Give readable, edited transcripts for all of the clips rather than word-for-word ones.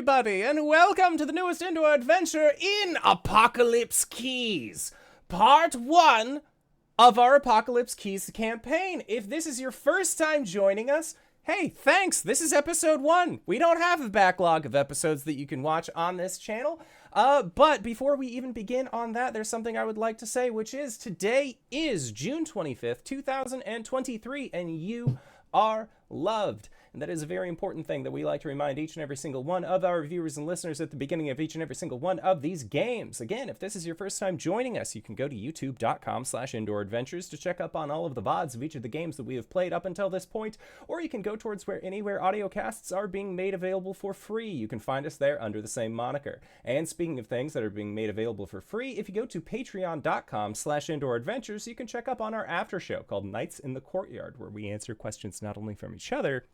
everybody, and welcome to the newest indoor adventure in Apocalypse Keys, part 1 of our Apocalypse Keys campaign. If this is your first time joining us, hey, thanks, this is episode 1. We don't have a backlog of episodes that you can watch on this channel, but before we even begin on that, there's something I would like to say, which is today is June 25th, 2023, and you are loved. And that is a very important thing that we like to remind each and every single one of our viewers and listeners at the beginning of each and every single one of these games. Again, if this is your first time joining us, you can go to youtube.com/indooradventures to check up on all of the VODs of each of the games that we have played up until this point, or you can go towards anywhere audio casts are being made available for free. You can find us there under the same moniker. And speaking of things that are being made available for free, if you go to patreon.com/indooradventures, you can check up on our after show called Nights in the Courtyard, where we answer questions not only from each other,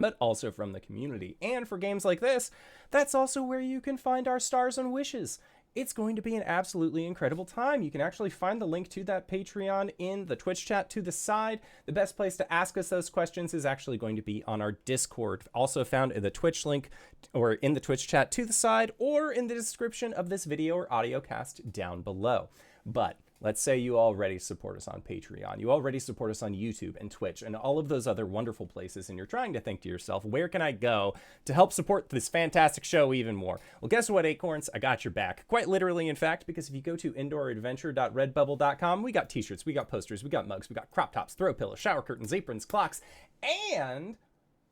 but also from the community. And for games like this, that's also where you can find our stars and wishes. It's going to be an absolutely incredible time. You can actually find the link to that Patreon in the Twitch chat to the side. The best place to ask us those questions is actually going to be on our Discord, also found in the Twitch link or in the Twitch chat to the side or in the description of this video or audio cast down below. But let's say you already support us on Patreon, you already support us on YouTube and Twitch and all of those other wonderful places, and you're trying to think to yourself, where can I go to help support this fantastic show even more? Well, guess what, Acorns? I got your back. Quite literally, in fact, because if you go to indooradventure.redbubble.com, we got t-shirts, we got posters, we got mugs, we got crop tops, throw pillows, shower curtains, aprons, clocks, and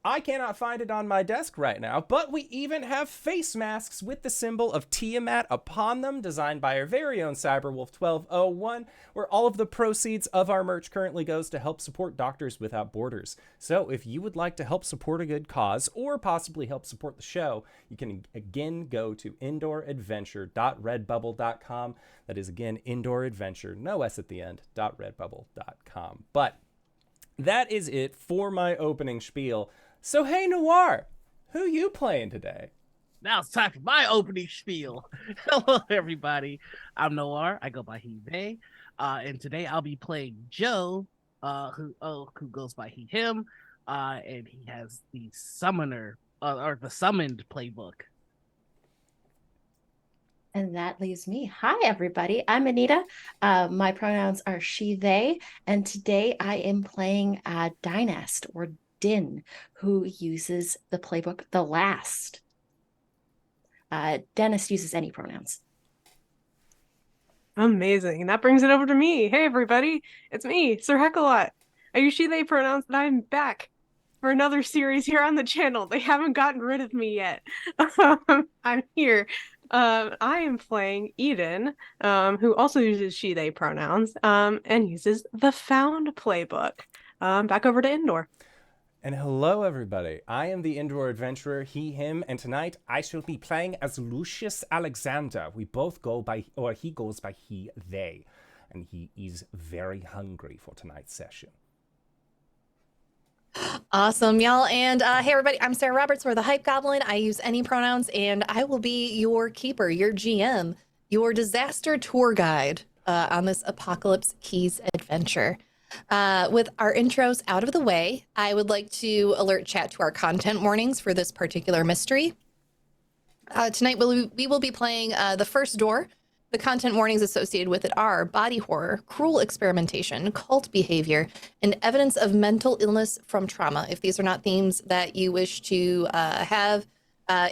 I cannot find it on my desk right now, but we even have face masks with the symbol of Tiamat upon them, designed by our very own Cyberwolf1201, where all of the proceeds of our merch currently goes to help support Doctors Without Borders. So if you would like to help support a good cause, or possibly help support the show, you can again go to indooradventure.redbubble.com. That is again indooradventure, no S at the end, .redbubble.com. But that is it for my opening spiel. So hey, Noir, who you playing today? Now it's time for my opening spiel. Hello, everybody. I'm Noir. I go by he, they. And today I'll be playing Joe, who goes by he, him. And he has the summoner, or the summoned playbook. And that leaves me. Hi, everybody. I'm Anita. My pronouns are she, they. And today I am playing Dynast, or Din, who uses the playbook The Last. Dennis uses any pronouns. Amazing. And that brings it over to me. Hey, everybody. It's me, SirHeckaLot. I use she, they pronouns, and I'm back for another series here on the channel. They haven't gotten rid of me yet. I'm here. I am playing Eden, who also uses she, they pronouns, and uses the Found playbook. Back over to Indoor. And hello, everybody. I am the Indoor Adventurer, he, him, and tonight I shall be playing as Lucius Alexander. We both go by, or he goes by he, they, and he is very hungry for tonight's session. Awesome, y'all. And hey, everybody, I'm Sarah Roberts. We're the Hype Goblin. I use any pronouns, and I will be your keeper, your GM, your disaster tour guide on this Apocalypse Keys adventure. With our intros out of the way, I would like to alert chat to our content warnings for this particular mystery. Tonight, we will be playing The First Door. The content warnings associated with it are body horror, cruel experimentation, cult behavior, and evidence of mental illness from trauma. If these are not themes that you wish to have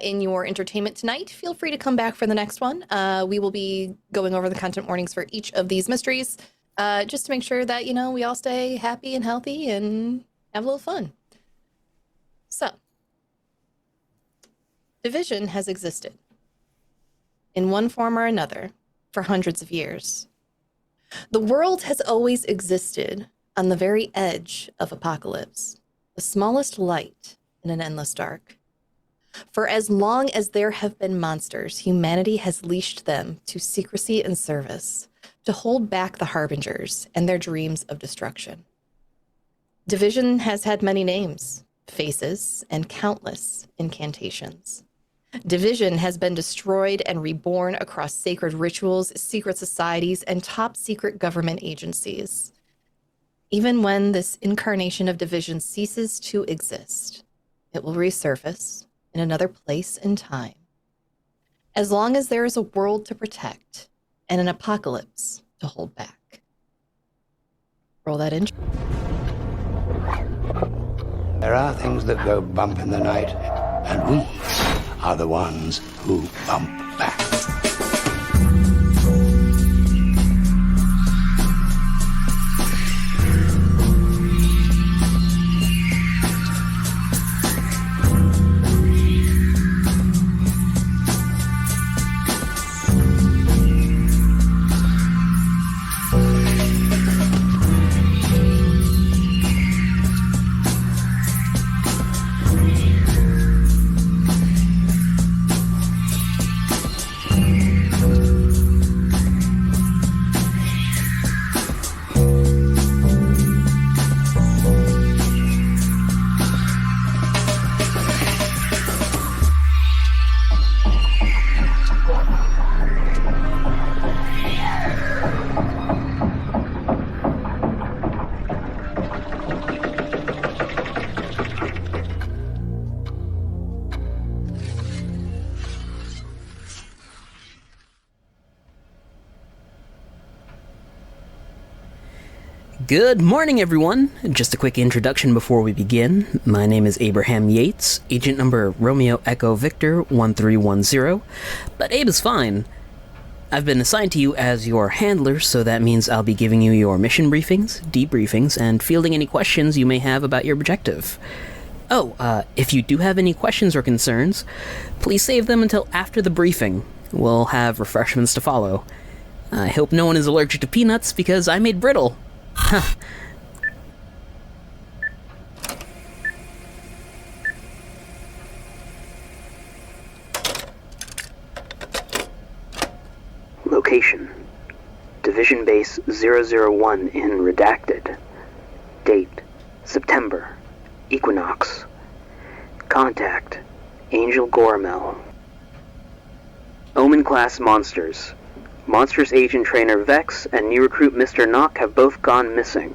in your entertainment tonight, feel free to come back for the next one. We will be going over the content warnings for each of these mysteries, just to make sure that, you know, we all stay happy and healthy and have a little fun. So, division has existed in one form or another for hundreds of years. The world has always existed on the very edge of apocalypse, the smallest light in an endless dark. For as long as there have been monsters, humanity has leashed them to secrecy and service, to hold back the harbingers and their dreams of destruction. Division has had many names, faces, and countless incantations. Division has been destroyed and reborn across sacred rituals, secret societies, and top secret government agencies. Even when this incarnation of division ceases to exist, it will resurface in another place and time. As long as there is a world to protect and an apocalypse to hold back. Roll that in. There are things that go bump in the night, and we are the ones who bump back. Good morning, everyone. Just a quick introduction before we begin. My name is Abraham Yates, agent number Romeo Echo Victor 1310, but Abe is fine. I've been assigned to you as your handler, so that means I'll be giving you your mission briefings, debriefings, and fielding any questions you may have about your objective. Oh, if you do have any questions or concerns, please save them until after the briefing. We'll have refreshments to follow. I hope no one is allergic to peanuts, because I made brittle. Huh. Location: Division Base 001 in Redacted. Date: September. Equinox. Contact: Angel Goramel. Omen class monsters. Monstrous Agent Trainer Vex and new recruit Mr. Nock have both gone missing.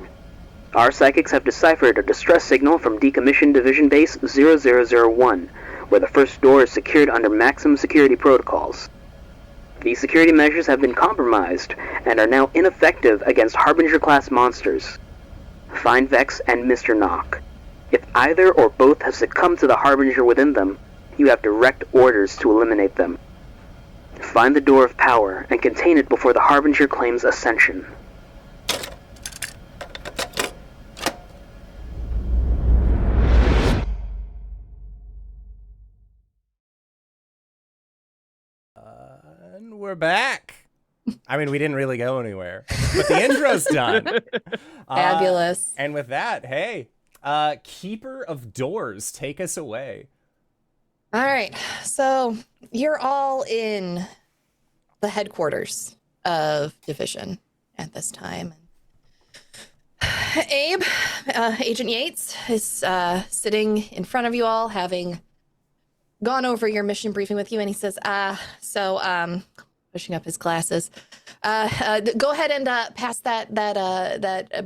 Our psychics have deciphered a distress signal from decommissioned Division Base 0001, where the first door is secured under maximum security protocols. These security measures have been compromised and are now ineffective against Harbinger-class monsters. Find Vex and Mr. Nock. If either or both have succumbed to the Harbinger within them, you have direct orders to eliminate them. Find the Door of Power and contain it before the Harbinger claims ascension. And we're back. I mean, we didn't really go anywhere, but the intro's done. Fabulous. And with that, hey, Keeper of Doors, take us away. All right, so you're all in the headquarters of Division at this time. Abe, Agent Yates, is sitting in front of you all, having gone over your mission briefing with you, and he says, pushing up his glasses, go ahead and pass that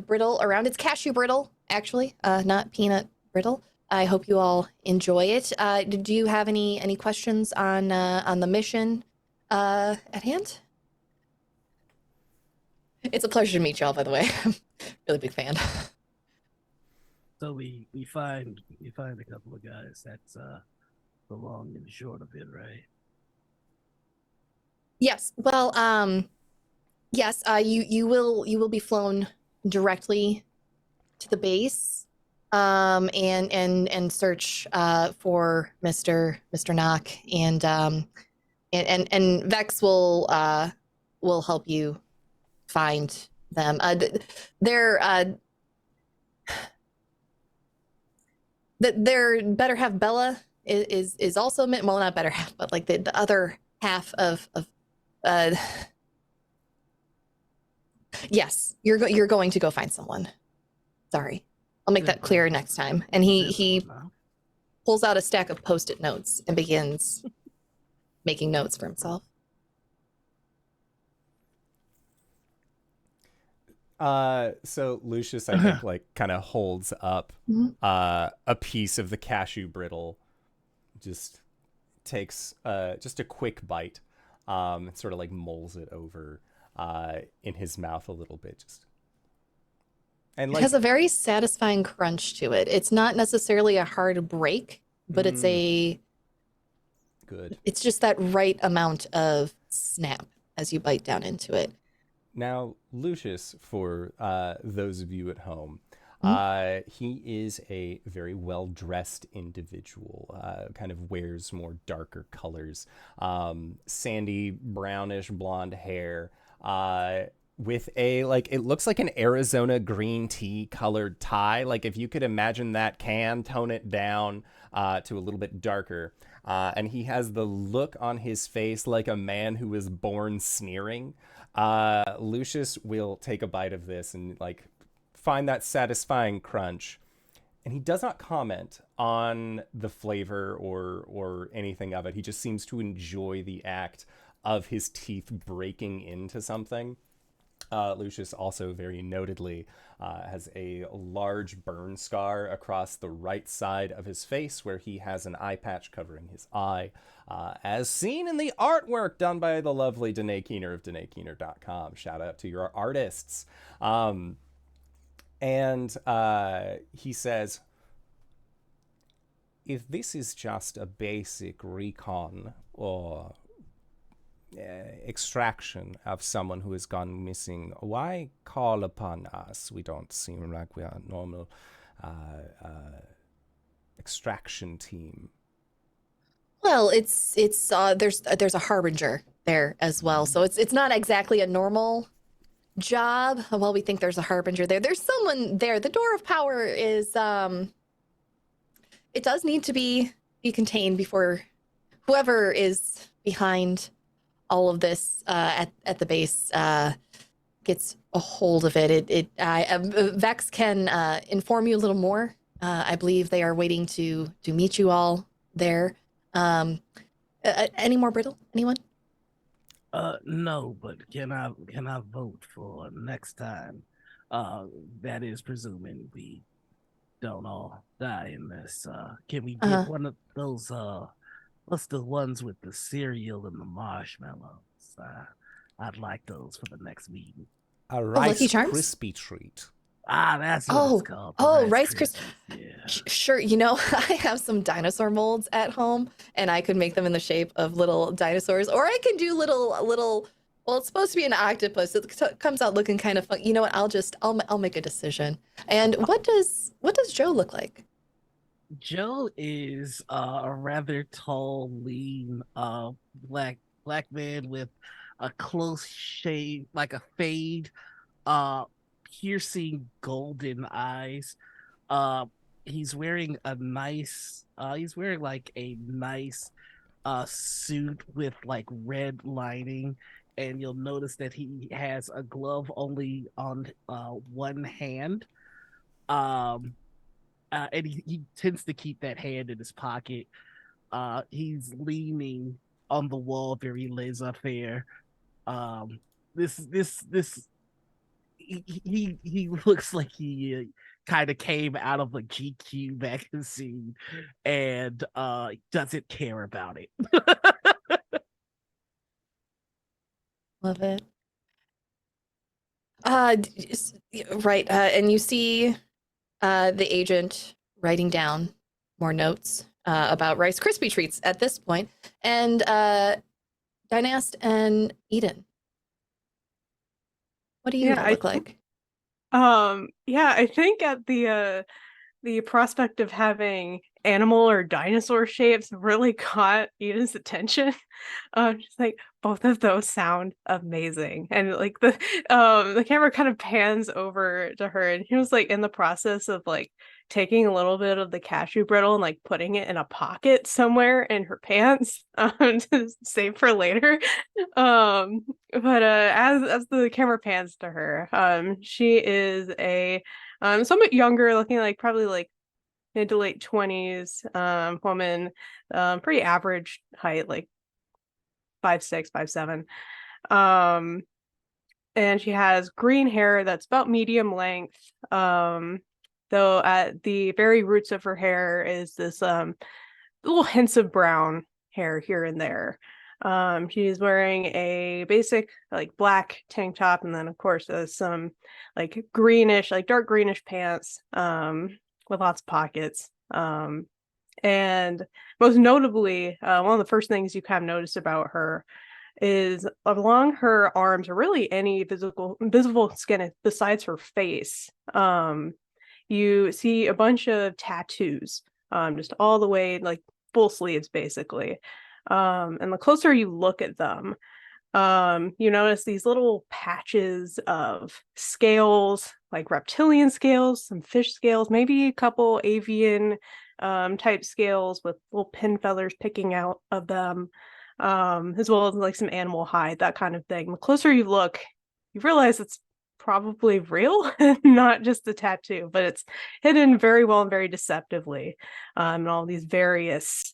brittle around. It's cashew brittle, actually, not peanut brittle. I hope you all enjoy it. Do you have any questions on the mission at hand? It's a pleasure to meet y'all, by the way. I'm really big fan. So we find a couple of guys. That's the long and short of it, right? Yes. Well, yes. You will be flown directly to the base. And search for Mr. Nock, and Vex will help you find them. They're better half Bella is also well, not better half, but like the other half of yes, you're going to go find someone. Sorry. I'll make that clear next time. And he pulls out a stack of Post-it notes and begins making notes for himself. So Lucius, I think, like, kind of holds up a piece of the cashew brittle, just takes just a quick bite, and sort of like mulls it over in his mouth a little bit, just. And It has a very satisfying crunch to it. It's not necessarily a hard break, but it's good. It's just that right amount of snap as you bite down into it. Now, Lucius, for those of you at home, he is a very well-dressed individual, kind of wears more darker colors, sandy, brownish blonde hair, with a, like, it looks like an Arizona green tea colored tie. Like, if you could imagine that can, tone it down to a little bit darker. And he has the look on his face like a man who was born sneering. Lucius will take a bite of this and, like, find that satisfying crunch. And he does not comment on the flavor or anything of it. He just seems to enjoy the act of his teeth breaking into something. Lucius also very notedly has a large burn scar across the right side of his face where he has an eye patch covering his eye, as seen in the artwork done by the lovely Danae Keener of DanaeKeener.com. Shout out to your artists. And he says, if this is just a basic recon or extraction of someone who has gone missing, why call upon us? We don't seem like we are a normal extraction team. Well, it's there's a harbinger there as well, so it's not exactly a normal job. Well, we think there's a harbinger there. There's someone there. The door of power is it does need to be contained before whoever is behind all of this at the base gets a hold of it. Vex can inform you a little more. I believe they are waiting to meet you all there. Any more brittle? Anyone? No, but can I vote for next time? That is presuming we don't all die in this. Can we get one of those what's the ones with the cereal and the marshmallows? I'd like those for the next meeting. A Rice Krispie treat. That's what it's called. Rice Krispies. Yeah. Sure. You know, I have some dinosaur molds at home, and I could make them in the shape of little dinosaurs, or I can do little. Well, it's supposed to be an octopus. It comes out looking kind of fun. You know what? I'll make a decision. And what does Joe look like? Joe is a rather tall, lean, black man with a close shave, like a fade, piercing golden eyes. He's wearing a nice suit with like red lining, and you'll notice that he has a glove only on one hand. And he tends to keep that hand in his pocket. He's leaning on the wall, very laissez-faire. He looks like he kind of came out of a GQ magazine and doesn't care about it. Love it. Right. And you see the agent writing down more notes about Rice Krispie treats at this point, and Dynast and Eden. What do you look like? I think at the prospect of having animal or dinosaur shapes really caught Eden's attention. Just like, both of those sound amazing, and like the camera kind of pans over to her, and he was like in the process of like taking a little bit of the cashew brittle and like putting it in a pocket somewhere in her pants to save for later. But as the camera pans to her, she is a somewhat younger looking, like probably like mid to late 20s woman, pretty average height, like 5'6", 5'7". And she has green hair that's about medium length, though at the very roots of her hair is this little hints of brown hair here and there. She's wearing a basic like black tank top, and then of course some like greenish, like dark greenish pants with lots of pockets. And most notably, one of the first things you kind of notice about her is along her arms, or really any visible skin besides her face, you see a bunch of tattoos, just all the way, like full sleeves basically. And the closer you look at them, you notice these little patches of scales, like reptilian scales, some fish scales, maybe a couple avian type scales with little pin feathers picking out of them, as well as like some animal hide, that kind of thing. The closer you look, you realize it's probably real, not just a tattoo, but it's hidden very well and very deceptively, and all these various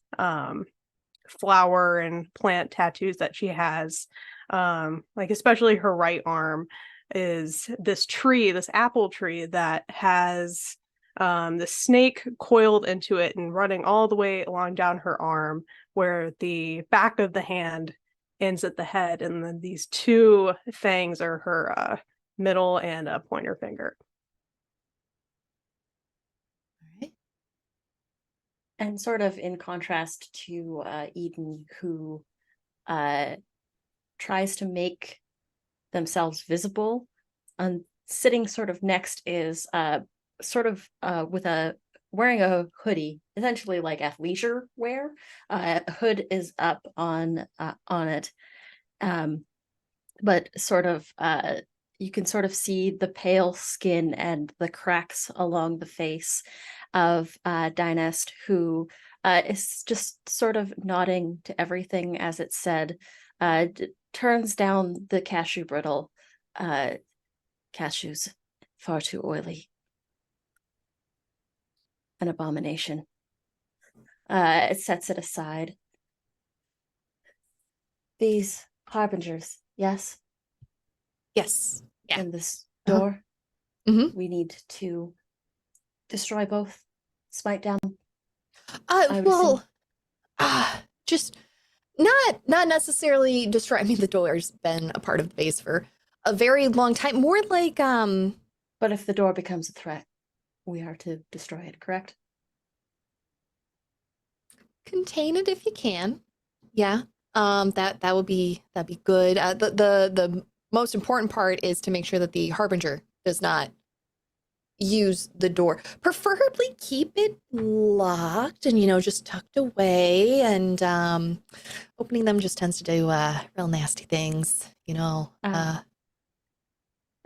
flower and plant tattoos that she has. Like especially her right arm is this tree, this apple tree that has the snake coiled into it and running all the way along down her arm, where the back of the hand ends at the head, and then these two fangs are her middle and pointer finger. And sort of in contrast to Eden, who tries to make themselves visible, and sitting sort of next is with wearing a hoodie, essentially like athleisure wear. A hood is up on it, but sort of you can sort of see the pale skin and the cracks along the face of Dynast, who is just sort of nodding to everything as it's said, turns down the cashew brittle. Cashews, far too oily. An abomination. It sets it aside. These harbingers, yes? Yes. Yeah. In this door, Mhm. we need to destroy both, smite down. Well, just not necessarily destroy. I mean, the door's been a part of the base for a very long time. More like But if the door becomes a threat, we are to destroy it, correct? contain it if you can. Yeah. That'd be good. The most important part is to make sure that the harbinger does not use the door. Preferably keep it locked and just tucked away. And opening them just tends to do real nasty things.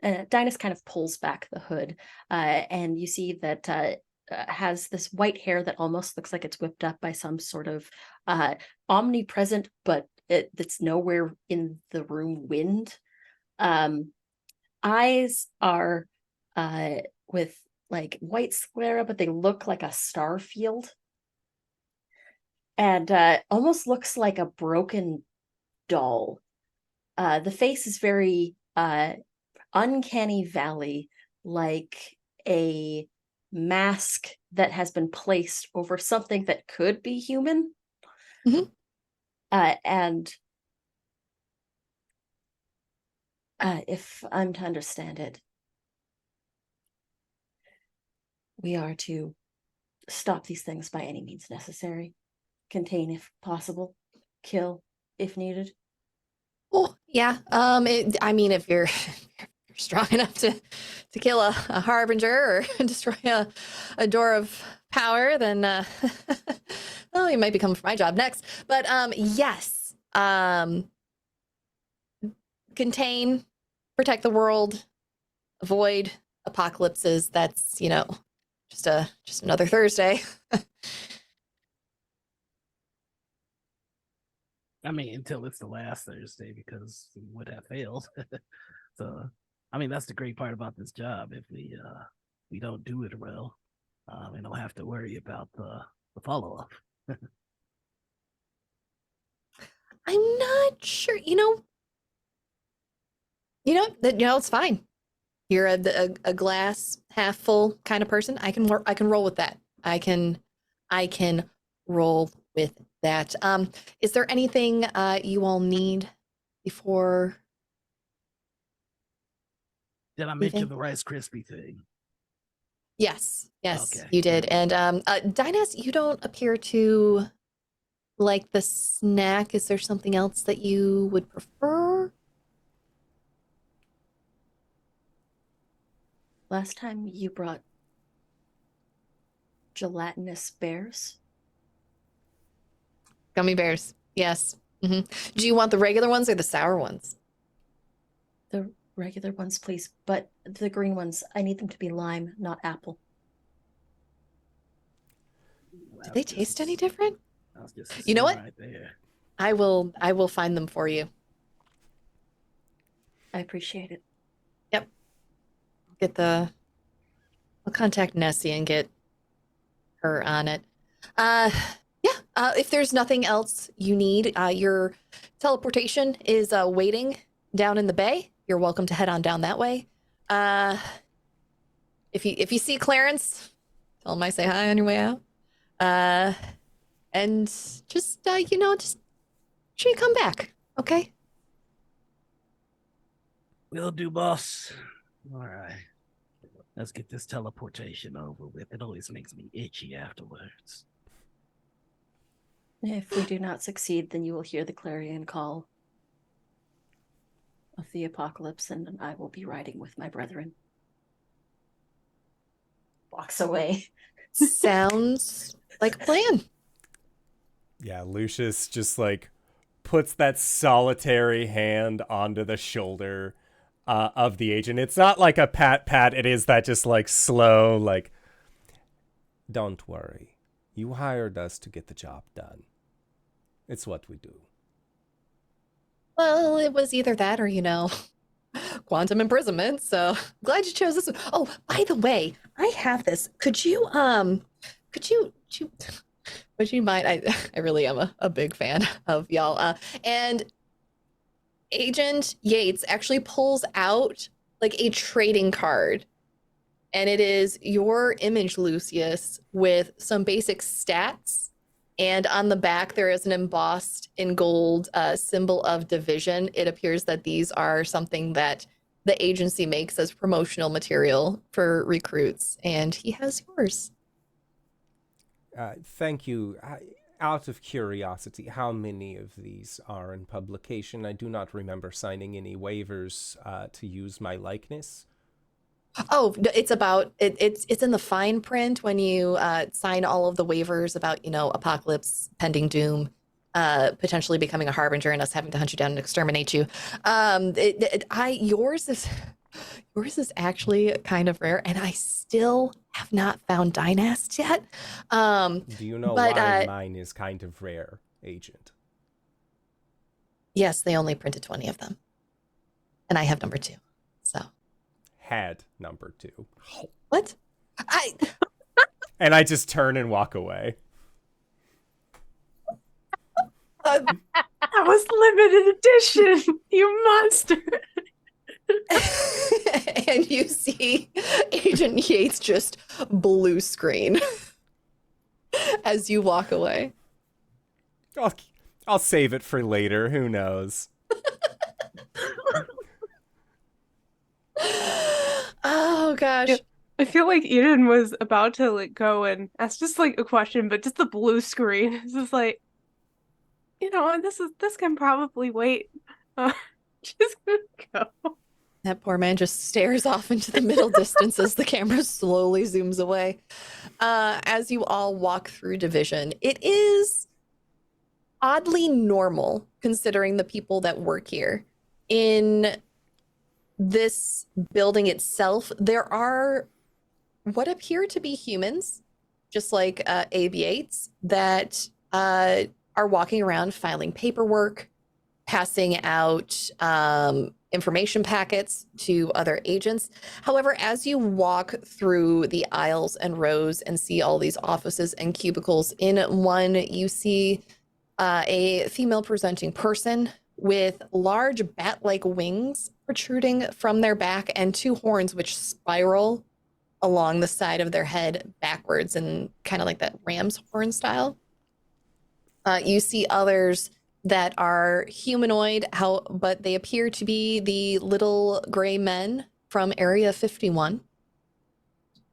Dynast kind of pulls back the hood, and you see that has this white hair that almost looks like it's whipped up by some sort of omnipresent, but that's nowhere in the room wind. Eyes are with like white sclera, but they look like a star field, and almost looks like a broken doll. The face is very uncanny valley, like a mask that has been placed over something that could be human. Mhm. And if I'm to understand it, we are to stop these things by any means necessary, contain if possible, kill if needed. Oh, yeah. I mean, if you're strong enough to kill a harbinger or destroy a door of power, then well, you might be coming for my job next. But yes, contain, protect the world, avoid apocalypses. That's just another Thursday. I mean, until it's the last Thursday, because we would have failed. So, I mean, that's the great part about this job. If we don't do it well, we don't have to worry about the follow up. I'm not sure. It's fine. You're a glass half full kind of person. I can roll with that. I can roll with that. Is there anything you all need before? Did I mention the Rice Krispie thing? Yes, Okay. you did. And Dynas, you don't appear to like the snack. Is there something else that you would prefer? Last time you brought gelatinous bears. Gummy bears. Yes. Do you want the regular ones or the sour ones? The regular ones, please. But the green ones, I need them to be lime, not apple. Do they taste any different? Just You know what? right there. I will find them for you. I appreciate it. I'll contact Nessie and get her on it. If there's nothing else you need, your teleportation is waiting down in the bay. You're welcome to head on down that way. If you see Clarence, tell him I say hi on your way out. And just just sure you come back, okay? Will do, boss. All right. Let's get this teleportation over with. It always makes me itchy afterwards. If we do not succeed, then you will hear the clarion call of the apocalypse, and I will be riding with my brethren. Walks away. Sounds like a plan. Yeah, Lucius just like puts that solitary hand onto the shoulder of the agent. It's not like a pat. It is that just like slow, like, don't worry. You hired us to get the job done. It's what we do. Well, it was either that or, quantum imprisonment. So glad you chose this one. Oh, by the way, I have this. Would you mind? I really am a big fan of y'all. And Agent Yates actually pulls out like a trading card, and it is your image, Lucius, with some basic stats. And on the back, there is an embossed in gold symbol of division. It appears that these are something that the agency makes as promotional material for recruits, and he has yours. Thank you. Out of curiosity, how many of these are in publication? I do not remember signing any waivers to use my likeness. Oh, it's about it's in the fine print when you sign all of the waivers about apocalypse, pending doom, potentially becoming a harbinger, and us having to hunt you down and exterminate you. Yours is actually kind of rare, and I still have not found Dynast yet. Do you know why mine is kind of rare, Agent? Yes, they only printed 20 of them, and I have number 2. So had number 2. What? And I just turn and walk away. That was limited edition, you monster. And you see Agent Yates just blue screen as you walk away. I'll save it for later. Who knows? Oh gosh. Yeah, I feel like Eden was about to go and ask just a question, but just the blue screen is just this can probably wait. Just gonna go. That poor man just stares off into the middle distance as the camera slowly zooms away. As you all walk through Division, it is oddly normal considering the people that work here. In this building itself, there are what appear to be humans, just like AB8s, that are walking around filing paperwork, passing out information packets to other agents. However, as you walk through the aisles and rows and see all these offices and cubicles, in one you see a female presenting person with large bat-like wings protruding from their back and 2 horns which spiral along the side of their head backwards in kind of like that ram's horn style. You see others that are humanoid, but they appear to be the little gray men from Area 51.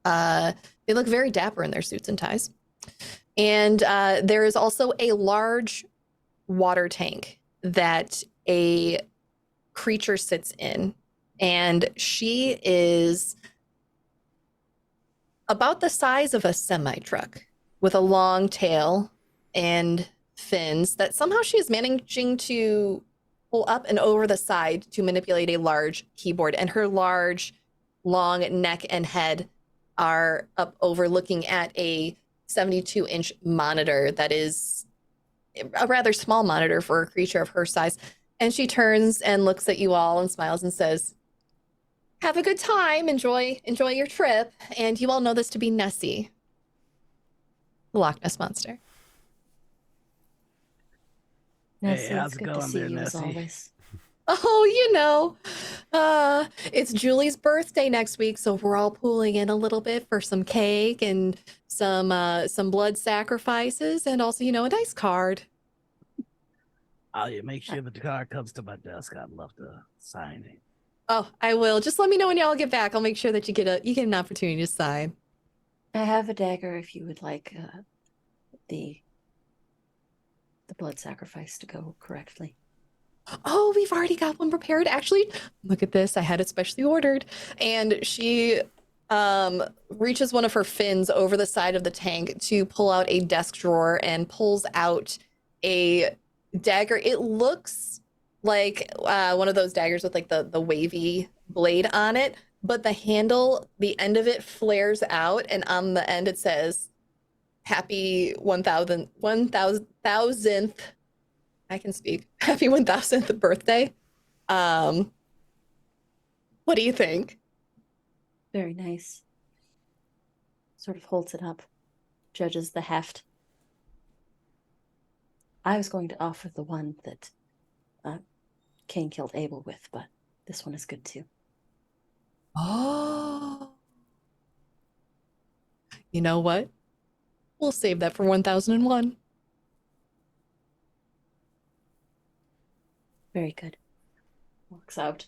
They look very dapper in their suits and ties. And there is also a large water tank that a creature sits in. And she is about the size of a semi-truck with a long tail and fins that somehow she is managing to pull up and over the side to manipulate a large keyboard. And her large, long neck and head are up over looking at a 72-inch monitor that is a rather small monitor for a creature of her size. And she turns and looks at you all and smiles and says, "Have a good time. Enjoy your trip." And you all know this to be Nessie, the Loch Ness Monster. Nessie, Hey, how's it's it good to going see there, you as Nessie? always. Oh, it's Julie's birthday next week, so we're all pooling in a little bit for some cake and some blood sacrifices, and also, a nice card. Oh, yeah, make sure that the card comes to my desk. I'd love to sign it. Oh, I will. Just let me know when y'all get back. I'll make sure that you get an opportunity to sign. I have a dagger if you would like the blood sacrifice to go correctly. Oh, we've already got one prepared. Actually, look at this. I had it specially ordered. And she reaches one of her fins over the side of the tank to pull out a desk drawer and pulls out a dagger. It looks like one of those daggers with like the wavy blade on it, but the handle, the end of it flares out, and on the end it says, "Happy 1000th. I can speak. Happy 1000th birthday." What do you think? Very nice. Sort of holds it up, judges the heft. I was going to offer the one that Cain killed Abel with, but this one is good too. Oh. You know what? We'll save that for 1001. Very good. Walks out.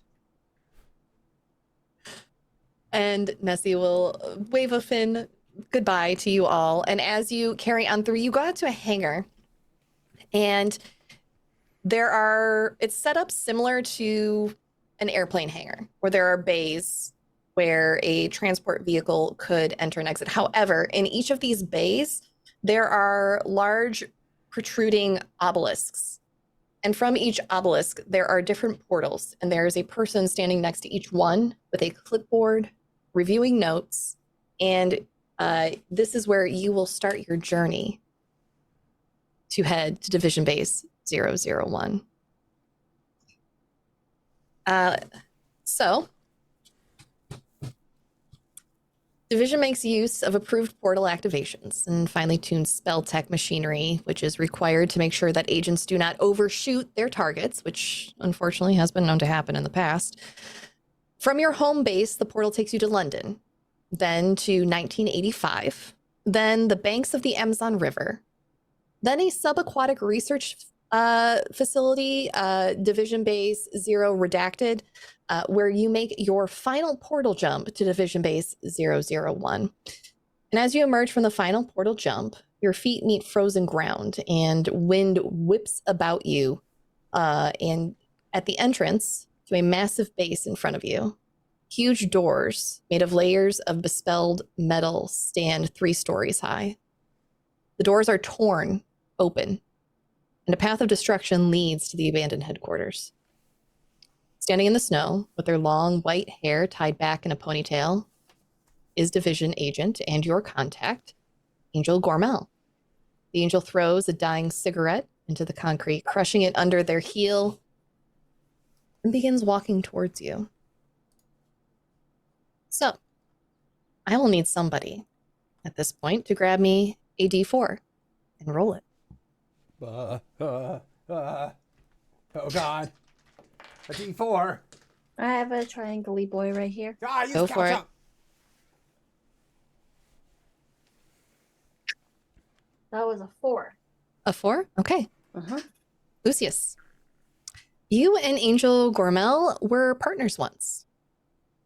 And Nessie will wave a fin goodbye to you all. And as you carry on through, you go out to a hangar. And it's set up similar to an airplane hangar, where there are bays where a transport vehicle could enter and exit. However, in each of these bays, there are large protruding obelisks. And from each obelisk, there are different portals, and there is a person standing next to each one with a clipboard, reviewing notes, and this is where you will start your journey to head to Division Base 001. So, Division makes use of approved portal activations and finely tuned spell tech machinery, which is required to make sure that agents do not overshoot their targets, which unfortunately has been known to happen in the past. From your home base, the portal takes you to London, then to 1985, then the banks of the Amazon River, then a subaquatic research facility, Division Base 0 Redacted, where you make your final portal jump to Division Base 001. And as you emerge from the final portal jump, your feet meet frozen ground and wind whips about you. And at the entrance to a massive base in front of you, huge doors made of layers of bespelled metal stand 3 stories high. The doors are torn open, and a path of destruction leads to the abandoned headquarters. Standing in the snow with their long white hair tied back in a ponytail is Division Agent and your contact, Angel Gormel. The angel throws a dying cigarette into the concrete, crushing it under their heel, and begins walking towards you. So, I will need somebody at this point to grab me a D4 and roll it. Oh God. A D4. I have a triangle-y boy right here. Ah, use Go for couch it. That was a 4. A 4? Okay. Uh-huh. Lucius. You and Angel Gormel were partners once.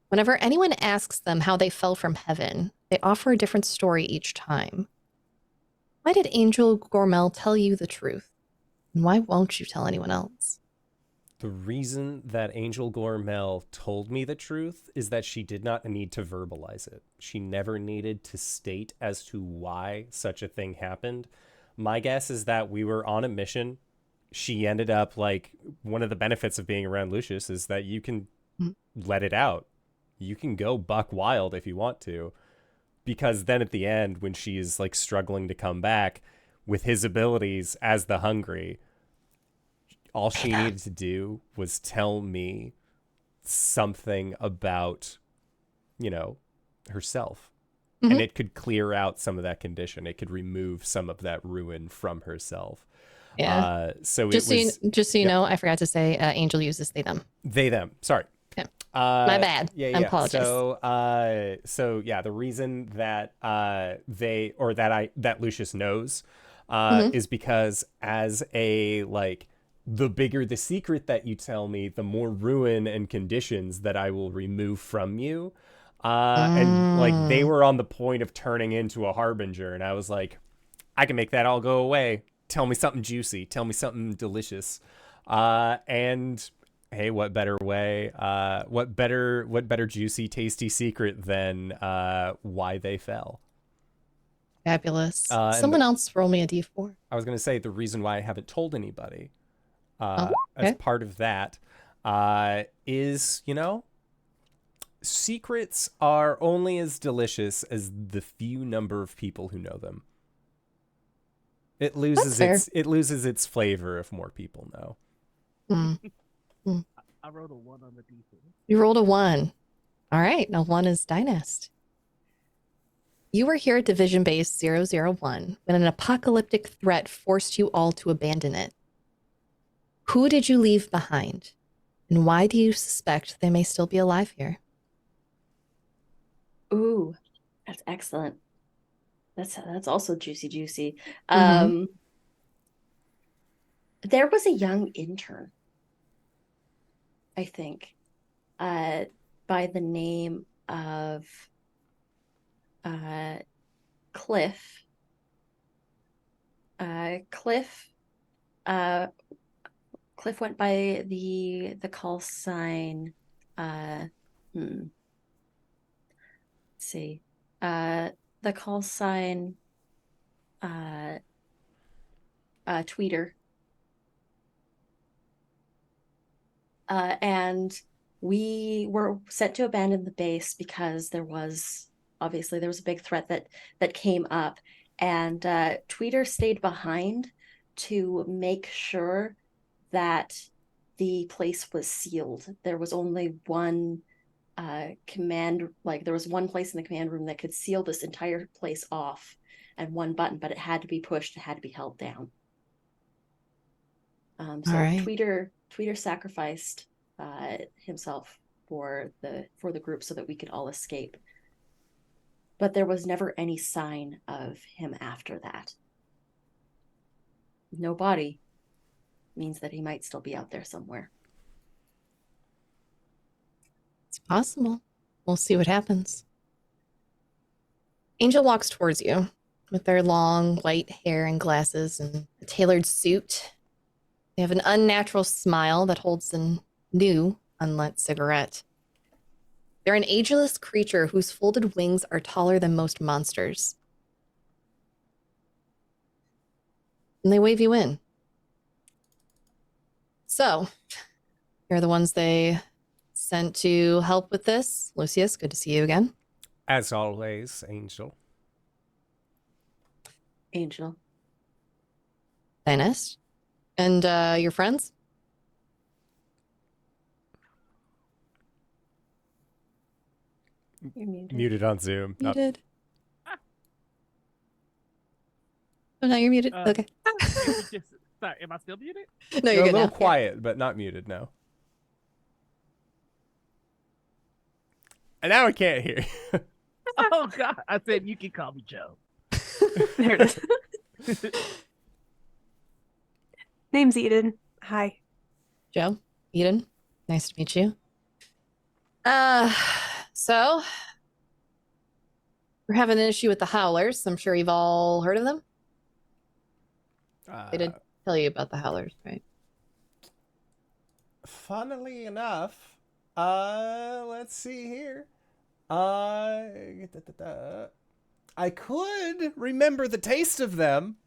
Whenever anyone asks them how they fell from heaven, they offer a different story each time. Why did Angel Gormel tell you the truth? And why won't you tell anyone else? The reason that Angel Gormel told me the truth is that she did not need to verbalize it. She never needed to state as to why such a thing happened. My guess is that we were on a mission. She ended up, like, one of the benefits of being around Lucius is that you can let it out. You can go buck wild if you want to. Because then at the end, when she's, like, struggling to come back with his abilities as the Hungry, all she needed to do was tell me something about, herself. Mhm. And it could clear out some of that condition. It could remove some of that ruin from herself. Yeah. So just it was... so you know, I forgot to say Angel uses they, them. They, them. Sorry. Okay. My bad. Yeah. I apologize. So yeah, the reason that that Lucius knows is because as a, like, the bigger the secret that you tell me, the more ruin and conditions that I will remove from you. And, like, they were on the point of turning into a harbinger, and I was like, I can make that all go away. Tell me something juicy. Tell me something delicious. And hey, what better way? What better juicy, tasty secret than why they fell? Fabulous. Someone else roll me a d4. I was going to say the reason why I haven't told anybody Okay. as part of that is, secrets are only as delicious as the few number of people who know them. It loses its flavor if more people know. I rolled a 1 on the d4. You rolled a 1. All right. Now 1 is Dynast. You were here at Division Base 001 when an apocalyptic threat forced you all to abandon it. Who did you leave behind? And why do you suspect they may still be alive here? Ooh, that's excellent. That's also juicy. Mhm. There was a young intern, I think, by the name of Cliff. Cliff went by the call sign. Let's see. The call sign Tweeter. And we were sent to abandon the base because there was a big threat that came up, and Tweeter stayed behind to make sure that the place was sealed. There was only one there was one place in the command room that could seal this entire place off, and one button, but it had to be pushed, it had to be held down. So right. Tweeter sacrificed himself for the group so that we could all escape. But there was never any sign of him after that. No body means that he might still be out there somewhere. It's possible. We'll see what happens. Angel walks towards you with their long white hair and glasses and a tailored suit. They have an unnatural smile that holds a new unlit cigarette. They're an ageless creature whose folded wings are taller than most monsters. And they wave you in. So, you're the ones they sent to help with this. Lucius, good to see you again. As always, Angel. Dynast. And your friends? You're muted. Muted on Zoom. Oh, Muted. Oh, no, you're muted. Okay. Sorry, am I still muted? No, you're you're a good little now. quiet, but not muted, no. And now I can't hear you. Oh, God. I said you can call me Joe. There it is. Name's Eden. Hi. Joe, Eden, nice to meet you. So we're having an issue with the Howlers. I'm sure you've all heard of them. They did tell you about the Howlers, right? Funnily enough, let's see here. I could remember the taste of them.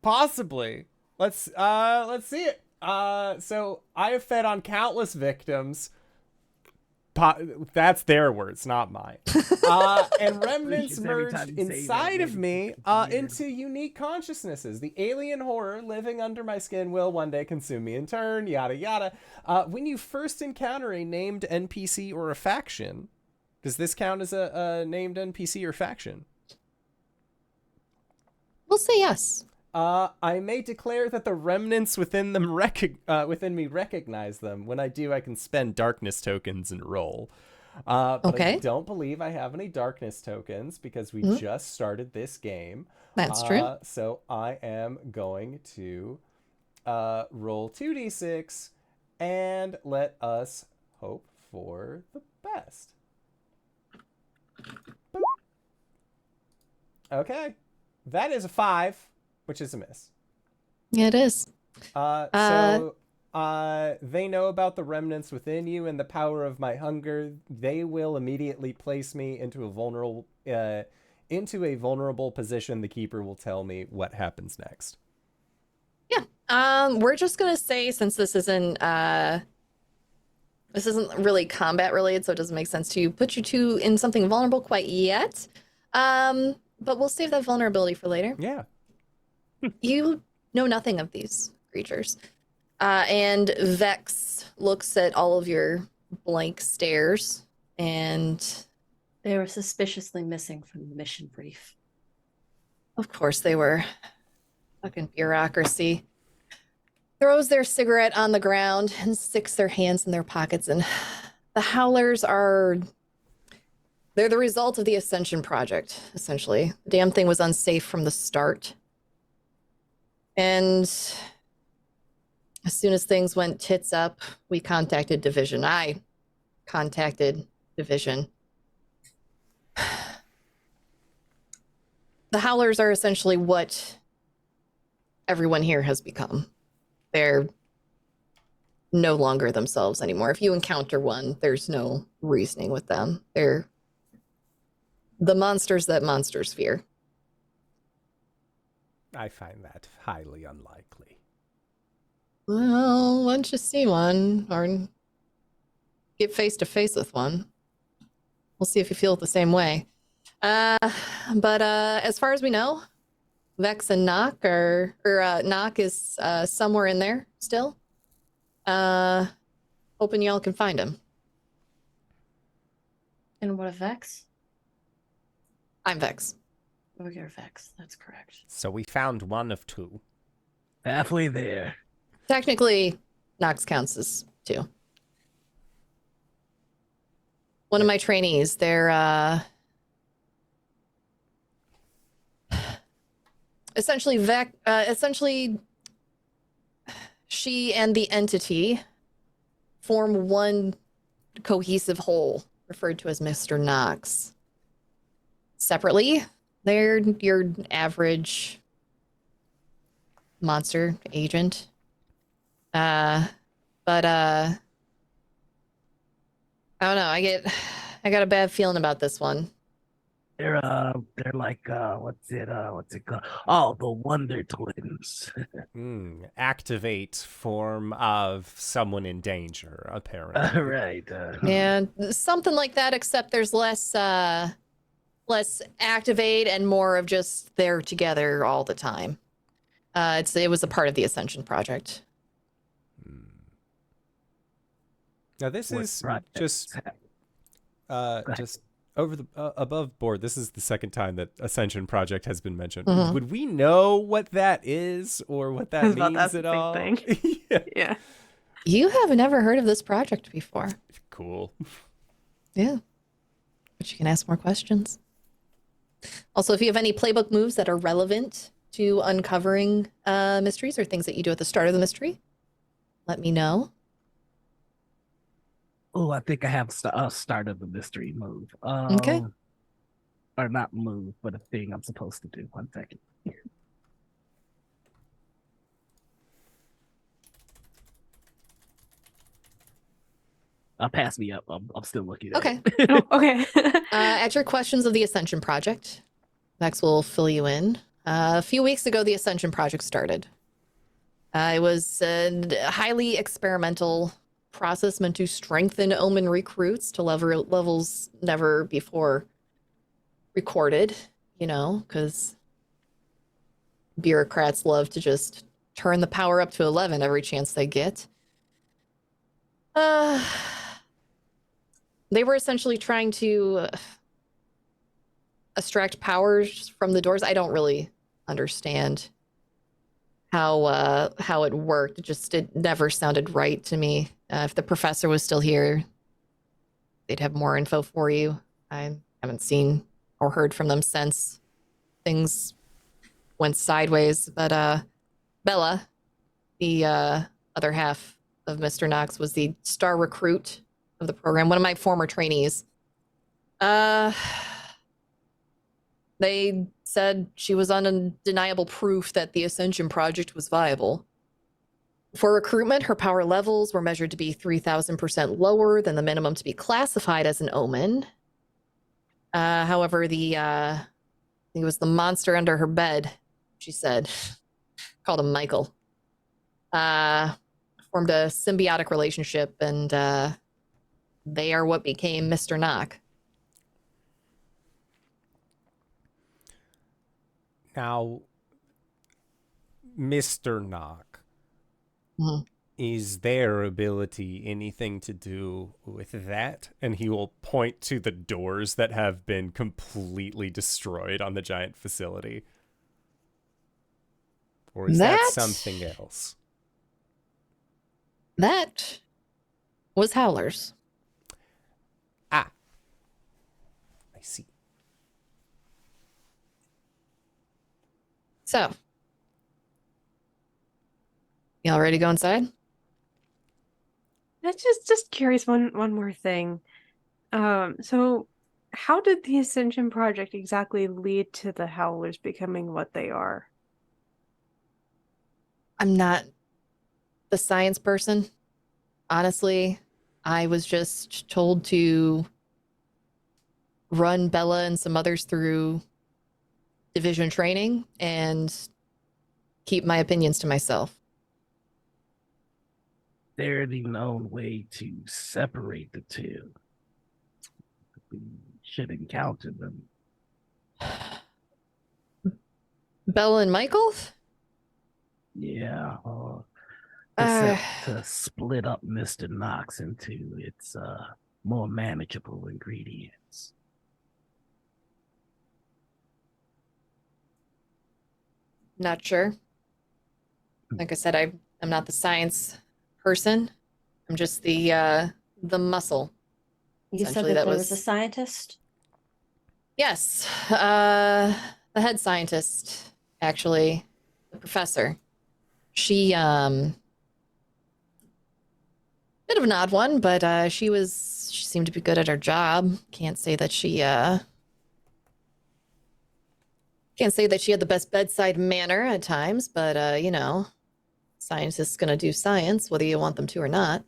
Possibly. Let's see it. So I have fed on countless victims. That's their words, not mine. And remnants merged inside of me into unique consciousnesses. The alien horror living under my skin will one day consume me in turn, yada yada. When you first encounter a named NPC or a faction, does this count as a named NPC or faction? We'll say yes. I may declare that the remnants within them within me recognize them. When I do, I can spend darkness tokens and roll. But Okay. I don't believe I have any darkness tokens because we just started this game. That's true. So I am going to roll 2d6 and let us hope for the best. Boop. Okay. That is a 5. Which is a miss. Yeah, it is. So they know about the remnants within you and the power of my hunger. They will immediately place me into a vulnerable position. The keeper will tell me what happens next. Yeah. We're just gonna say, since this isn't really combat related, so it doesn't make sense to put you two in something vulnerable quite yet. But we'll save that vulnerability for later. Yeah. You know nothing of these creatures. And Vex looks at all of your blank stares, and They were suspiciously missing from the mission brief. of course they were. Fucking bureaucracy. Throws their cigarette on the ground and sticks their hands in their pockets. And the Howlers they're the result of the Ascension Project, essentially. The damn thing was unsafe from the start. And as soon as things went tits up, we contacted Division. I contacted Division. The Howlers are essentially what everyone here has become. They're no longer themselves anymore. If you encounter one, there's no reasoning with them. They're the monsters that monsters fear. I find that highly unlikely. Well, once you see one or get face to face with one, we'll see if you feel it the same way. But as far as we know, Vex and Knock Knock is somewhere in there still. Hoping y'all can find him. And what of Vex? I'm Vex. Oh, you're Vex. That's correct. So we found one of two. Halfway there. Technically, Knox counts as 2. One of my trainees, they're essentially she and the entity form one cohesive whole, referred to as Mr. Knox. Separately, they're your average monster agent. But I don't know. I got a bad feeling about this one. They're like what's it called? Oh, the Wonder Twins. Activate form of someone in danger, apparently. Right. Yeah, something like that, except there's less activate and more of just they're together all the time. It was a part of the Ascension Project. Now this is just over the above board. This is the second time that Ascension Project has been mentioned. Mhm. Would we know what that is or what that means at all? Yeah. You have never heard of this project before. Cool. Yeah. But you can ask more questions. Also, if you have any playbook moves that are relevant to uncovering mysteries or things that you do at the start of the mystery, let me know. Oh, I think I have started the mystery move. Okay. Or not move, but a thing I'm supposed to do. 1 second. Pass me up. I'm still looking at Okay. it. Oh, okay. At your questions of the Ascension Project, Max will fill you in. A few weeks ago, the Ascension Project started. It was a highly experimental process meant to strengthen Omen recruits to levels never before recorded, you know, because bureaucrats love to just turn the power up to 11 every chance they get. They were essentially trying to extract powers from the doors. I don't really understand how it worked. It never sounded right to me. If the professor was still here, they'd have more info for you. I haven't seen or heard from them since things went sideways. But Bella, the other half of Mr. Knox, was the star recruit of the program, one of my former trainees. They said she was undeniable proof that the Ascension Project was viable. For recruitment, her power levels were measured to be 3,000% lower than the minimum to be classified as an Omen. However, it was the monster under her bed, she said, called him Michael, formed a symbiotic relationship, and they are what became Mr. Knock. Now, Mr. Knock, is their ability anything to do with that? And he will point to the doors that have been completely destroyed on the giant facility. Or is that something else? That was Howler's. Ah. I see. So, y'all ready to go inside? That's just curious. One more thing. So how did the Ascension Project exactly lead to the Howlers becoming what they are? I'm not the science person. Honestly, I was just told to run Bella and some others through division training and keep my opinions to myself. They're the known way to separate the two. We should encounter them. Bella and Michael? Yeah. To split up Mr. Knox into its more manageable ingredients. Not sure. Like I said, I'm not the science person. I'm just the muscle. You said that there was a scientist? Yes. The head scientist, actually. The professor. She, bit of an odd one, but she seemed to be good at her job. Can't say that she had the best bedside manner at times, but you know, scientists gonna do science, whether you want them to or not.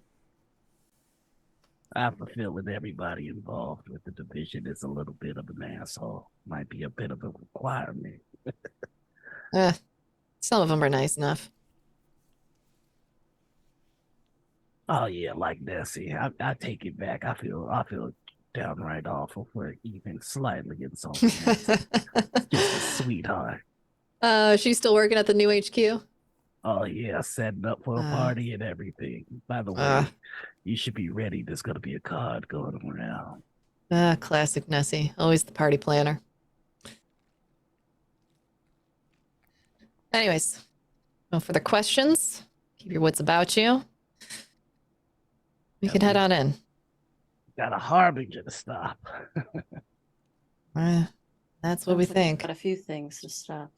I have a feeling everybody involved with the division is a little bit of an asshole. Might be a bit of a requirement. Some of them are nice enough. Oh yeah, like Nessie. I take it back. I feel downright awful for even slightly insulting Nessie. Just a sweetheart. She's still working at the new HQ? Oh yeah, setting up for a party and everything. By the way, you should be ready. There's gonna be a card going around. Classic Nessie. Always the party planner. Anyways, no further questions. Keep your wits about you. We can head on in. Got a harbinger to stop. That's what we think. Got a few things to stop.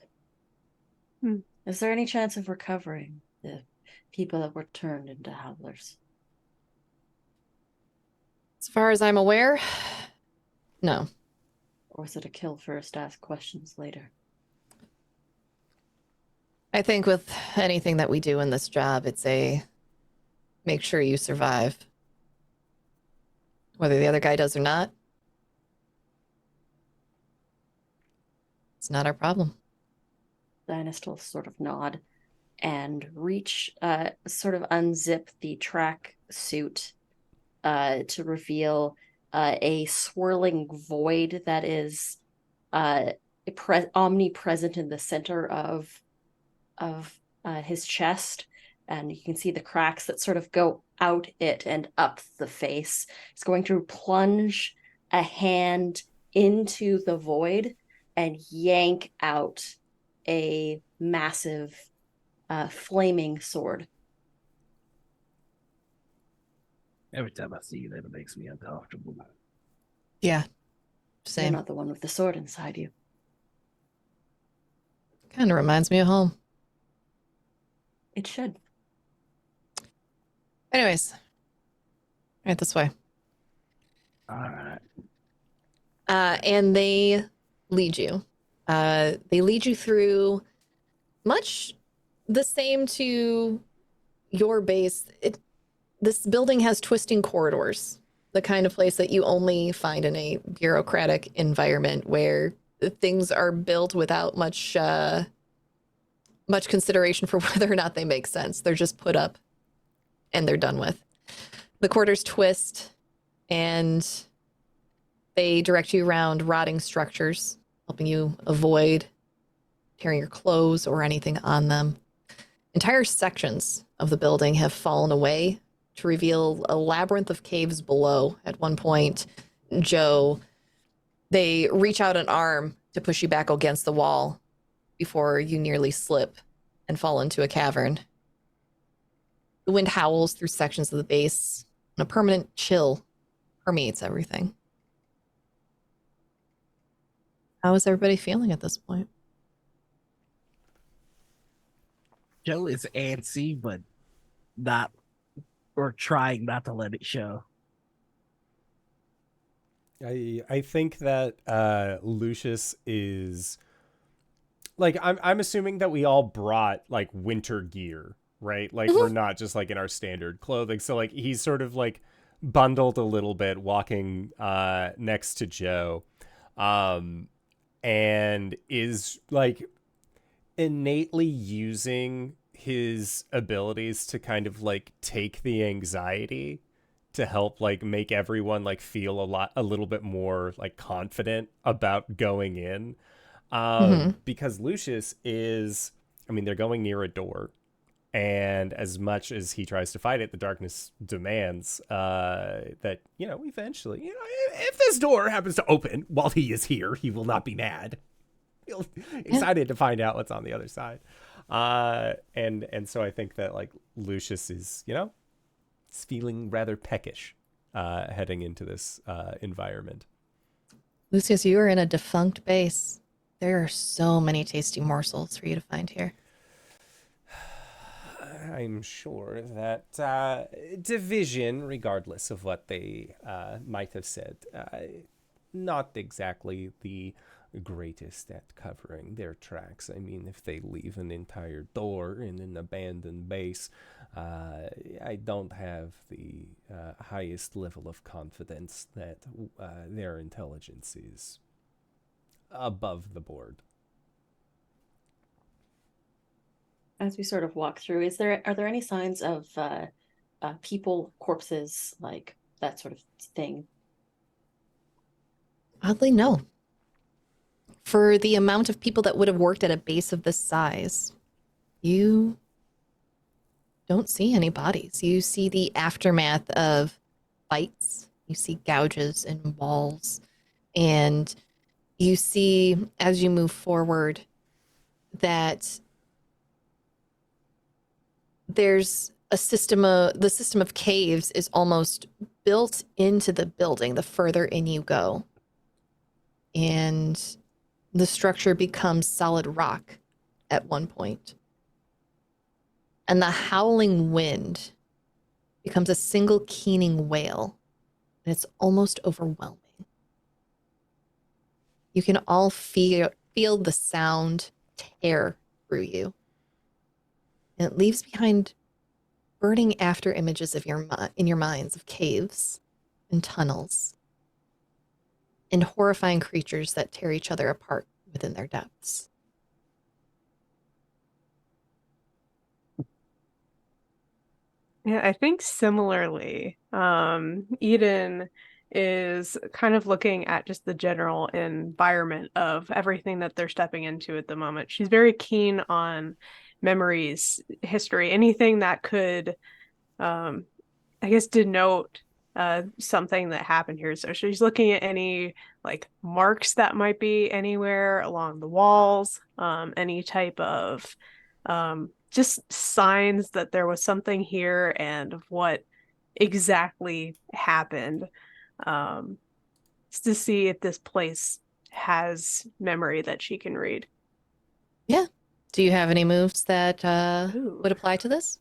Is there any chance of recovering the people that were turned into howlers? As far as I'm aware, no. Or is it a kill first, ask questions later? I think with anything that we do in this job, it's a make sure you survive. Whether the other guy does or not, it's not our problem. Dynast will sort of nod and sort of unzip the track suit to reveal a swirling void that is omnipresent in the center of his chest, and you can see the cracks that sort of go out it and up the face. It's going to plunge a hand into the void and yank out a massive flaming sword. Every time I see that, it makes me uncomfortable. Yeah, You're same. not the one with the sword inside you. Kind of reminds me of home. It should. Anyways, right this way. All right. And they lead you. They lead you through much the same to your base. This building has twisting corridors, the kind of place that you only find in a bureaucratic environment where things are built without much consideration for whether or not they make sense. They're just put up and they're done with. The corridors twist and they direct you around rotting structures, helping you avoid tearing your clothes or anything on them. Entire sections of the building have fallen away to reveal a labyrinth of caves below. At one point, Joe, they reach out an arm to push you back against the wall before you nearly slip and fall into a cavern. The wind howls through sections of the base, and a permanent chill permeates everything. How is everybody feeling at this point? Joe is antsy, but not, or trying not to let it show. I think that Lucius is like I'm assuming that we all brought like winter gear, right? Like we're not just like in our standard clothing. So like he's sort of like bundled a little bit walking next to Joe. And is like innately using his abilities to kind of like take the anxiety to help like make everyone like feel a little bit more like confident about going in. Because Lucius is, I mean, they're going near a door, and as much as he tries to fight it, the darkness demands that, you know, eventually, you know, if this door happens to open while he is here, he will not be mad. He'll excited to find out what's on the other side. And so I think that like Lucius is, you know, is feeling rather peckish heading into this environment. Lucius, you are in a defunct base. There are so many tasty morsels for you to find here. I'm sure that division, regardless of what they might have said, not exactly the greatest at covering their tracks. I mean, if they leave an entire door in an abandoned base, I don't have the highest level of confidence that their intelligence is above the board. As we sort of walk through, are there any signs of people, corpses, like that sort of thing? Oddly, no. For the amount of people that would have worked at a base of this size, you don't see any bodies. You see the aftermath of fights. You see gouges in walls. And you see, as you move forward, that there's a system of, the system of caves is almost built into the building the further in you go. And the structure becomes solid rock at one point. And the howling wind becomes a single keening wail, and it's almost overwhelming. You can all feel the sound tear through you. And it leaves behind burning after images of in your minds of caves and tunnels and horrifying creatures that tear each other apart within their depths. Yeah, I think similarly, Eden is kind of looking at just the general environment of everything that they're stepping into at the moment. She's very keen on memories, history, anything that could, I guess, denote something that happened here. So she's looking at any like marks that might be anywhere along the walls, any type of just signs that there was something here and of what exactly happened, just to see if this place has memory that she can read. Yeah. Do you have any moves that would apply to this?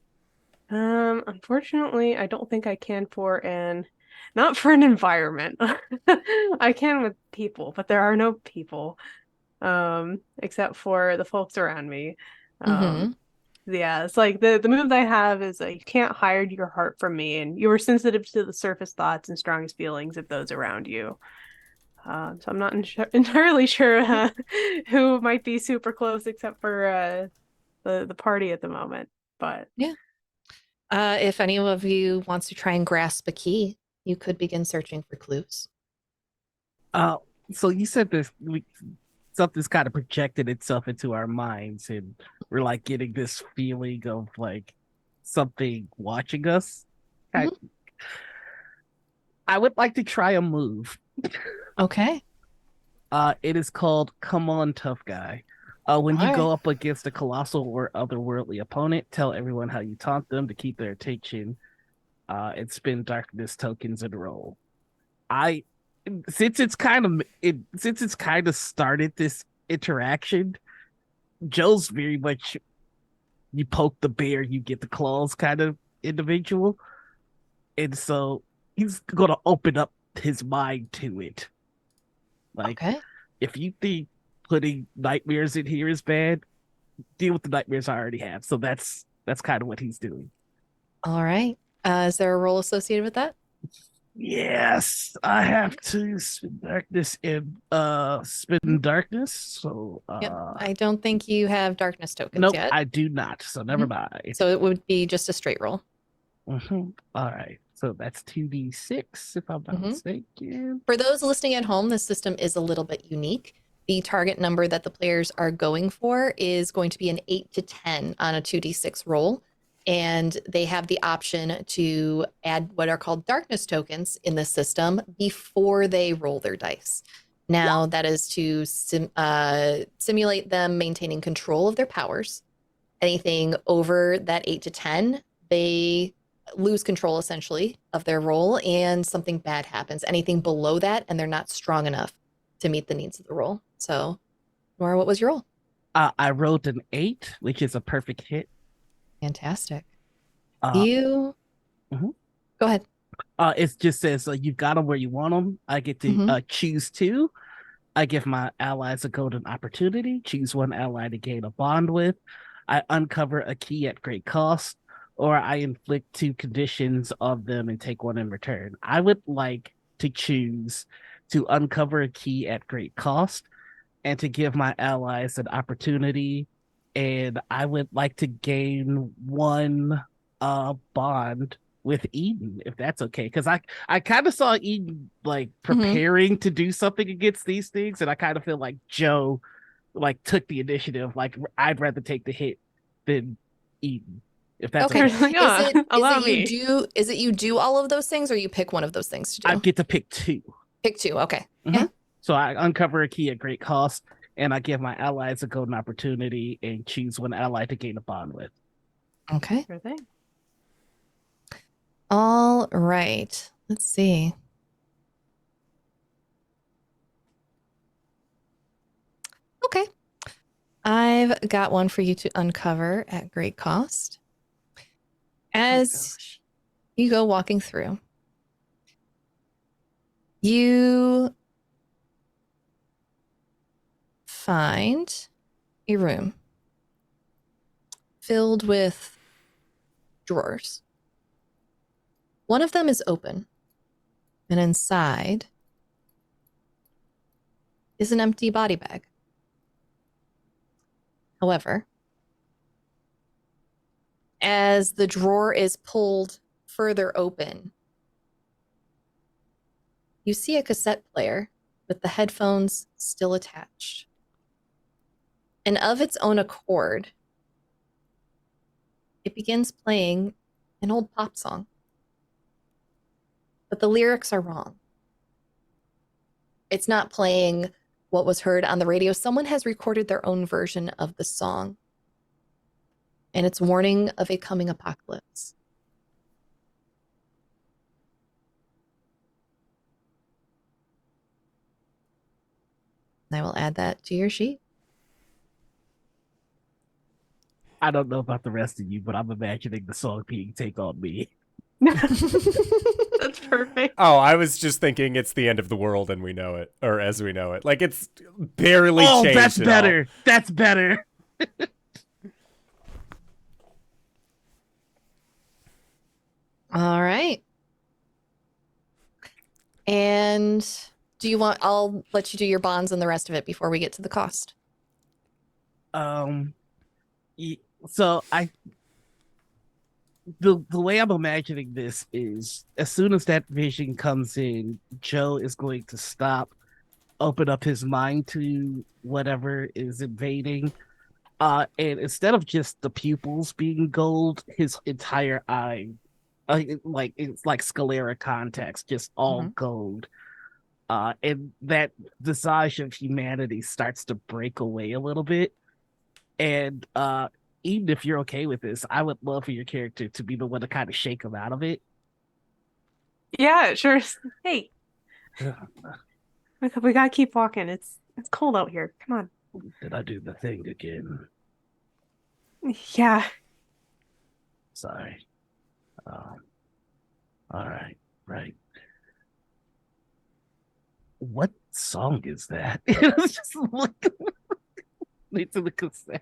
Unfortunately, I don't think I can not for an environment. I can with people, but there are no people, except for the folks around me. Yeah, it's like the move that I have is you can't hide your heart from me, and you are sensitive to the surface thoughts and strongest feelings of those around you. So I'm not entirely sure who might be super close, except for the party at the moment. But yeah, if any of you wants to try and grasp a key, you could begin searching for clues. So you said this something's kind of projected itself into our minds, and we're like getting this feeling of like something watching us. I would like to try a move. Okay. It is called Come On Tough Guy. When you go up against a colossal or otherworldly opponent, tell everyone how you taunt them to keep their attention, and spend darkness tokens and roll. Since it's kind of started this interaction, Joe's very much you poke the bear, you get the claws kind of individual, and so he's gonna open up his mind to it. Like, if you think putting nightmares in here is bad, deal with the nightmares I already have. So that's kind of what he's doing. All right. Is there a role associated with that? Yes, I have to spin darkness and spin darkness. So I don't think you have darkness tokens nope, yet. I do not. So never mind. So it would be just a straight roll. All right. So that's 2d6 if I'm not mistaken. For those listening at home, the system is a little bit unique. The target number that the players are going for is going to be an 8 to 10 on a 2d6 roll. And they have the option to add what are called darkness tokens in the system before they roll their dice. Now, that is to simulate them maintaining control of their powers. Anything over that 8 to 10, they lose control essentially of their roll and something bad happens. Anything below that, and they're not strong enough to meet the needs of the roll. So, Nora, what was your roll? I rolled an 8, which is a perfect hit. Fantastic. Go ahead. It just says you've got them where you want them. I get to choose 2. I give my allies a golden opportunity. Choose one ally to gain a bond with. I uncover a key at great cost, or I inflict 2 conditions of them and take one in return. I would like to choose to uncover a key at great cost and to give my allies an opportunity. And I would like to gain 1 bond with Eden, if that's okay. Because I kind of saw Eden like preparing to do something against these things, and I kind of feel like Joe like took the initiative. Like, I'd rather take the hit than Eden, if that's okay. Is it you do all of those things, or you pick one of those things to do? I get to pick 2. Pick 2, okay. Yeah. So I uncover a key at great cost, and I give my allies a golden opportunity and choose one ally to gain a bond with. Okay. Sure thing. All right. Let's see. Okay. I've got one for you to uncover at great cost. As you go walking through, you find a room filled with drawers. One of them is open, and inside is an empty body bag. However, as the drawer is pulled further open, you see a cassette player with the headphones still attached. And of its own accord, it begins playing an old pop song. But the lyrics are wrong. It's not playing what was heard on the radio. Someone has recorded their own version of the song. And it's warning of a coming apocalypse. I will add that to your sheet. I don't know about the rest of you, but I'm imagining the song being Take On Me. That's perfect. Oh, I was just thinking it's the end of the world and we know it, or as we know it. Like, it's barely changed. That's better. That's better. All right. And do you want, I'll let you do your bonds and the rest of it before we get to the cost. So the way I'm imagining this is as soon as that vision comes in, Joe is going to stop, open up his mind to whatever is invading. And instead of just the pupils being gold, his entire eye, like it's like sclera context, just all gold. And that visage of humanity starts to break away a little bit. And even if you're okay with this, I would love for your character to be the one to kind of shake him out of it. Yeah, sure. Hey, we gotta keep walking. It's cold out here. Come on. Did I do the thing again? Yeah. Sorry. All right. Right. What song is that? It was just looking into the cassette.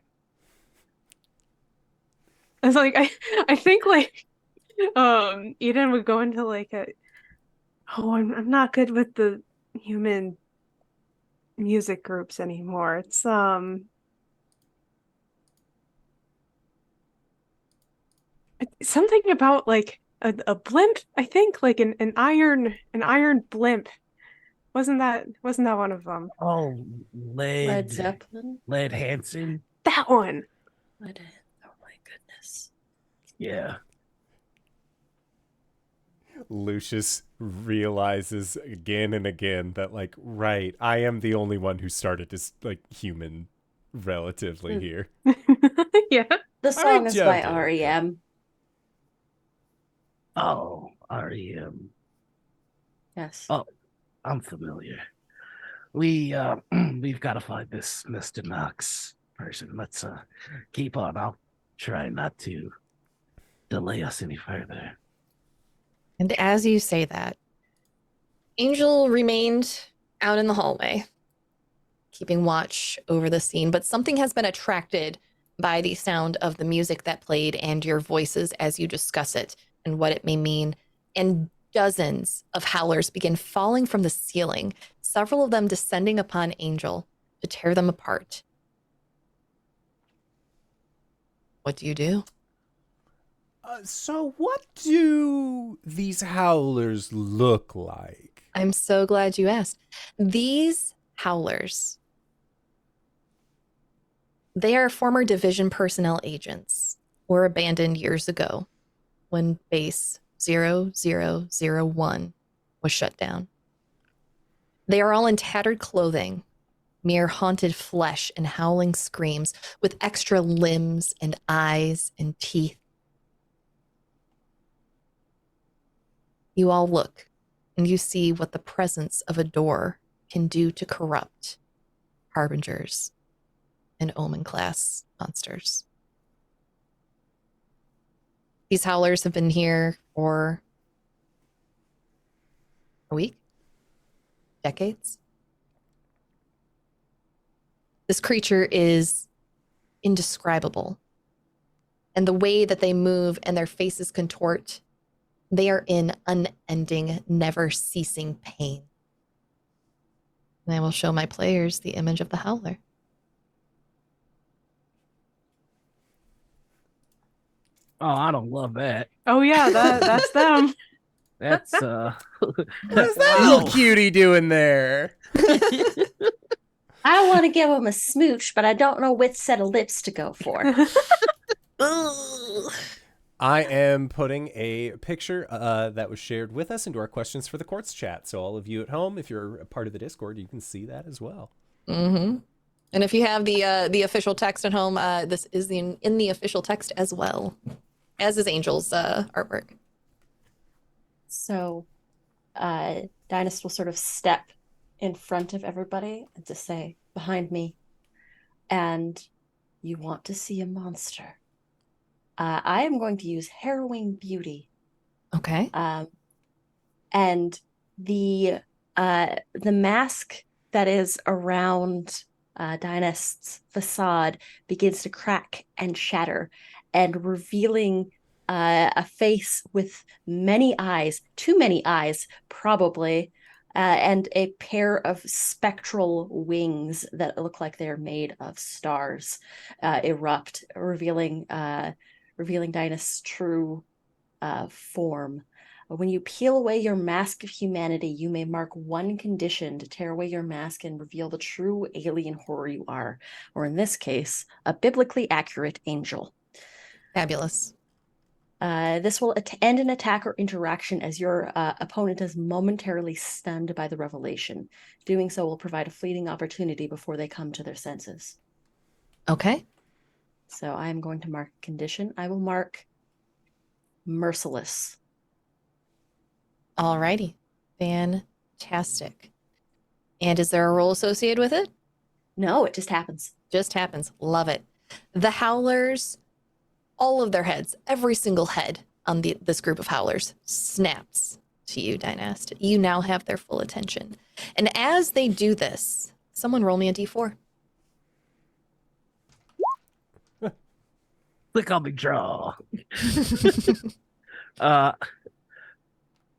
It's like I think like Eden would go into like I'm not good with the human music groups anymore. It's something about like a blimp, I think, like an iron blimp. Wasn't that one of them? Oh, Led Zeppelin? Led Hansen. That one. Oh my goodness. Yeah. Lucius realizes again and again that, like, right, I am the only one who started this, like, human relatively here. Yeah. The song is by joking. REM. Oh, REM. Yes. Oh, I'm familiar. We've got to find this Mr. Knox person. Let's keep on. I'll try not to delay us any further. And as you say that, Angel remained out in the hallway, keeping watch over the scene, but something has been attracted by the sound of the music that played and your voices as you discuss it and what it may mean. And dozens of howlers begin falling from the ceiling, several of them descending upon Angel to tear them apart. What do you do? So what do these howlers look like? I'm so glad you asked. These howlers, they are former division personnel agents, were abandoned years ago when base 0001 was shut down. They are all in tattered clothing, mere haunted flesh and howling screams with extra limbs and eyes and teeth. You all look and you see what the presence of a door can do to corrupt harbingers and Omen class monsters. These howlers have been here for a week, decades. This creature is indescribable. And the way that they move and their faces contort, they are in unending, never ceasing pain. And I will show my players the image of the howler. Oh, I don't love that. Oh yeah, that's them. That's What is that little cutie doing there? I want to give him a smooch, but I don't know which set of lips to go for. I am putting a picture that was shared with us into our questions for the courts chat. So all of you at home, if you're a part of the Discord, you can see that as well. Mm-hmm. And if you have the official text at home, this is in the official text as well, as is Angel's artwork. So Dynast will sort of step in front of everybody and to say, behind me, and you want to see a monster. I am going to use Harrowing Beauty. Okay. And the mask that is around Dynast's facade begins to crack and shatter, and revealing a face with many eyes, too many eyes, probably, and a pair of spectral wings that look like they're made of stars erupt, revealing Dynast's true form. When you peel away your mask of humanity, you may mark one condition to tear away your mask and reveal the true alien horror you are, or in this case, a biblically accurate angel. Fabulous. This will end an attack or interaction as your opponent is momentarily stunned by the revelation. Doing so will provide a fleeting opportunity before they come to their senses. Okay. So I am going to mark condition. I will mark merciless. Alrighty. Fantastic. And is there a role associated with it? No, it just happens. Just happens. Love it. The howlers, all of their heads, every single head on this group of howlers snaps to you, Dynast. You now have their full attention. And as they do this, someone roll me a d4. Click on the draw.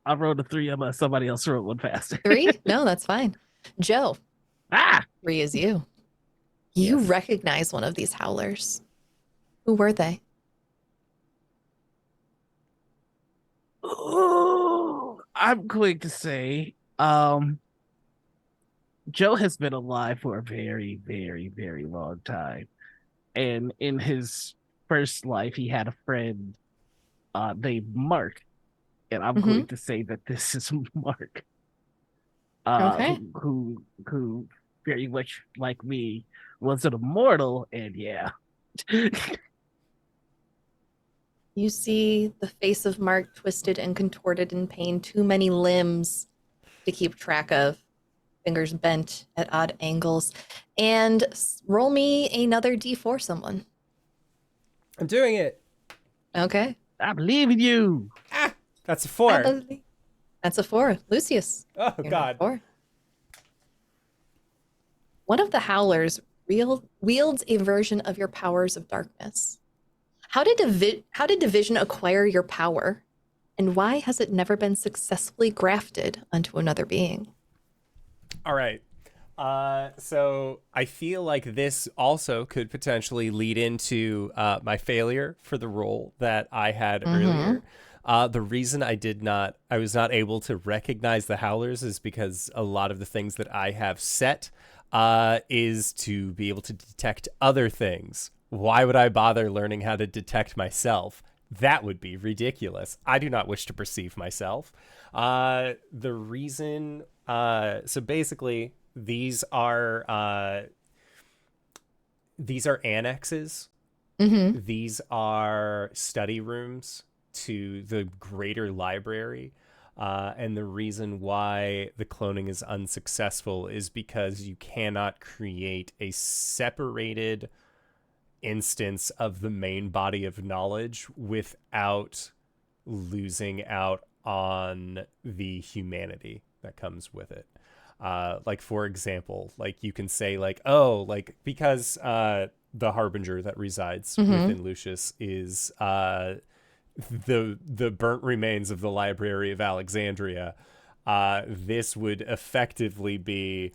I rolled a 3. Somebody else wrote one faster. 3? No, that's fine. Joe. 3 is you. You recognize one of these howlers. Who were they? Oh, I'm going to say Joe has been alive for a very, very, very long time. And in his first life, he had a friend named Mark. And I'm going to say that this is Mark. Okay. Who very much like me was an immortal, and yeah. You see the face of Mark twisted and contorted in pain, too many limbs to keep track of, fingers bent at odd angles. And roll me another d4, someone. I'm doing it. Okay. I believe in you. That's a 4. That's a 4. Lucius. Oh, God. 4. One of the howlers wields a version of your powers of darkness. How did division acquire your power, and why has it never been successfully grafted onto another being? All right. So I feel like this also could potentially lead into my failure for the role that I had earlier. The reason I was not able to recognize the howlers is because a lot of the things that I have set is to be able to detect other things. Why would I bother learning how to detect myself? That would be ridiculous. I do not wish to perceive myself. The reason, so basically, these are annexes. These are study rooms to the greater library. And the reason why the cloning is unsuccessful is because you cannot create a separated instance of the main body of knowledge without losing out on the humanity that comes with it. Like, for example, like you can say like, oh, like because the harbinger that resides within Lucius is the burnt remains of the Library of Alexandria. This would effectively be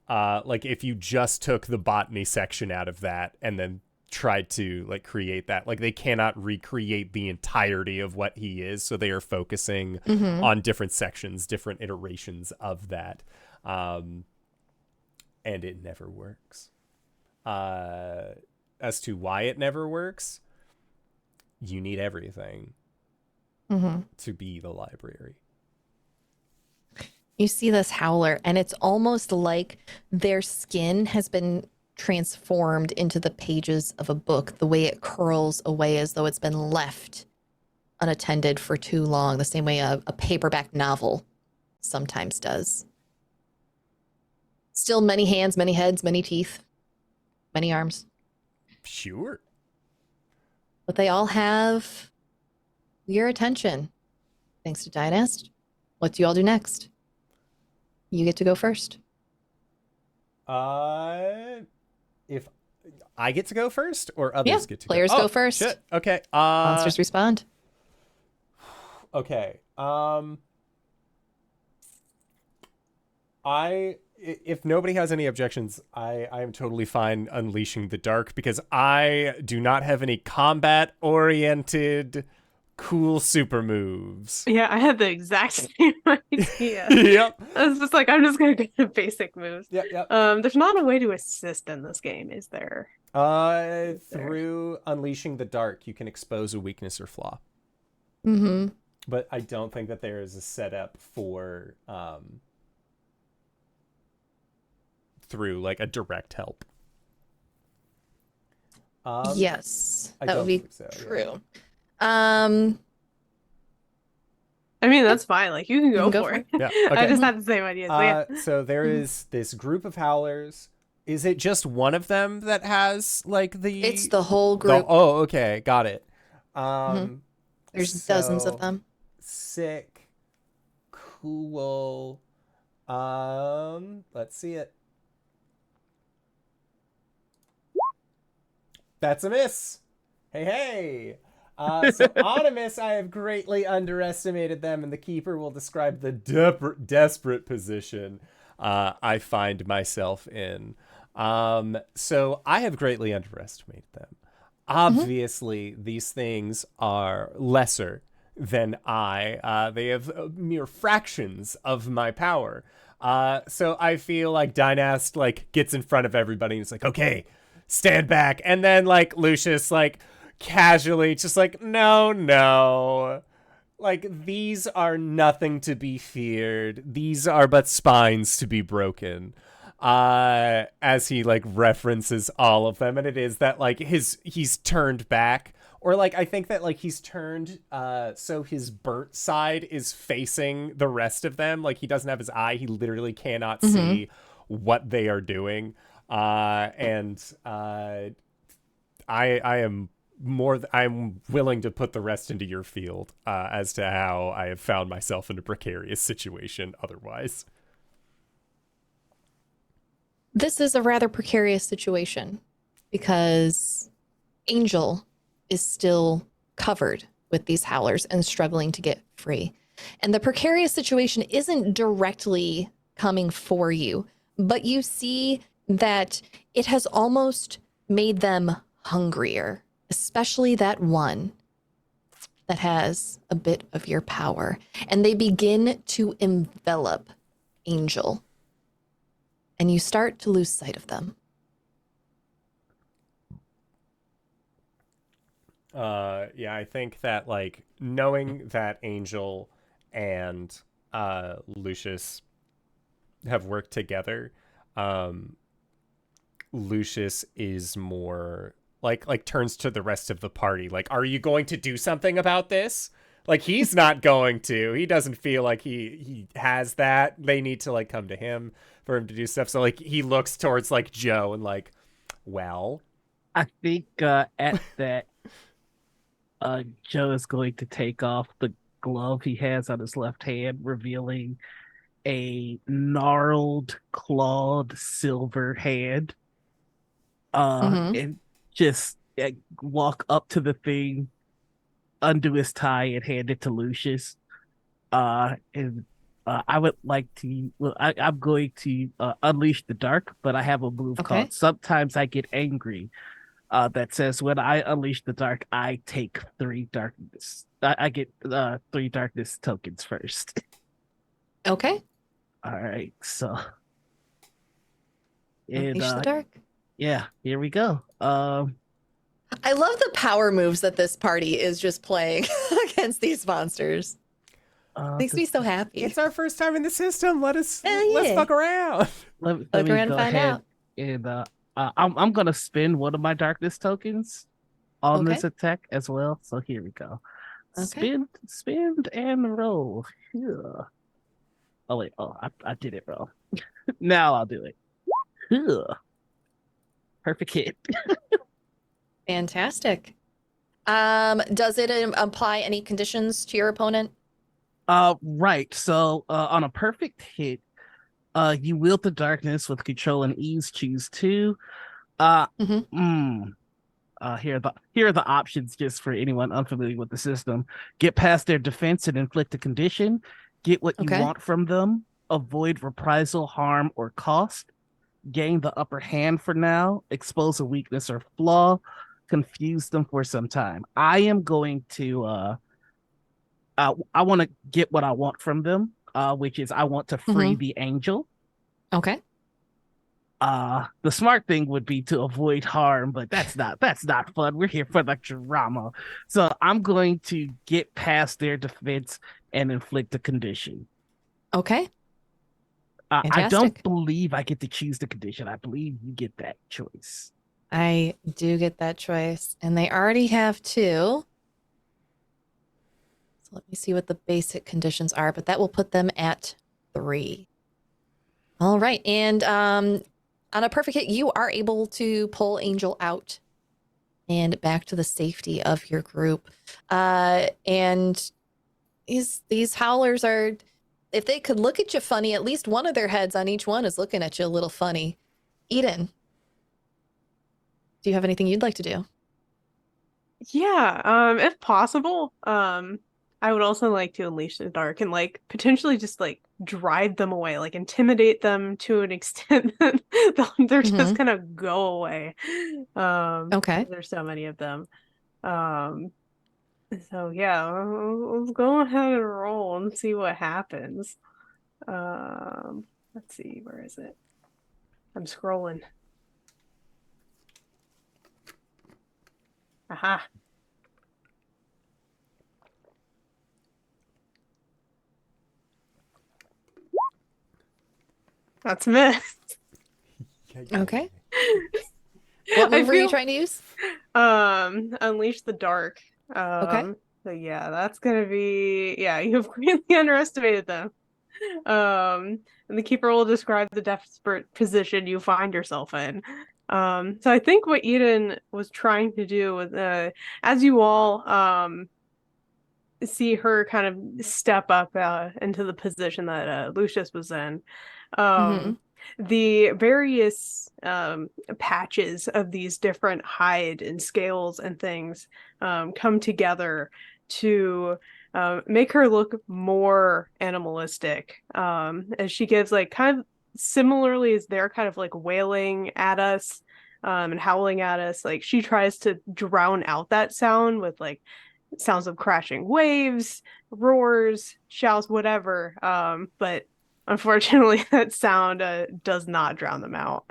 like if you just took the botany section out of that and then tried to like create that. Like they cannot recreate the entirety of what he is, so they are focusing on different sections, different iterations of that. And it never works. As to why it never works, you need everything to be the library. You see this howler, and it's almost like their skin has been transformed into the pages of a book, the way it curls away as though it's been left unattended for too long, the same way a paperback novel sometimes does. Still many hands, many heads, many teeth, many arms. Sure. But they all have your attention. Thanks to Dynast. What do you all do next? You get to go first. If I get to go first or others get to players go? go first. Shit. Okay. Monsters respond. Okay. If nobody has any objections, I am totally fine unleashing the dark because I do not have any combat-oriented cool super moves. Yeah, I had the exact same idea. Yep. I was just like, I'm just gonna do the basic moves. Yep. There's not a way to assist in this game, is there? Through unleashing the dark, you can expose a weakness or flaw. But I don't think that there is a setup for through like a direct help. Yes, that would be true. I mean, that's fine. Like, you can go for it. Yeah, okay. I just had the same idea. So there is this group of howlers. Is it just one of them that has like the? It's the whole group. Oh, okay, got it. There's dozens of them. Sick, cool. Let's see it. That's a miss. Hey. So on a miss, I have greatly underestimated them, and the keeper will describe the desperate position I find myself in. So I have greatly underestimated them. Obviously, these things are lesser than I. They have mere fractions of my power. So I feel like Dynast like gets in front of everybody and it's like, okay, stand back. And then like Lucius like casually just like, no. Like, these are nothing to be feared. These are but spines to be broken. As he like references all of them, and it is that like he's turned back, or like I think that like he's turned so his burnt side is facing the rest of them. Like he doesn't have his eye, he literally cannot see what they are doing. I'm willing to put the rest into your field as to how I have found myself in a precarious situation otherwise. This is a rather precarious situation because Angel is still covered with these howlers and struggling to get free. And the precarious situation isn't directly coming for you, but you see that it has almost made them hungrier, especially that one that has a bit of your power. And they begin to envelop Angel. And you start to lose sight of them. Yeah, I think that, like, knowing that Angel and Lucius have worked together, Lucius is more, like turns to the rest of the party. Like, are you going to do something about this? Like, he's not going to. He doesn't feel like he has that. They need to, like, come to him for him to do stuff. So, like, he looks towards, like, Joe and, like, well. I think at that, Joe is going to take off the glove he has on his left hand, revealing a gnarled, clawed silver hand. And just walk up to the thing, undo his tie, and hand it to Lucius. And I would like to. Well, I'm going to unleash the dark, but I have a move called Sometimes I Get Angry. That says when I unleash the dark, I take 3 darkness. I get 3 darkness tokens first. Okay. All right, so Unleash the dark. Yeah, here we go. I love the power moves that this party is just playing against these monsters. Makes me so happy. It's our first time in the system. Let's yeah. fuck around. Let Fuck me around go and find ahead out. and I'm gonna spend one of my darkness tokens on this attack as well. So here we go. Okay. Spend and roll. Yeah. Oh wait, I did it wrong. Now I'll do it. Yeah. Perfect hit. Fantastic. Does it apply any conditions to your opponent? Right. So on a perfect hit, you wield the darkness with control and ease. Choose 2. Here are the options just for anyone unfamiliar with the system. Get past their defense and inflict a condition. Get what you want from them. Avoid reprisal, harm, or cost. Gain the upper hand for now. Expose a weakness or flaw. Confuse them for some time. I am going to I want to get what I want from them, which is I want to free the angel. Okay. The smart thing would be to avoid harm, but that's not fun. We're here for the drama. So I'm going to get past their defense and inflict a condition. Okay. I don't believe I get to choose the condition. I believe you get that choice. I do get that choice. And they already have 2. So let me see what the basic conditions are, but that will put them at 3. All right. And on a perfect hit, you are able to pull Angel out and back to the safety of your group. And these howlers are, if they could look at you funny, at least one of their heads on each one is looking at you a little funny. Eden, do you have anything you'd like to do? Yeah, if possible, I would also like to unleash the dark and like potentially just like drive them away, like intimidate them to an extent that they're just gonna go away. There's so many of them. So yeah, let's go ahead and roll and see what happens. Let's see, where is it? I'm scrolling. Aha. That's missed. Okay. What move were you trying to use? Unleash the dark. So yeah, that's gonna be you've greatly underestimated them. And the keeper will describe the desperate position you find yourself in. So I think what Eden was trying to do was, as you all see her kind of step up into the position that Lucius was in, the various patches of these different hide and scales and things come together to make her look more animalistic, as she gives like kind of similarly as they're kind of like wailing at us and howling at us, like she tries to drown out that sound with like sounds of crashing waves, roars, shouts, whatever, but unfortunately that sound does not drown them out.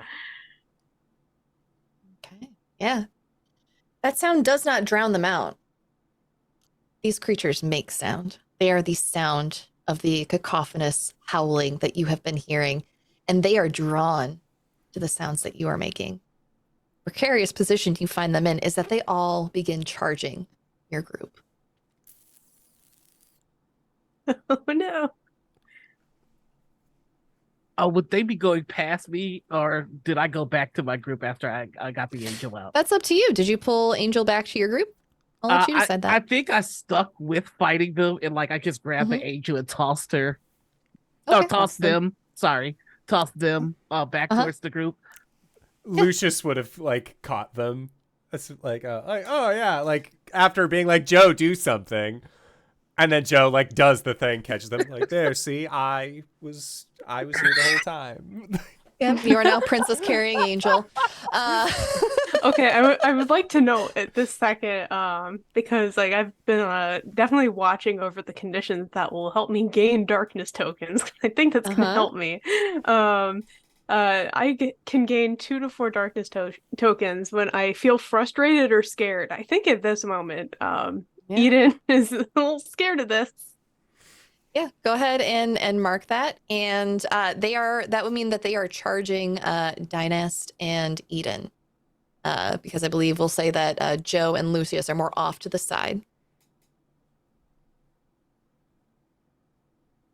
Okay. Yeah, that sound does not drown them out. These creatures make sound. They are the sound of the cacophonous howling that you have been hearing, and they are drawn to the sounds that you are making. Precarious position you find them in is that they all begin charging your group. Oh no. Oh, would they be going past me, or did I go back to my group after I got the angel out? That's up to you. Did you pull Angel back to your group? I'll let you decide I that. think I stuck with fighting them, and like I just grabbed the angel and tossed her. Okay. No, tossed them. Sorry, tossed them back towards the group. Lucius would have like caught them. It's like oh yeah, like after being like, Joe, do something. And then Joe like does the thing, catches them like, there, see, I was here the whole time. Yep, you are now Princess Carrying Angel. Okay, I would like to note at this second, because like I've been definitely watching over the conditions that will help me gain darkness tokens. I think that's gonna help me. Can gain 2 to 4 darkness tokens when I feel frustrated or scared. I think at this moment, Eden is a little scared of this. Yeah, go ahead and mark that. And that would mean that they are charging Dynast and Eden. Because I believe we'll say that Joe and Lucius are more off to the side.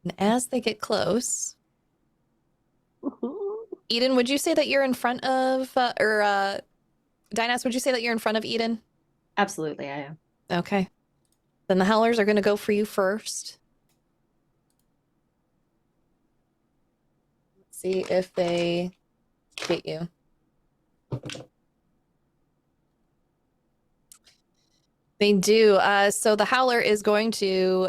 And as they get close, Eden, would you say that you're in front of, Dynast, would you say that you're in front of Eden? Absolutely, I am. Okay. Then the Howlers are going to go for you first. Let's see if they get you. They do. So the Howler is going to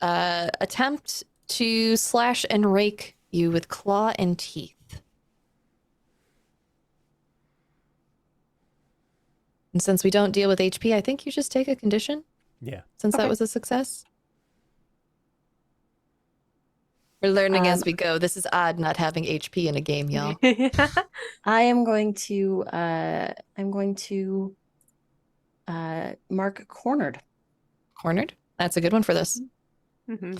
attempt to slash and rake you with claw and teeth. And since we don't deal with HP, I think you just take a condition. Yeah. Since that was a success. We're learning as we go. This is odd not having HP in a game, y'all. I am going to mark cornered. Cornered? That's a good one for this. Mm-hmm.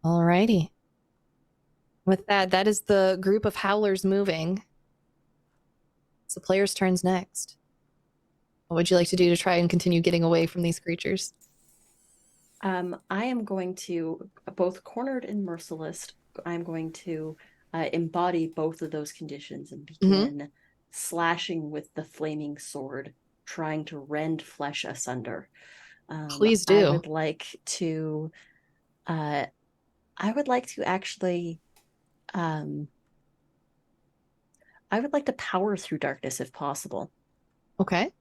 Alrighty. With that is the group of Howlers moving. It's the player's turns next. What would you like to do to try and continue getting away from these creatures? I am going to, both cornered and merciless, I'm going to embody both of those conditions and begin slashing with the flaming sword, trying to rend flesh asunder. Please do. I would like to actually I would like to power through darkness if possible. Okay.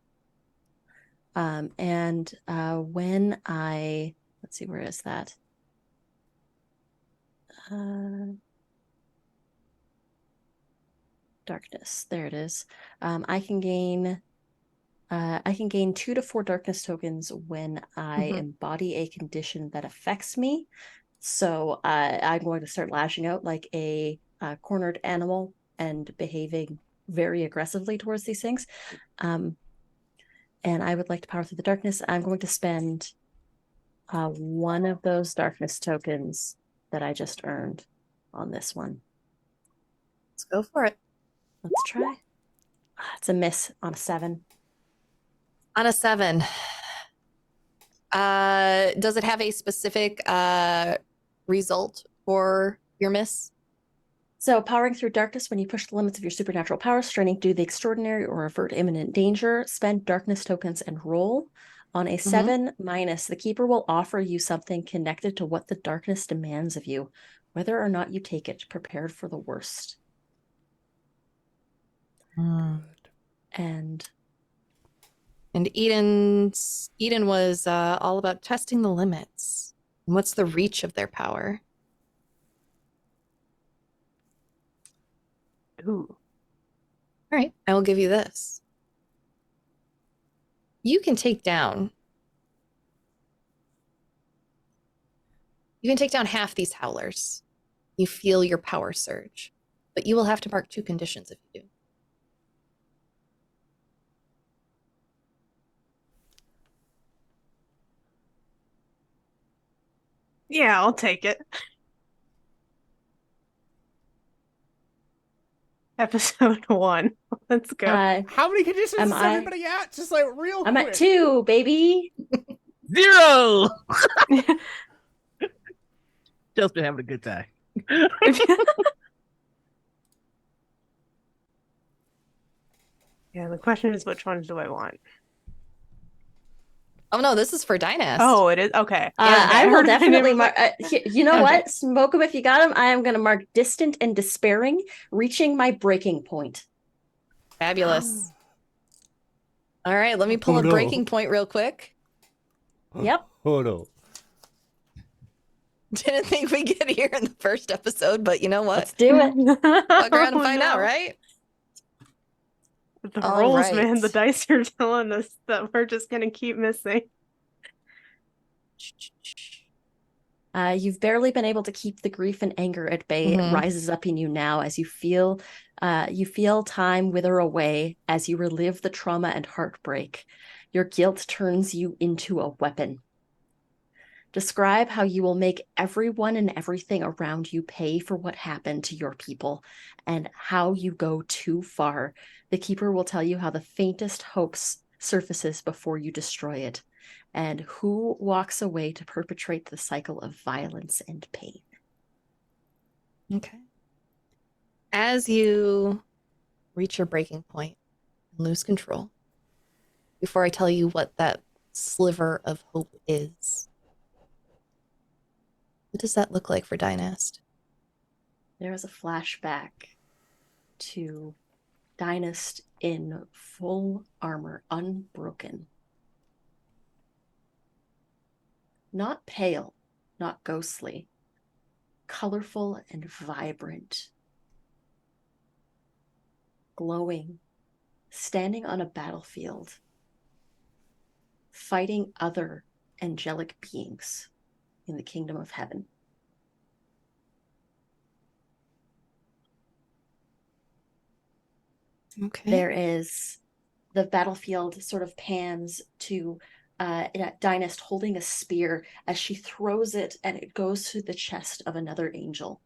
And when let's see, where is that? Darkness. There it is. I can gain 2 to 4 darkness tokens when I embody a condition that affects me. So I'm going to start lashing out like a cornered animal and behaving very aggressively towards these things. And I would like to power through the darkness. I'm going to spend one of those darkness tokens that I just earned on this one. Let's go for it. Let's try. It's a miss on a 7. On a 7. Does it have a specific result for your miss? So, powering through darkness, when you push the limits of your supernatural power, straining to do the extraordinary or avert imminent danger, spend darkness tokens and roll. On a 7 minus, the keeper will offer you something connected to what the darkness demands of you, whether or not you take it, prepared for the worst. And Eden was all about testing the limits. And what's the reach of their power? Ooh. All right, I will give you this. You can take down half these Howlers. You feel your power surge, but you will have to mark 2 conditions if you do. Yeah, I'll take it. Episode 1. Let's go. How many conditions is everybody at? Just like real I'm quick. at 2, baby. 0. Joe's been having a good time. Yeah, the question is, which ones do I want? Oh no, this is for Dynast. Oh, it is? Okay. I will heard the name, definitely I was mark. like, You know Okay. what? Smoke him if you got him. I am going to mark distant and despairing, reaching my breaking point. Fabulous. All right, let me pull Oh, a no. breaking point real quick. Yep. Oh no. Didn't think we'd get here in the first episode, but you know what? Let's do it. Fuck around and Oh, find out, no. right? The All rolls, man. right. The dice are telling us that we're just going to keep missing. You've barely been able to keep the grief and anger at bay. It Mhm. rises up in you now as you feel time wither away as you relive the trauma and heartbreak. Your guilt turns you into a weapon. Describe how you will make everyone and everything around you pay for what happened to your people and how you go too far. The Keeper will tell you how the faintest hope surfaces before you destroy it, and who walks away to perpetrate the cycle of violence and pain. Okay. As you reach your breaking point and lose control, before I tell you what that sliver of hope is, what does that look like for Dynast? There is a flashback to Dynast in full armor, unbroken. Not pale, not ghostly, colorful and vibrant, glowing, standing on a battlefield, fighting other angelic beings in the kingdom of heaven. Okay. There is the battlefield sort of pans to Dynast holding a spear as she throws it, and it goes through the chest of another angel.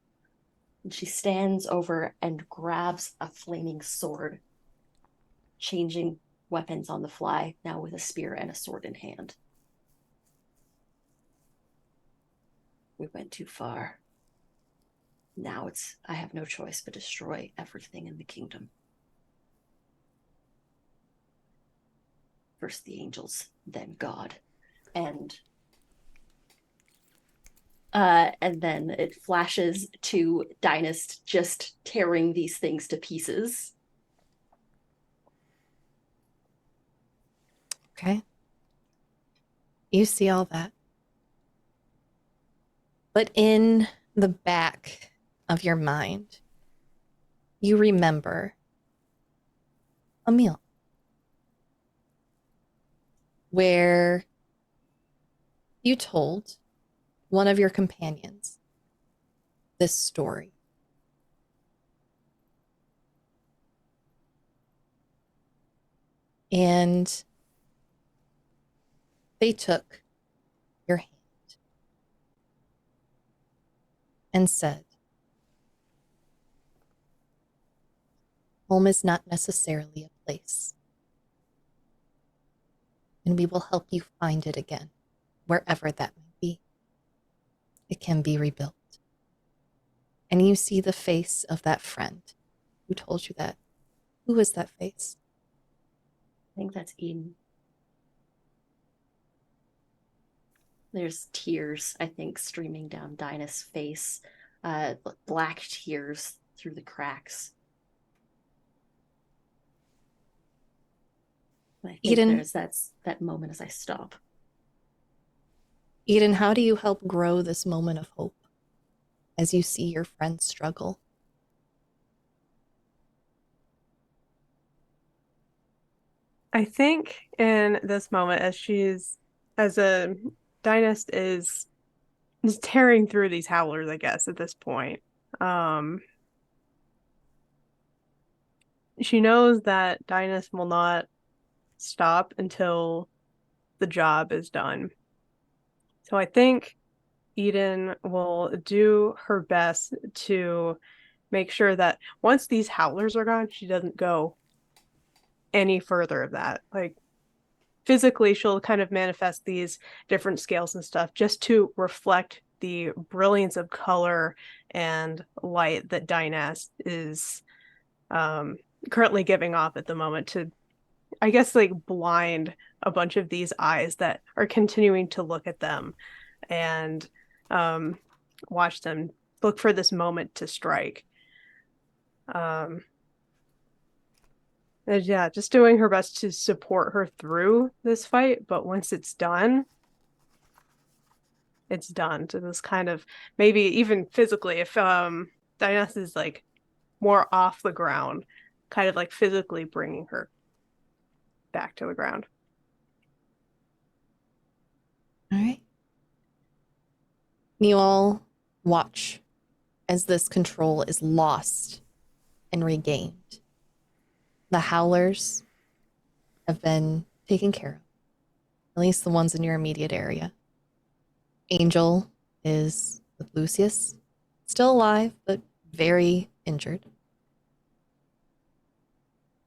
And she stands over and grabs a flaming sword, changing weapons on the fly, now with a spear and a sword in hand. We went too far. Now I have no choice but destroy everything in the kingdom. First the angels, then God. And then it flashes to Dynast just tearing these things to pieces. Okay. You see all that. But in the back of your mind, you remember a meal where you told one of your companions this story. And they took your hand and said, home is not necessarily a place, and we will help you find it again, wherever that may be. It can be rebuilt. And you see the face of that friend who told you that. Who is that face? I think that's Eden. There's tears, I think, streaming down Dynast's face, black tears through the cracks. I think Eden, there's that moment as I stop. Eden, how do you help grow this moment of hope as you see your friend struggle? I think in this moment, as a Dynast is tearing through these howlers, I guess, at this point. She knows that Dynast will not stop until the job is done. So I think Eden will do her best to make sure that once these howlers are gone, she doesn't go any further of that. Like, physically, she'll kind of manifest these different scales and stuff just to reflect the brilliance of color and light that Dynast is currently giving off at the moment to, I guess, like blind a bunch of these eyes that are continuing to look at them and watch them look for this moment to strike. And yeah, just doing her best to support her through this fight, but once it's done, it's done. To this kind of, maybe even physically, if Dynast is like more off the ground, kind of like physically bringing her back to the ground. All right. You all watch as this control is lost and regained. The howlers have been taken care of, at least the ones in your immediate area. Angel is with Lucius, still alive, but very injured.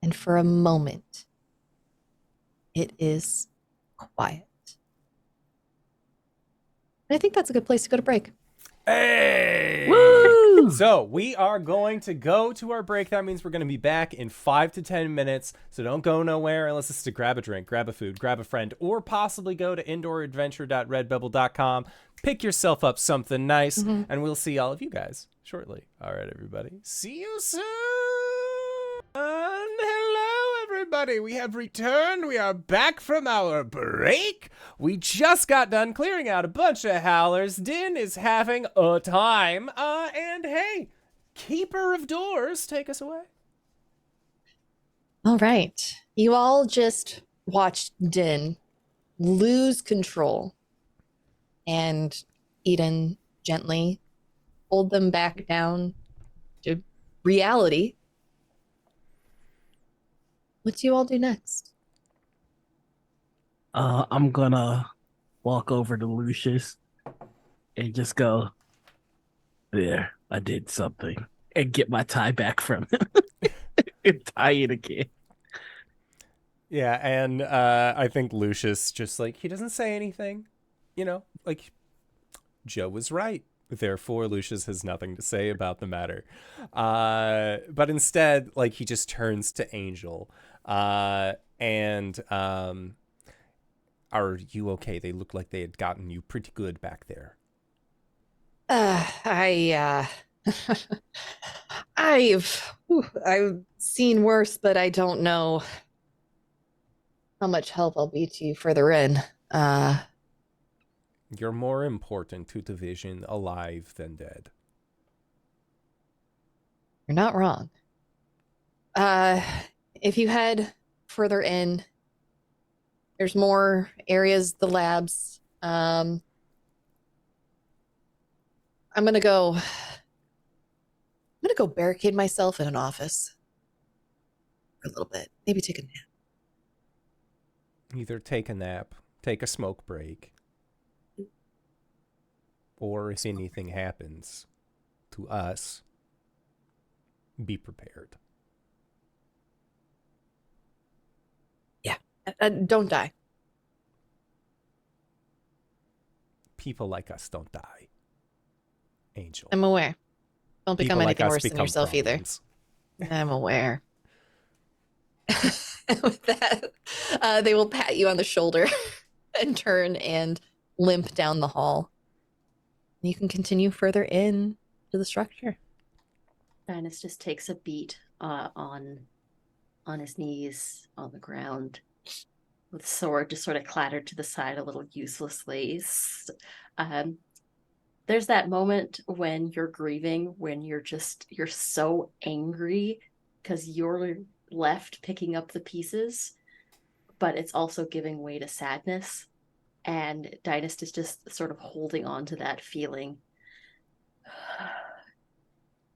And for a moment, it is quiet. And I think that's a good place to go to break. Hey! Woo! So we are going to go to our break. That means we're going to be back in 5 to 10 minutes. So don't go nowhere unless it's to grab a drink, grab a food, grab a friend, or possibly go to indooradventure.redbubble.com. Pick yourself up something nice, and we'll see all of you guys shortly. All right, everybody. See you soon. Hello, everybody. We have returned. We are back from our break. We just got done clearing out a bunch of howlers. Din is having a time. And hey, Keeper of Doors, take us away. All right. You all just watched Din lose control, and Eden gently pulled them back down to reality. What do you all do next? I'm gonna walk over to Lucius and just go, there, I did something, and get my tie back from him and tie it again. Yeah, and I think Lucius just like, he doesn't say anything. You know, like, Joe was right. Therefore, Lucius has nothing to say about the matter. But instead, like, he just turns to Angel. And are you okay? They look like they had gotten you pretty good back there. I've seen worse, but I don't know how much help I'll be to you further in. You're more important to Division alive than dead. You're not wrong. If you head further in, there's more areas, the labs. I'm gonna go barricade myself in an office for a little bit. Maybe take a nap. Either take a nap, take a smoke break, or if anything happens to us, be prepared. Yeah, don't die. People like us don't die. Angel. I'm aware. Don't become People like anything us worse than become yourself problems. either. I'm aware. With that, they will pat you on the shoulder and turn and limp down the hall. You can continue further in to the structure. Dynast just takes a beat on his knees on the ground, with sword just sort of clattered to the side a little uselessly. There's that moment when you're grieving, when you're so angry because you're left picking up the pieces, but it's also giving way to sadness. And Dynast is just sort of holding on to that feeling,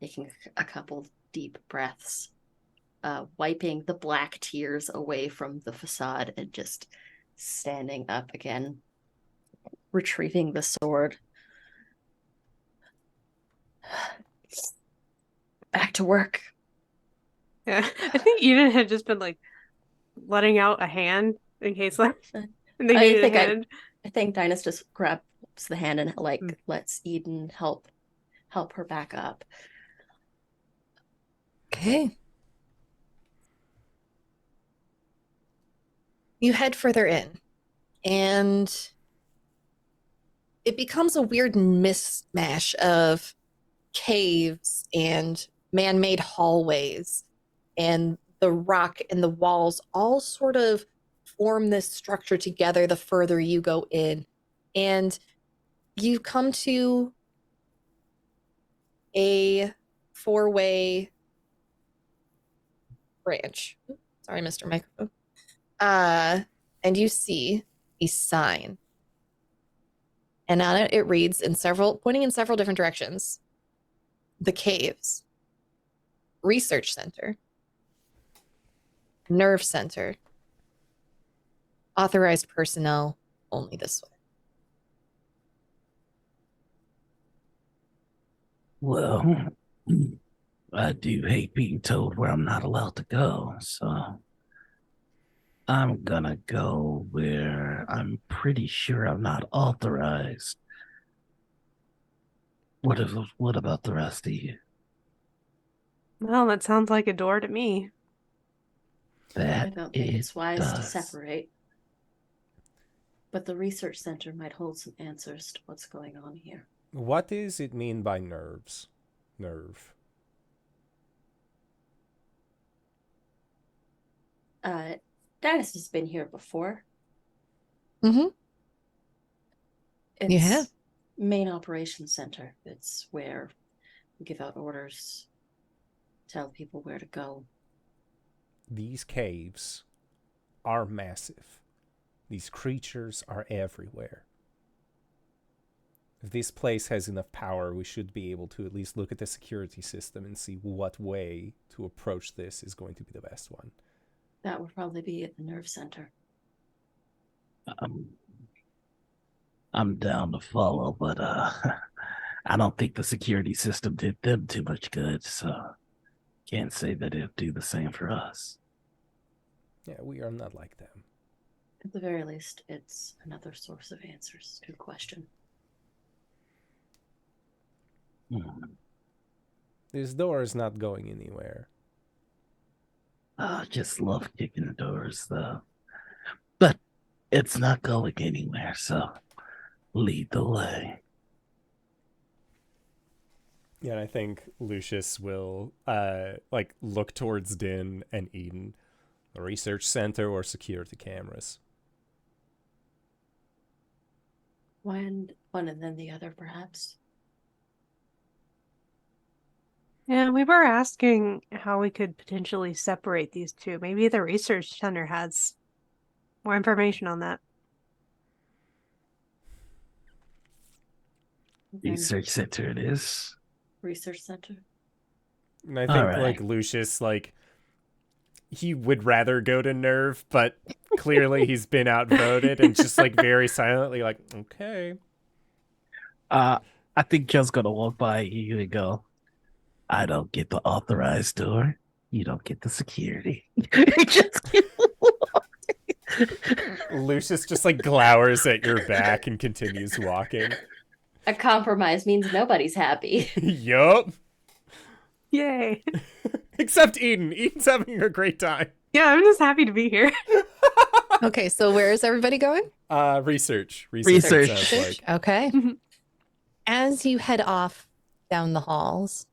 taking a couple deep breaths, wiping the black tears away from the facade, and just standing up again, retrieving the sword. Back to work. Yeah, I think Eden had just been like letting out a hand in case like they needed a hand. I think Dynast just helps the hand and like lets Eden help her back up. Okay. You head further in, and it becomes a weird mismatch of caves and man-made hallways, and the rock and the walls all sort of form this structure together the further you go in. And you come to a 4-way branch. Sorry, Mr. Microphone. And you see a sign. And on it reads pointing in several different directions. The Caves, Research Center, Nerve Center, authorized personnel only this way. Well, I do hate being told where I'm not allowed to go, so I'm gonna go where I'm pretty sure I'm not authorized. What about the rest of you? Well, that sounds like a door to me. I don't think it's wise to separate. But the research center might hold some answers to what's going on here. What does it mean by nerves? Nerve. Dennis has been here before. Mm-hmm. It's You have? Main operations center. It's where we give out orders, tell people where to go. These caves are massive. These creatures are everywhere. If this place has enough power, we should be able to at least look at the security system and see what way to approach this is going to be the best one. That would probably be at the nerve center. I'm down to follow, but I don't think the security system did them too much good, so can't say that it'll do the same for us. Yeah, we are not like them. At the very least, it's another source of answers to a question. This door is not going anywhere. I just love kicking doors, though. But it's not going anywhere, so lead the way. Yeah, and I think Lucius will look towards Din and Eden. The research center or security cameras. One and then the other, perhaps. Yeah, we were asking how we could potentially separate these two. Maybe the research center has more information on that. Research center it is. Research center. And I think right. Lucius, he would rather go to Nerve, but clearly he's been outvoted and just very silently okay. I think Joe's gonna walk by you and go, I don't get the authorized door. You don't get the security. Just Lucius just glowers at your back and continues walking. A compromise means nobody's happy. Yup. Yay. Except Eden. Eden's having a great time. Yeah, I'm just happy to be here. Okay, so where is everybody going? Research. Research. Sounds like. Okay. As you head off down the halls,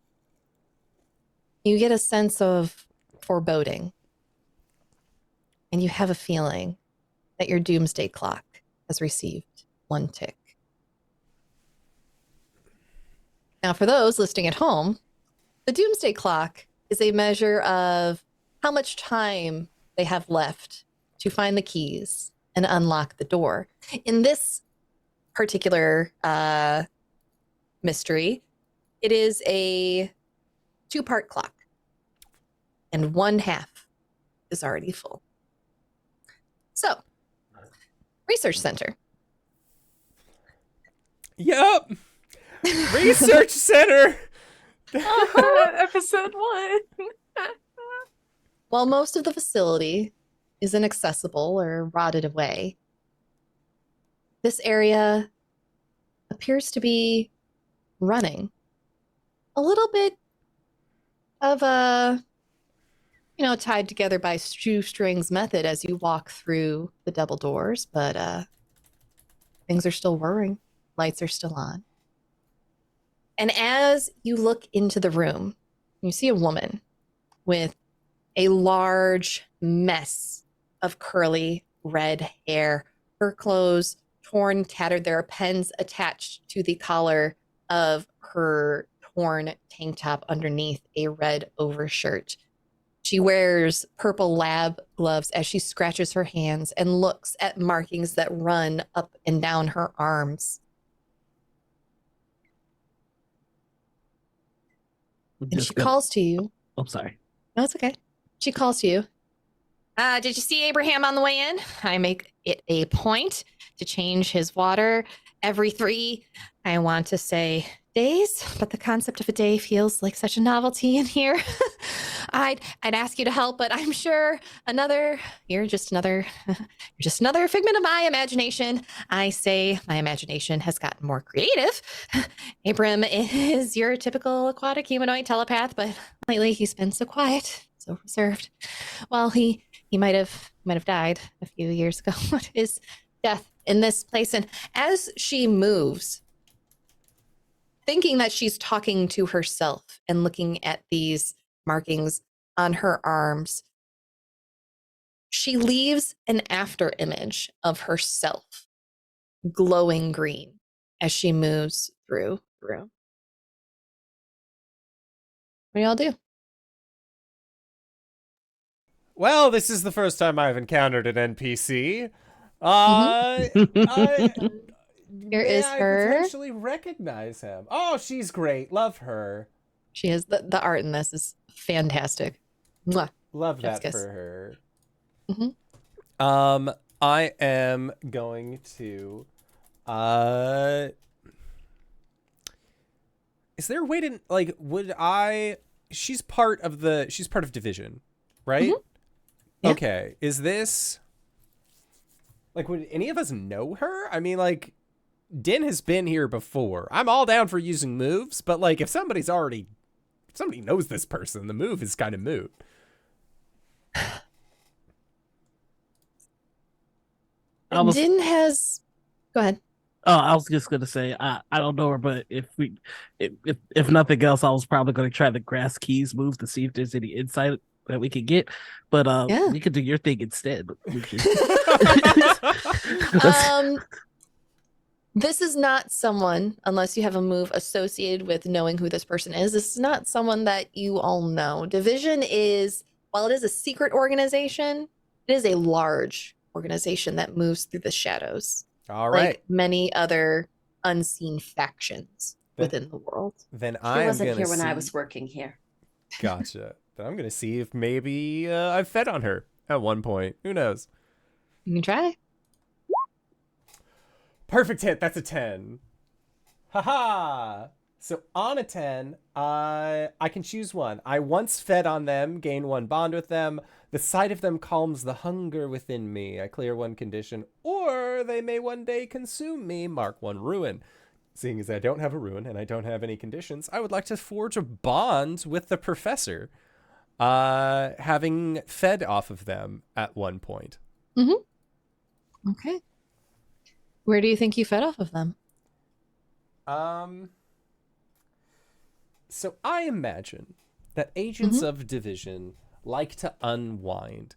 you get a sense of foreboding. And you have a feeling that your doomsday clock has received one tick. Now, for those listening at home, the doomsday clock is a measure of how much time they have left to find the keys and unlock the door. In this particular mystery, it is a 2-part clock, and one half is already full. So, research center. Yup. Research center. Episode 1. While most of the facility is inaccessible or rotted away, this area appears to be running. A little bit of a, tied together by shoestrings method as you walk through the double doors, but things are still whirring. Lights are still on. And as you look into the room, you see a woman with a large mess of curly red hair. Her clothes torn, tattered. There are pens attached to the collar of her torn tank top underneath a red overshirt. She wears purple lab gloves as she scratches her hands and looks at markings that run up and down her arms. And she calls to you. I'm sorry. No, it's okay. She calls to you. Did you see Abraham on the way in? I make it a point to change his water every 3, I want to say, days, but the concept of a day feels like such a novelty in here. I'd ask you to help, but I'm sure you're just another figment of my imagination. I say my imagination has gotten more creative. Abram is your typical aquatic humanoid telepath, but lately he's been so quiet, so reserved. Well, he might have died a few years ago. His death in this place. And as she moves, thinking that she's talking to herself and looking at these markings on her arms, she leaves an after image of herself glowing green as she moves through the room. What do y'all do? Well, this is the first time I've encountered an NPC. Here is I her. potentially recognize him. Oh, she's great. Love her. She is the art in this is fantastic. Mwah. Love Chef's that kiss. for her. Mm-hmm. I am going to. Is there a way to like? Would I? She's part of Division, right? Mm-hmm. Yeah. Okay. Is this like? Would any of us know her? I mean, like, Din has been here before. I'm all down for using moves, but like, if somebody knows this person, the move is kind of moot. Din has. Go ahead. Oh, I was just gonna say I don't know her, but if nothing else, I was probably gonna try the grass keys move to see if there's any insight that we could get. But we could do your thing instead. This is not someone, unless you have a move associated with knowing who this person is. This is not someone that you all know. Division is, while it is a secret organization, it is a large organization that moves through the shadows. All right. Like many other unseen factions within the world. Then I wasn't here when I was working here. Gotcha. Then I'm gonna see if maybe I've fed on her at one point. Who knows? You can try. Perfect hit. That's a 10. Haha. So on a 10, I can choose one. I once fed on them, gain 1 bond with them. The sight of them calms the hunger within me. I clear 1 condition, or they may one day consume me. Mark 1 ruin. Seeing as I don't have a ruin and I don't have any conditions, I would like to forge a bond with the professor, having fed off of them at one point. Mm-hmm. Okay. Where do you think you fed off of them? So I imagine that agents of Division like to unwind,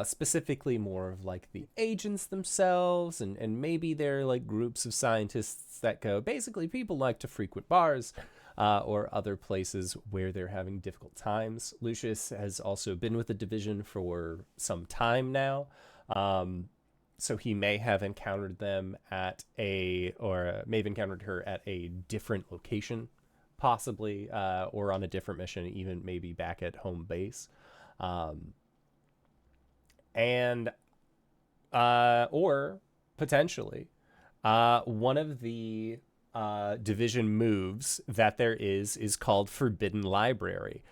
specifically more of like the agents themselves, and maybe they're like groups of scientists that go, basically people like to frequent bars or other places where they're having difficult times. Lucius has also been with the Division for some time now. So he may have encountered them may have encountered her at a different location, possibly, or on a different mission, even maybe back at home base. Or potentially, one of the Division moves that there is called Forbidden Library,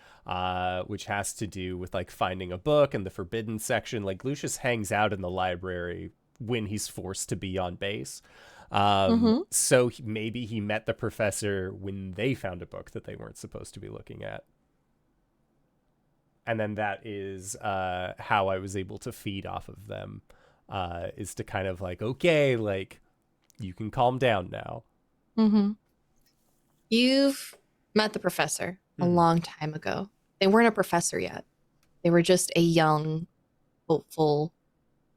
which has to do with like finding a book and the forbidden section. Like Lucius hangs out in the library when he's forced to be on base. So maybe he met the professor when they found a book that they weren't supposed to be looking at. And then that is how I was able to feed off of them, is to kind of like, okay, like, you can calm down now. You've met the professor a long time ago. They weren't a professor yet. They were just a young, hopeful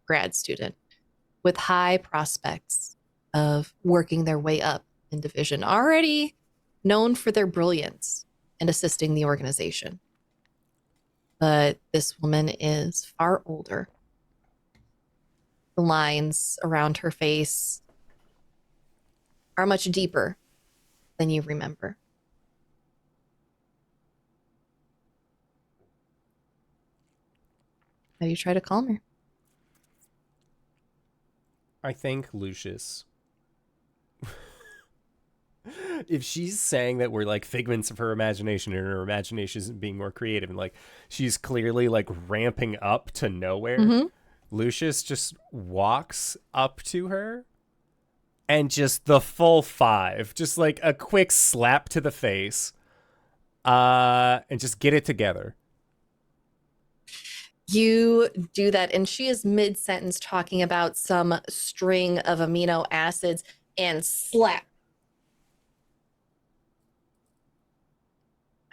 grad student with high prospects of working their way up in division, already known for their brilliance and assisting the organization. But this woman is far older. The lines around her face are much deeper than you remember. How do you try to calm her? I think Lucius, if she's saying that we're like figments of her imagination and her imagination isn't being more creative, and like she's clearly like ramping up to nowhere, Lucius just walks up to her and just the full 5, just like a quick slap to the face, and just get it together. You do that, and she is mid-sentence talking about some string of amino acids, and slap.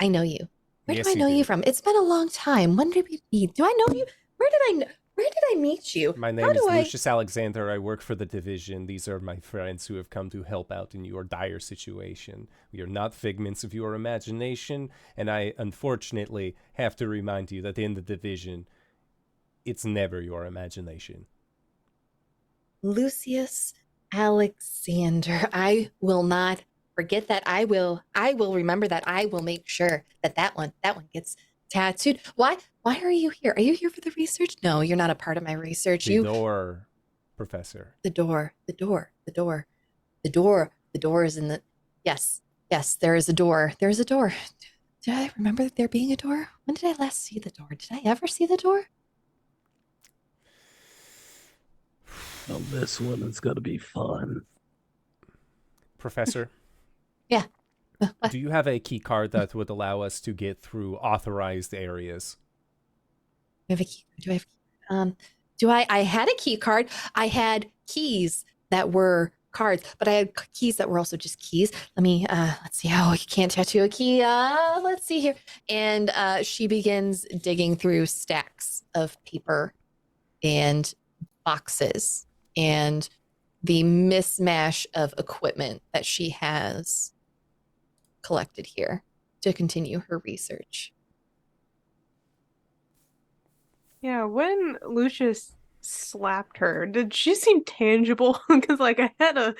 I know you. Where do I know you from? It's been a long time. When did we meet? Do I know you? Where did I meet you? My name is Lucius Alexander. I work for the division. These are my friends who have come to help out in your dire situation. We are not figments of your imagination, and I unfortunately have to remind you that in the division, it's never your imagination. Lucius Alexander. I will not forget that. I will remember that. I will make sure that one gets tattooed. Why are you here? Are you here for the research? No, you're not a part of my research. The door, Professor. The door is in the... Yes, there is a door. There's a door. Did I remember there being a door? When did I last see the door? Did I ever see the door? Well, this one is going to be fun. Professor? Yeah. Do you have a key card that would allow us to get through authorized areas? Do I had a key card. I had keys that were cards, but I had keys that were also just keys. Let me, let's see. Oh, you can't tattoo a key. Let's see here. And she begins digging through stacks of paper and boxes and the mismatch of equipment that she has collected here to continue her research. Yeah, when Lucius slapped her, did she seem tangible? Because like I had a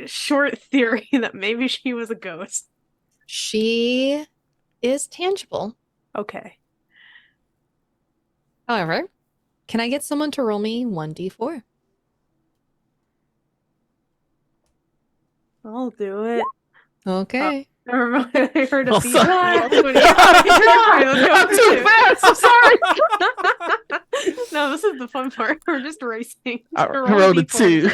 short theory that maybe she was a ghost. She is tangible. Okay. However, can I get someone to roll me 1d4? I'll do it. Okay. Never mind. I heard a beat. I'm too fast. I'm sorry. No, this is the fun part. We're just racing. I rolled a 2.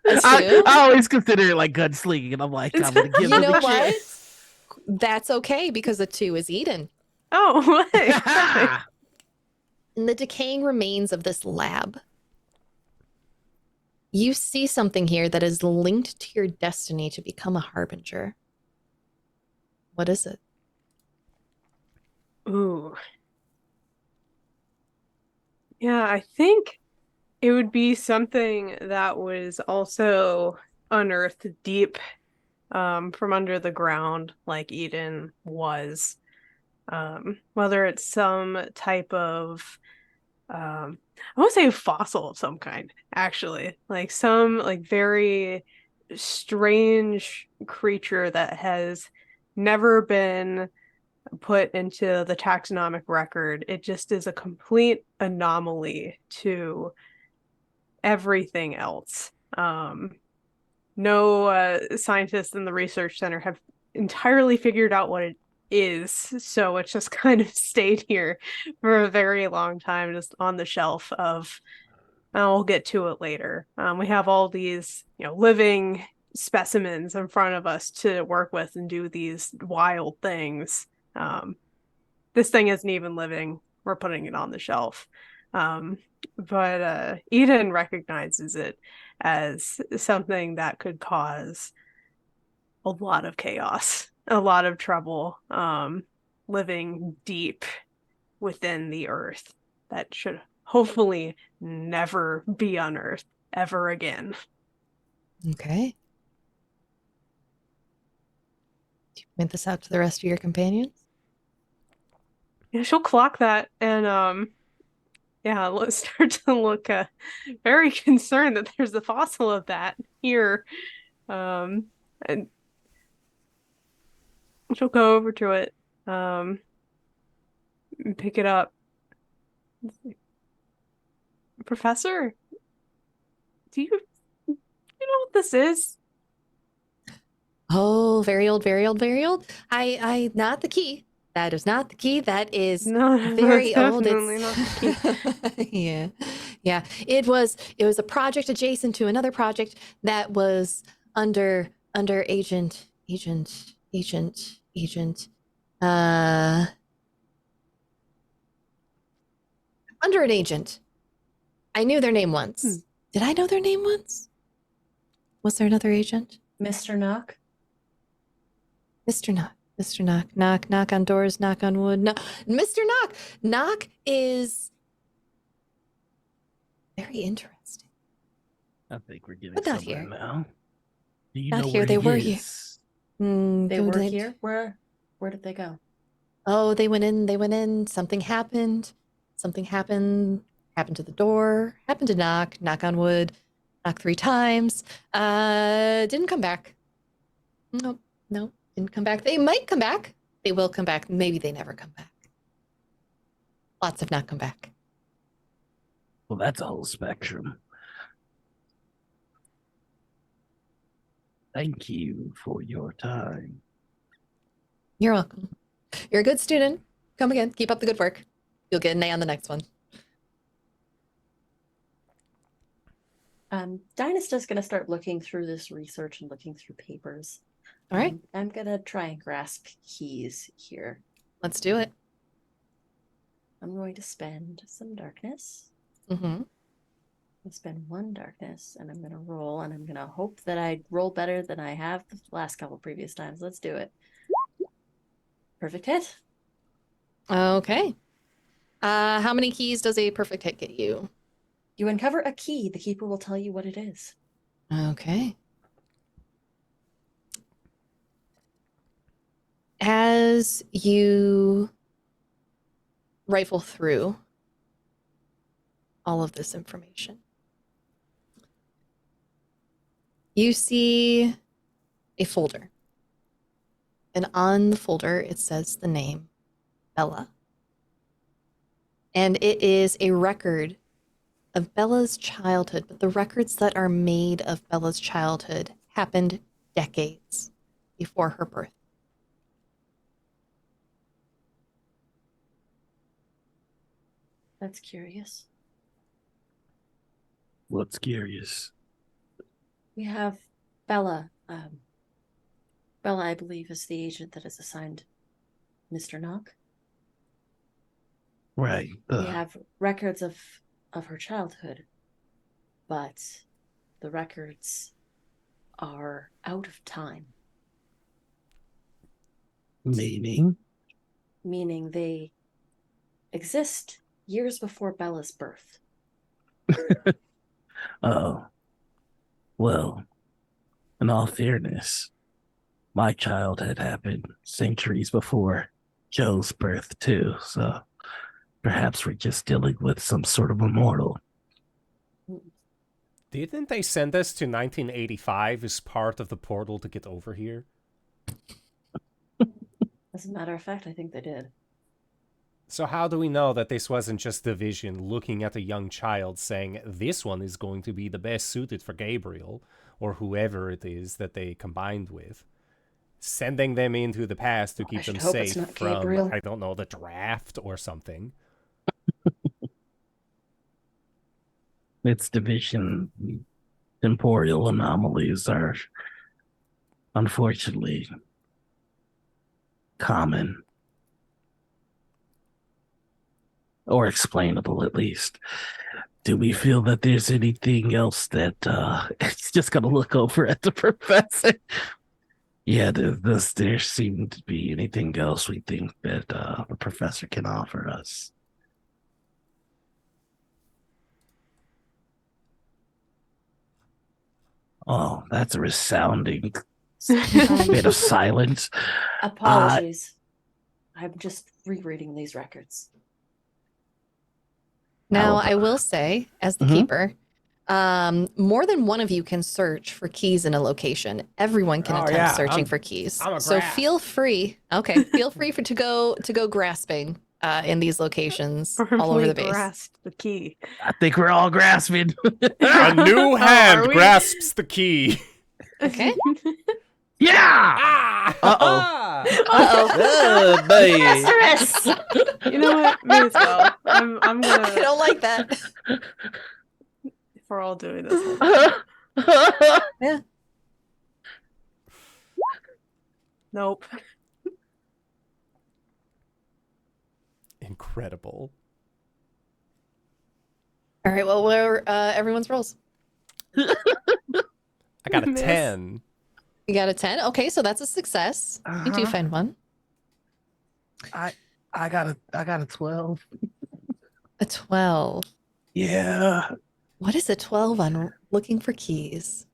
I always consider it like gunslinging, and I'm like, I'm gonna give you it know a what? chance. That's okay because a 2 is Eden. Oh, In the decaying remains of this lab, you see something here that is linked to your destiny to become a harbinger. What is it? Ooh. Yeah, I think it would be something that was also unearthed deep from under the ground, like Eden was. Whether it's some type of I want to say a fossil of some kind, actually. Like some like very strange creature that has never been put into the taxonomic record. It just is a complete anomaly to everything else. No scientists in the research center have entirely figured out what it is, so it's just kind of stayed here for a very long time, just on the shelf of and we'll get to it later. We have all these, living specimens in front of us to work with and do these wild things. This thing isn't even living. We're putting it on the shelf. But Eden recognizes it as something that could cause a lot of chaos, a lot of trouble, living deep within the earth that should hopefully never be unearthed ever again. Okay. Do you point this out to the rest of your companions? Yeah, she'll clock that and let's start to look very concerned that there's a fossil of that here. And she'll go over to it, and pick it up. Professor, do you know what this is? Oh, very old, very old, very old. I not the key. That is not the key. That is No, very that's old. definitely not the key. Yeah. Yeah. It was a project adjacent to another project that was under agent under an agent. I knew their name once. Did I know their name once? Was there another agent? Mr. Knock? Mr. Knock. Mr. Knock. Knock, knock on doors, knock on wood. No. Mr. Knock. Knock is very interesting. I think we're getting But not somewhere here. now. Do you Not know here, where they he were here. is? They Who were did? here? Where did they go? Oh, they went in. Something happened. Something happened to the door. Happened to knock on wood. Knock 3 times. Didn't come back. No, didn't come back. They might come back. They will come back. Maybe they never come back. Lots have not come back. Well, that's a whole spectrum. Thank you for your time. You're welcome. You're a good student. Come again. Keep up the good work. You'll get an A on the next one. Dynasta's going to start looking through this research and looking through papers. All right. I'm going to try and grasp keys here. Let's do it. I'm going to spend some darkness. Mm-hmm. I'll spend 1 darkness, and I'm going to roll, and I'm going to hope that I roll better than I have the last couple previous times. Let's do it. Perfect hit. Okay. How many keys does a perfect hit get you? You uncover a key. The keeper will tell you what it is. Okay. As you rifle through all of this information, you see a folder. And on the folder, it says the name Bella. And it is a record of Bella's childhood, but the records that are made of Bella's childhood happened decades before her birth. That's curious. What's curious? We have Bella. Bella, I believe, is the agent that is assigned Mr. Knock. Right. We have records of her childhood, but the records are out of time. Meaning They exist years before Bella's birth. Oh. Well, in all fairness, my childhood happened centuries before Joe's birth, too, so perhaps we're just dealing with some sort of immortal. Didn't they send us to 1985 as part of the portal to get over here? As a matter of fact, I think they did. So how do we know that this wasn't just the Vision looking at a young child saying, this one is going to be the best suited for Gabriel, or whoever it is that they combined with, sending them into the past to keep them safe from, Gabriel. I don't know, the draft or something? its division, temporal anomalies are unfortunately common. Or explainable, at least. Do we feel that there's anything else that it's just gonna look over at the professor? Yeah, does there seem to be anything else we think that the professor can offer us? Oh, that's a resounding bit of silence. Apologies. I'm just rereading these records. Now, How I will say, as the Mhm. keeper, more than one of you can search for keys in a location. Everyone can Oh, attempt yeah, searching I'm- for keys. I'm a So grasp. feel free. Okay, feel free to go grasping in these locations all over the base. Grasp the key. I think we're all grasping. A new hand are we? grasps the key. Okay. Yeah! Ah! Uh-oh. Uh-oh. Oh, boy. Lazarus! You know what? May as well. I'm I gonna. don't like that. If we're all doing this. Yeah. Nope. Incredible. All right. Well, where everyone's rolls? I got a Miss. 10. You got a 10. Okay, so that's a success. You do Uh-huh. find one. I got a 12. A 12. Yeah. What is a 12 on looking for keys?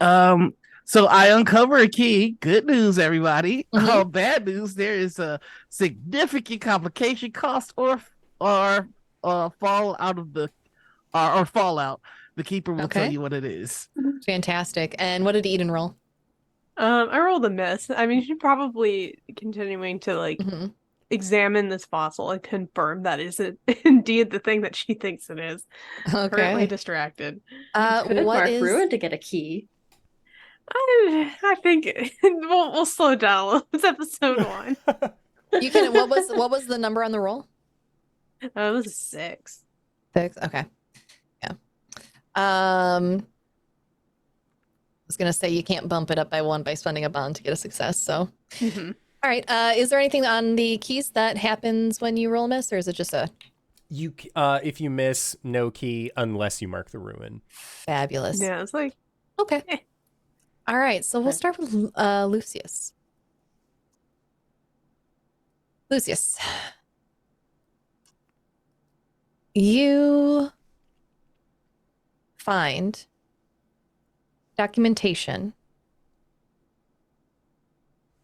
So I uncover a key. Good news, everybody. Mhm. Bad news, there is a significant complication cost or fall out of the or fallout. The keeper will tell Okay. you what it is. Fantastic. And what did Eden roll? I rolled a miss. I mean, she's probably continuing to Mhm. examine this fossil and confirm that is it indeed the thing that she thinks it is. Currently Okay. distracted. Could What mark is ruin to get a key. I think we'll slow down a little. It's episode 1. you can? What was the number on the roll? This is 6. 6. Okay. Yeah. I was gonna say you can't bump it up by 1 by spending a bond to get a success. So, Mhm. all right. Is there anything on the keys that happens when you roll a miss, or is it just a If you miss, no key unless you mark the ruin. fabulous? Yeah, it's like Okay. Eh. All right. So we'll Okay. start with Lucius. Lucius, you find documentation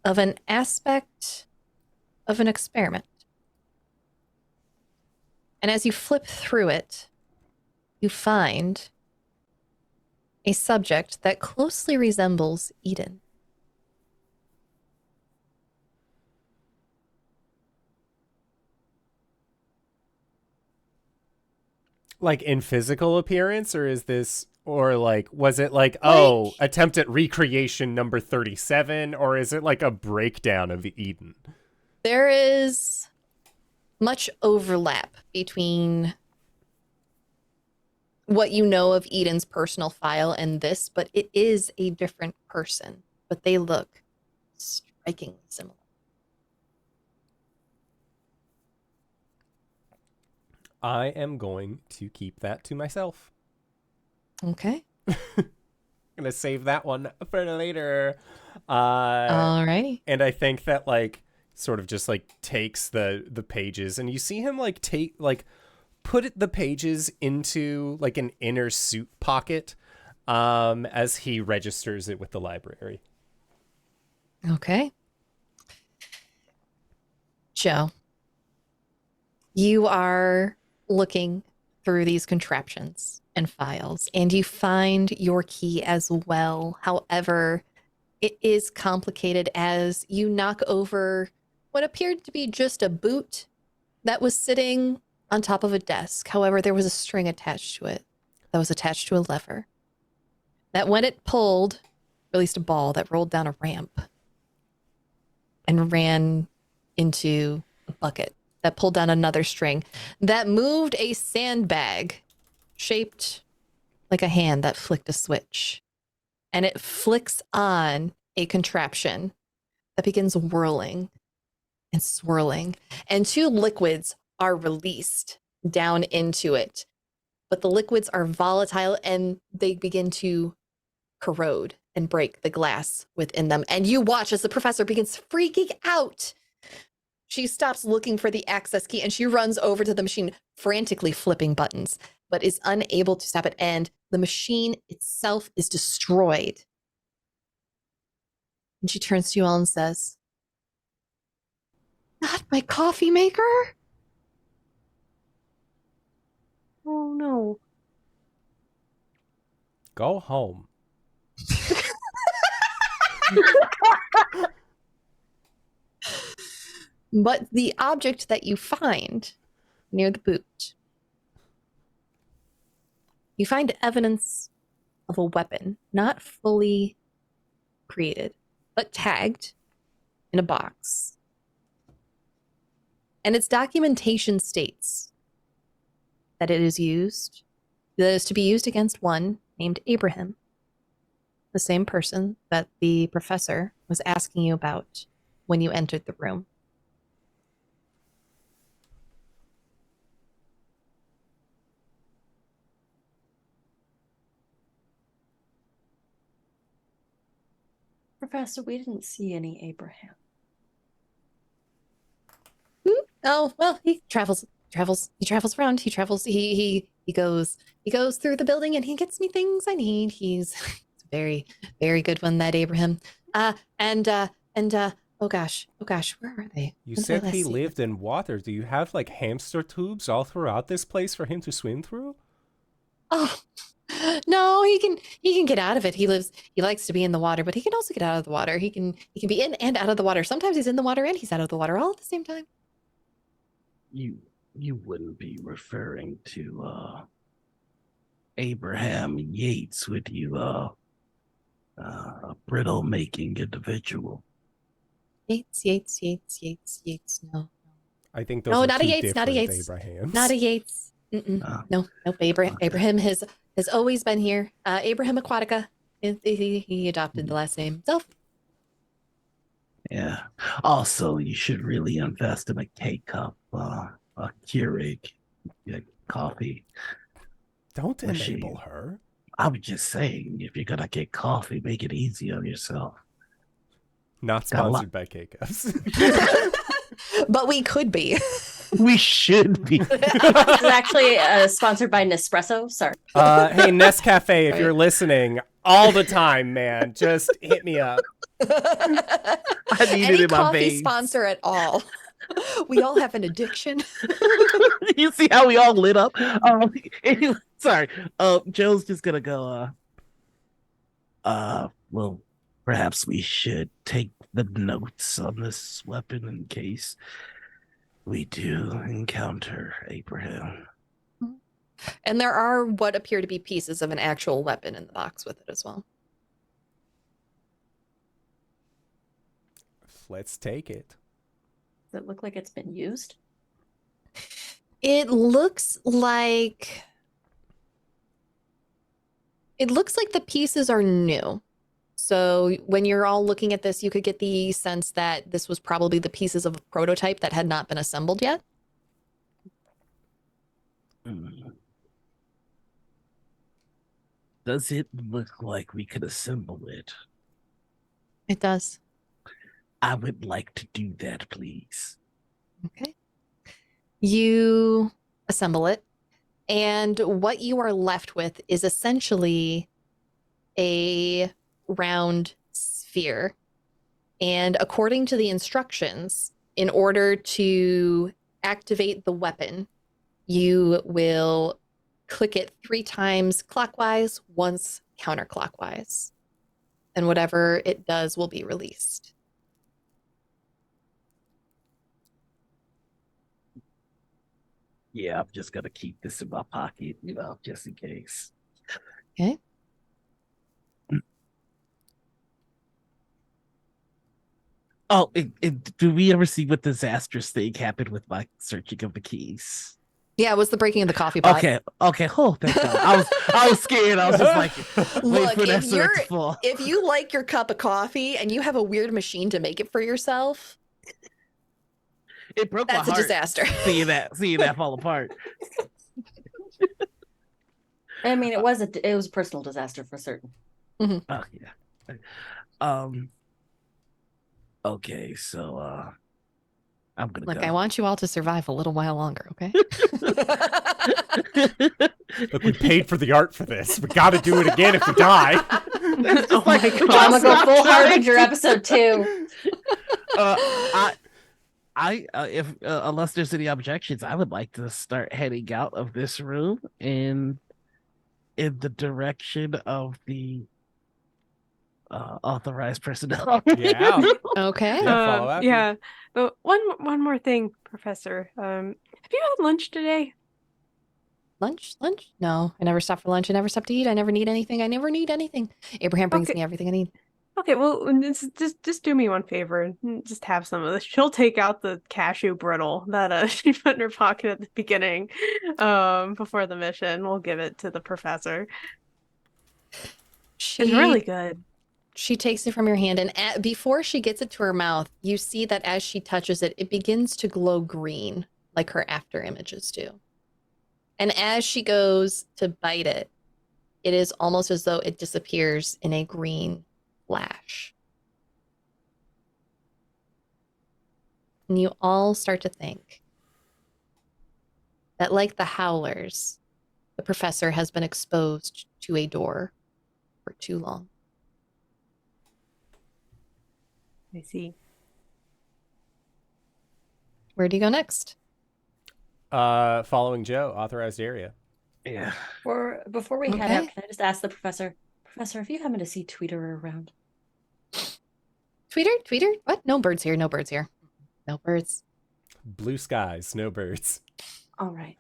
of an aspect of an experiment. And as you flip through it, you find a subject that closely resembles Eden. Like in physical appearance, or is this, or like, was it like, oh, attempt at recreation number 37, or is it like a breakdown of Eden? There is much overlap between what you know of Eden's personal file and this, but it is a different person, but they look strikingly similar. I am going to keep that to myself. Okay. I'm gonna save that one for later. Alrighty. And I think that like sort of just like takes the pages, and you see him like put the pages into like an inner suit pocket as he registers it with the library. Okay. Joe, you are looking through these contraptions and files, and you find your key as well. However, it is complicated as you knock over what appeared to be just a boot that was sitting on top of a desk. However, there was a string attached to it that was attached to a lever that, when it pulled, released a ball that rolled down a ramp and ran into a bucket that pulled down another string that moved a sandbag shaped like a hand that flicked a switch. And it flicks on a contraption that begins whirling and swirling. And 2 liquids are released down into it. But the liquids are volatile and they begin to corrode and break the glass within them. And you watch as the professor begins freaking out. She stops looking for the access key and she runs over to the machine, frantically flipping buttons, but is unable to stop it. And the machine itself is destroyed. And she turns to you all and says, "Not my coffee maker?" Oh no. Go home. But the object that you find near the boot, you find evidence of a weapon, not fully created, but tagged in a box. And its documentation states that it is to be used against one named Abraham, the same person that the professor was asking you about when you entered the room. Professor, we didn't see any Abraham. Oh, well, he travels around. He goes through the building and he gets me things I need. He's a very, very good one, that Abraham. Oh gosh, where are they? You said he lived in water. Do you have like hamster tubes all throughout this place for him to swim through? Oh, no, he can get out of it. He likes to be in the water, but he can also get out of the water. He can be in and out of the water. Sometimes he's in the water and he's out of the water all at the same time. You wouldn't be referring to Abraham Yates, would you? A brittle making individual. Yates. No. I think those No, are not two a Yates, different not a Yates. Abrahams. Not a Yates. No, Abraham has always been here. Abraham Aquatica. He adopted the last name himself. Yeah. Also, you should really invest in a K-cup, a Keurig, coffee. Don't machine. enable her. I'm just saying, if you're gonna get coffee, make it easy on yourself. Not sponsored by K-Cups. But we could be. We should be. This is actually sponsored by Nespresso. Sorry. Hey, Nescafe, if you're listening, all the time, man, just hit me up. I need Any it in my coffee veins. sponsor at all. We all have an addiction. You see how we all lit up? Anyway, sorry. Joe's just gonna go. Well, perhaps we should take the notes on this weapon in case we do encounter Abraham. And there are what appear to be pieces of an actual weapon in the box with it as well. Let's take it. Does it look like it's been used? It looks like the pieces are new. So when you're all looking at this, you could get the sense that this was probably the pieces of a prototype that had not been assembled yet. Does it look like we could assemble it? It does. I would like to do that, please. Okay. You assemble it, and what you are left with is essentially a round sphere. And according to the instructions, in order to activate the weapon, you will click it 3 times clockwise, once counterclockwise. And whatever it does will be released. Yeah, I'm just gonna keep this in my pocket, just in case. Okay. Oh, do we ever see what disastrous thing happened with my searching of the keys? Yeah, it was the breaking of the coffee pot. Okay. Oh, thank God. I was scared. I was just like, wait Look, for that to fall. if you like your cup of coffee and you have a weird machine to make it for yourself, It broke that's my a heart. disaster. Seeing that fall apart. I mean, it was a personal disaster for certain. Oh yeah. Okay, so I'm gonna Look, go. I want you all to survive a little while longer, okay? Look, we paid for the art for this. We got to do it again if we die. Oh my God. I'm gonna go full Stop Harbinger episode 2. If unless there's any objections, I would like to start heading out of this room in the direction of the authorized personnel. Yeah. Okay. Follow after. Yeah. But one more thing, Professor. Have you had lunch today? Lunch? No, I never stop for lunch. I never stop to eat. I never need anything. I never need anything. Abraham brings Okay. me everything I need. Okay, well, just do me one favor and just have some of this. She'll take out the cashew brittle that she put in her pocket at the beginning, before the mission. We'll give it to the professor. It's really good. She takes it from your hand, and before she gets it to her mouth, you see that as she touches it, it begins to glow green, like her after images do. And as she goes to bite it, it is almost as though it disappears in a green flash. And you all start to think that, like the Howlers, the professor has been exposed to a door for too long. I see. Where do you go next? Following Joe, authorized area. Yeah. Before we head out, Okay. can I just ask the professor, if you happen to see Tweeter around? Tweeter? What? No birds here. No birds. Blue skies, no birds. All right.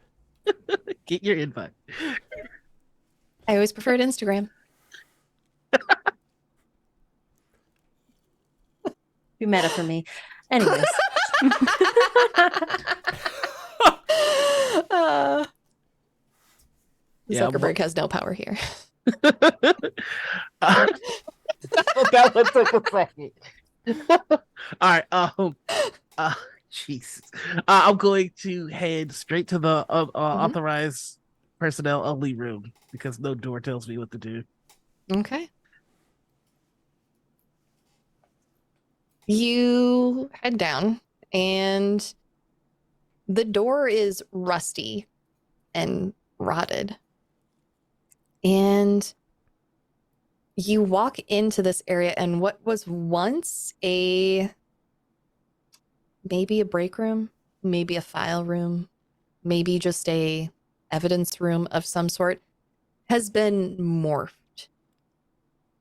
Get your invite. I always preferred Instagram. You meta for me. Anyways. Yeah, Zuckerberg has no power here. That one took a second. All right. Jesus. I'm going to head straight to the authorized personnel only room because no door tells me what to do. Okay. You head down, and the door is rusty and rotted. And you walk into this area, and what was once maybe a break room, maybe a file room, maybe just a evidence room of some sort, has been morphed.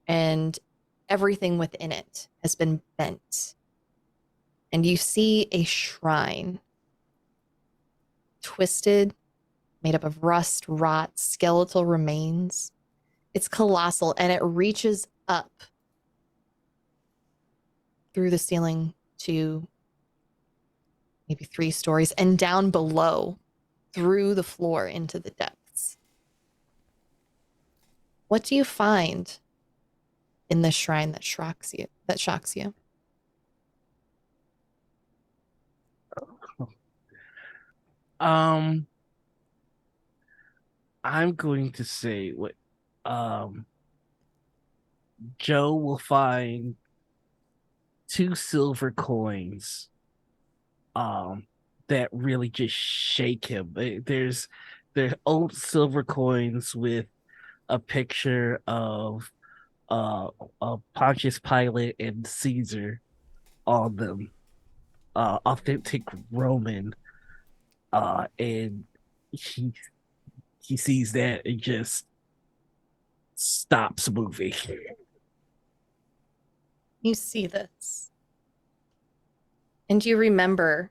And everything within it has been bent. And you see a shrine, twisted, made up of rust, rot, skeletal remains. It's colossal, and it reaches up through the ceiling to maybe 3 stories, and down below through the floor into the depths. What do you find in this shrine that shocks you? I'm going to say what Joe will find 2 silver coins that really just shake him. There's old silver coins with a picture of Pontius Pilate and Caesar on them, authentic Roman, and he sees that and just stops moving. You see this, and you remember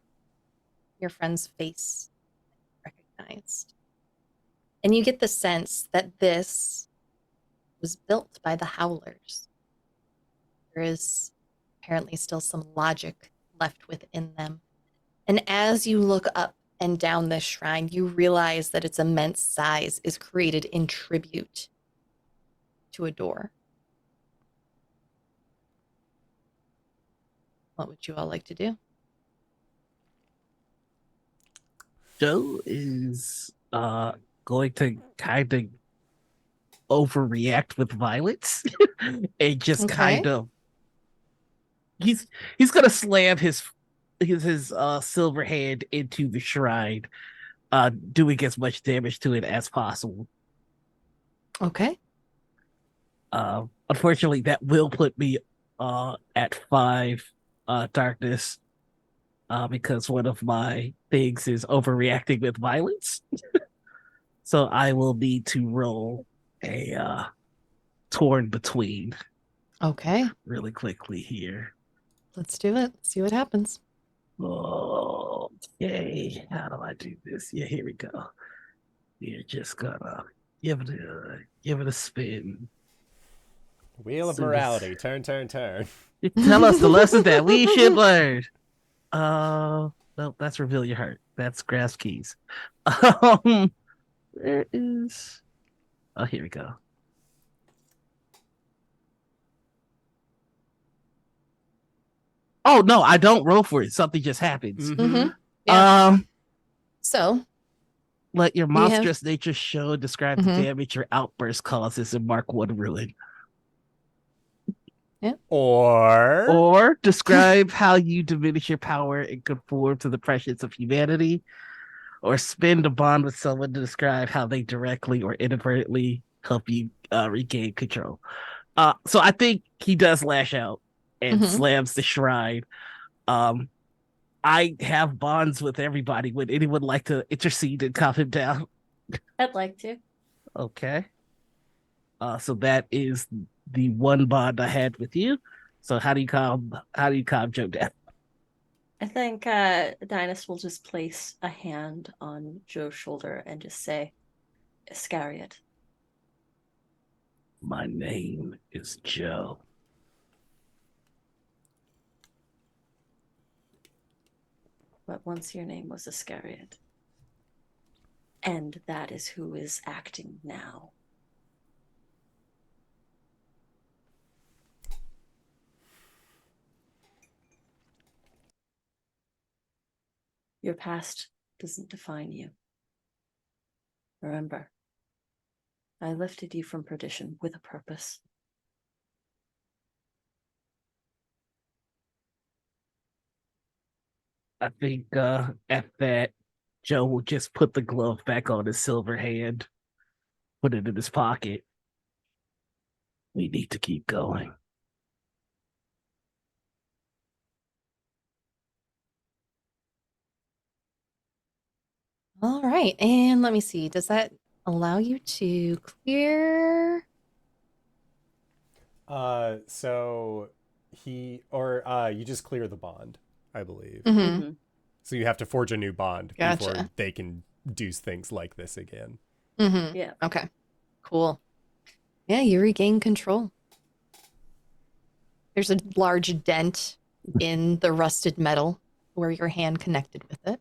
your friend's face recognized. And you get the sense that this was built by the Howlers. There is apparently still some logic left within them. And as you look up and down this shrine, you realize that its immense size is created in tribute to a door. What would you all like to do? Joe is going to kind of overreact with violence and just kind of he's gonna slam his silver hand into the shrine, doing as much damage to it as possible. Okay. Unfortunately, that will put me at 5 darkness, because one of my things is overreacting with violence. So I will need to roll a torn between Okay. really quickly here. Let's do it. See what happens. Okay, how do I do this? Yeah, here we go. You're just gonna give it a spin. Wheel of So morality. Turn, turn, turn. Tell us the lessons that we should learn. No, that's reveal your heart. That's grasp keys. There is. Oh, here we go. Oh no, I don't roll for it. Something just happens. Mm-hmm. Yeah. So let your We have- monstrous nature show describe the damage your outburst causes and mark 1 ruin. Or describe how you diminish your power and conform to the pressures of humanity. Or spend a bond with someone to describe how they directly or inadvertently help you regain control. So I think he does lash out and slams the shrine. I have bonds with everybody. Would anyone like to intercede and calm him down? I'd like to. Okay. So that is the one bond I had with you. So how do you calm Joe down? I think Dynas will just place a hand on Joe's shoulder and just say, Iscariot. My name is Joe. But once your name was Iscariot. And that is who is acting now. Your past doesn't define you. Remember, I lifted you from perdition with a purpose. I think at that, Joe will just put the glove back on his silver hand, put it in his pocket. We need to keep going. All right. And let me see. Does that allow you to clear? So you just clear the bond, I believe. Mm-hmm. So you have to forge a new bond Gotcha. before they can do things like this again. Mm-hmm. Yeah. Okay. Cool. Yeah, you regain control. There's a large dent in the rusted metal where your hand connected with it.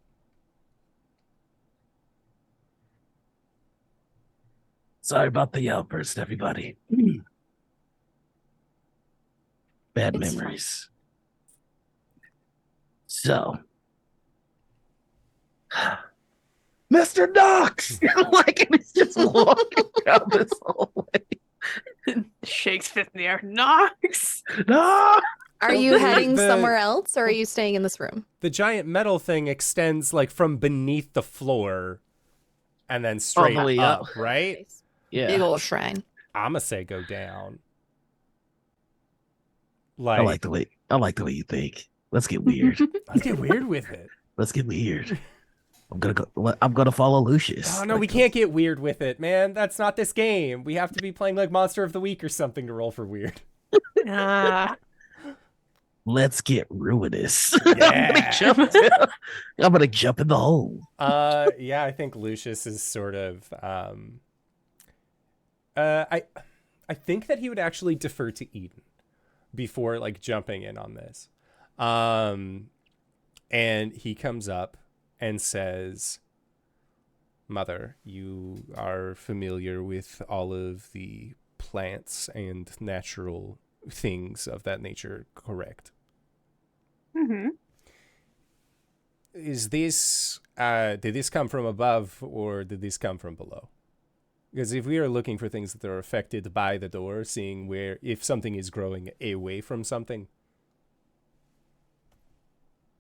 Sorry about the outburst, everybody. Bad It's memories. So, Mr. Knox! Like, and it's just walking down this hallway. Shakes fifth in the air. Knox! No! Are you heading The- somewhere else or are you staying in this room? The giant metal thing extends like from beneath the floor and then straight way up, up. right? Yeah. Big old shrine. I'ma say go down. I like the way you think. Let's get weird. Let's get weird with it. Let's get weird. I'm gonna follow Lucius. Oh no, we can't get weird with it, man. That's not this game. We have to be playing like Monster of the Week or something to roll for weird. Let's get ruinous. Yeah. I'm gonna jump in the hole. Yeah, I think Lucius is sort of I think that he would actually defer to Eden before like jumping in on this. And he comes up and says, Mother, you are familiar with all of the plants and natural things of that nature, correct? Mm-hmm. Is this, did this come from above or did this come from below? Because if we are looking for things that are affected by the door, seeing where, if something is growing away from something.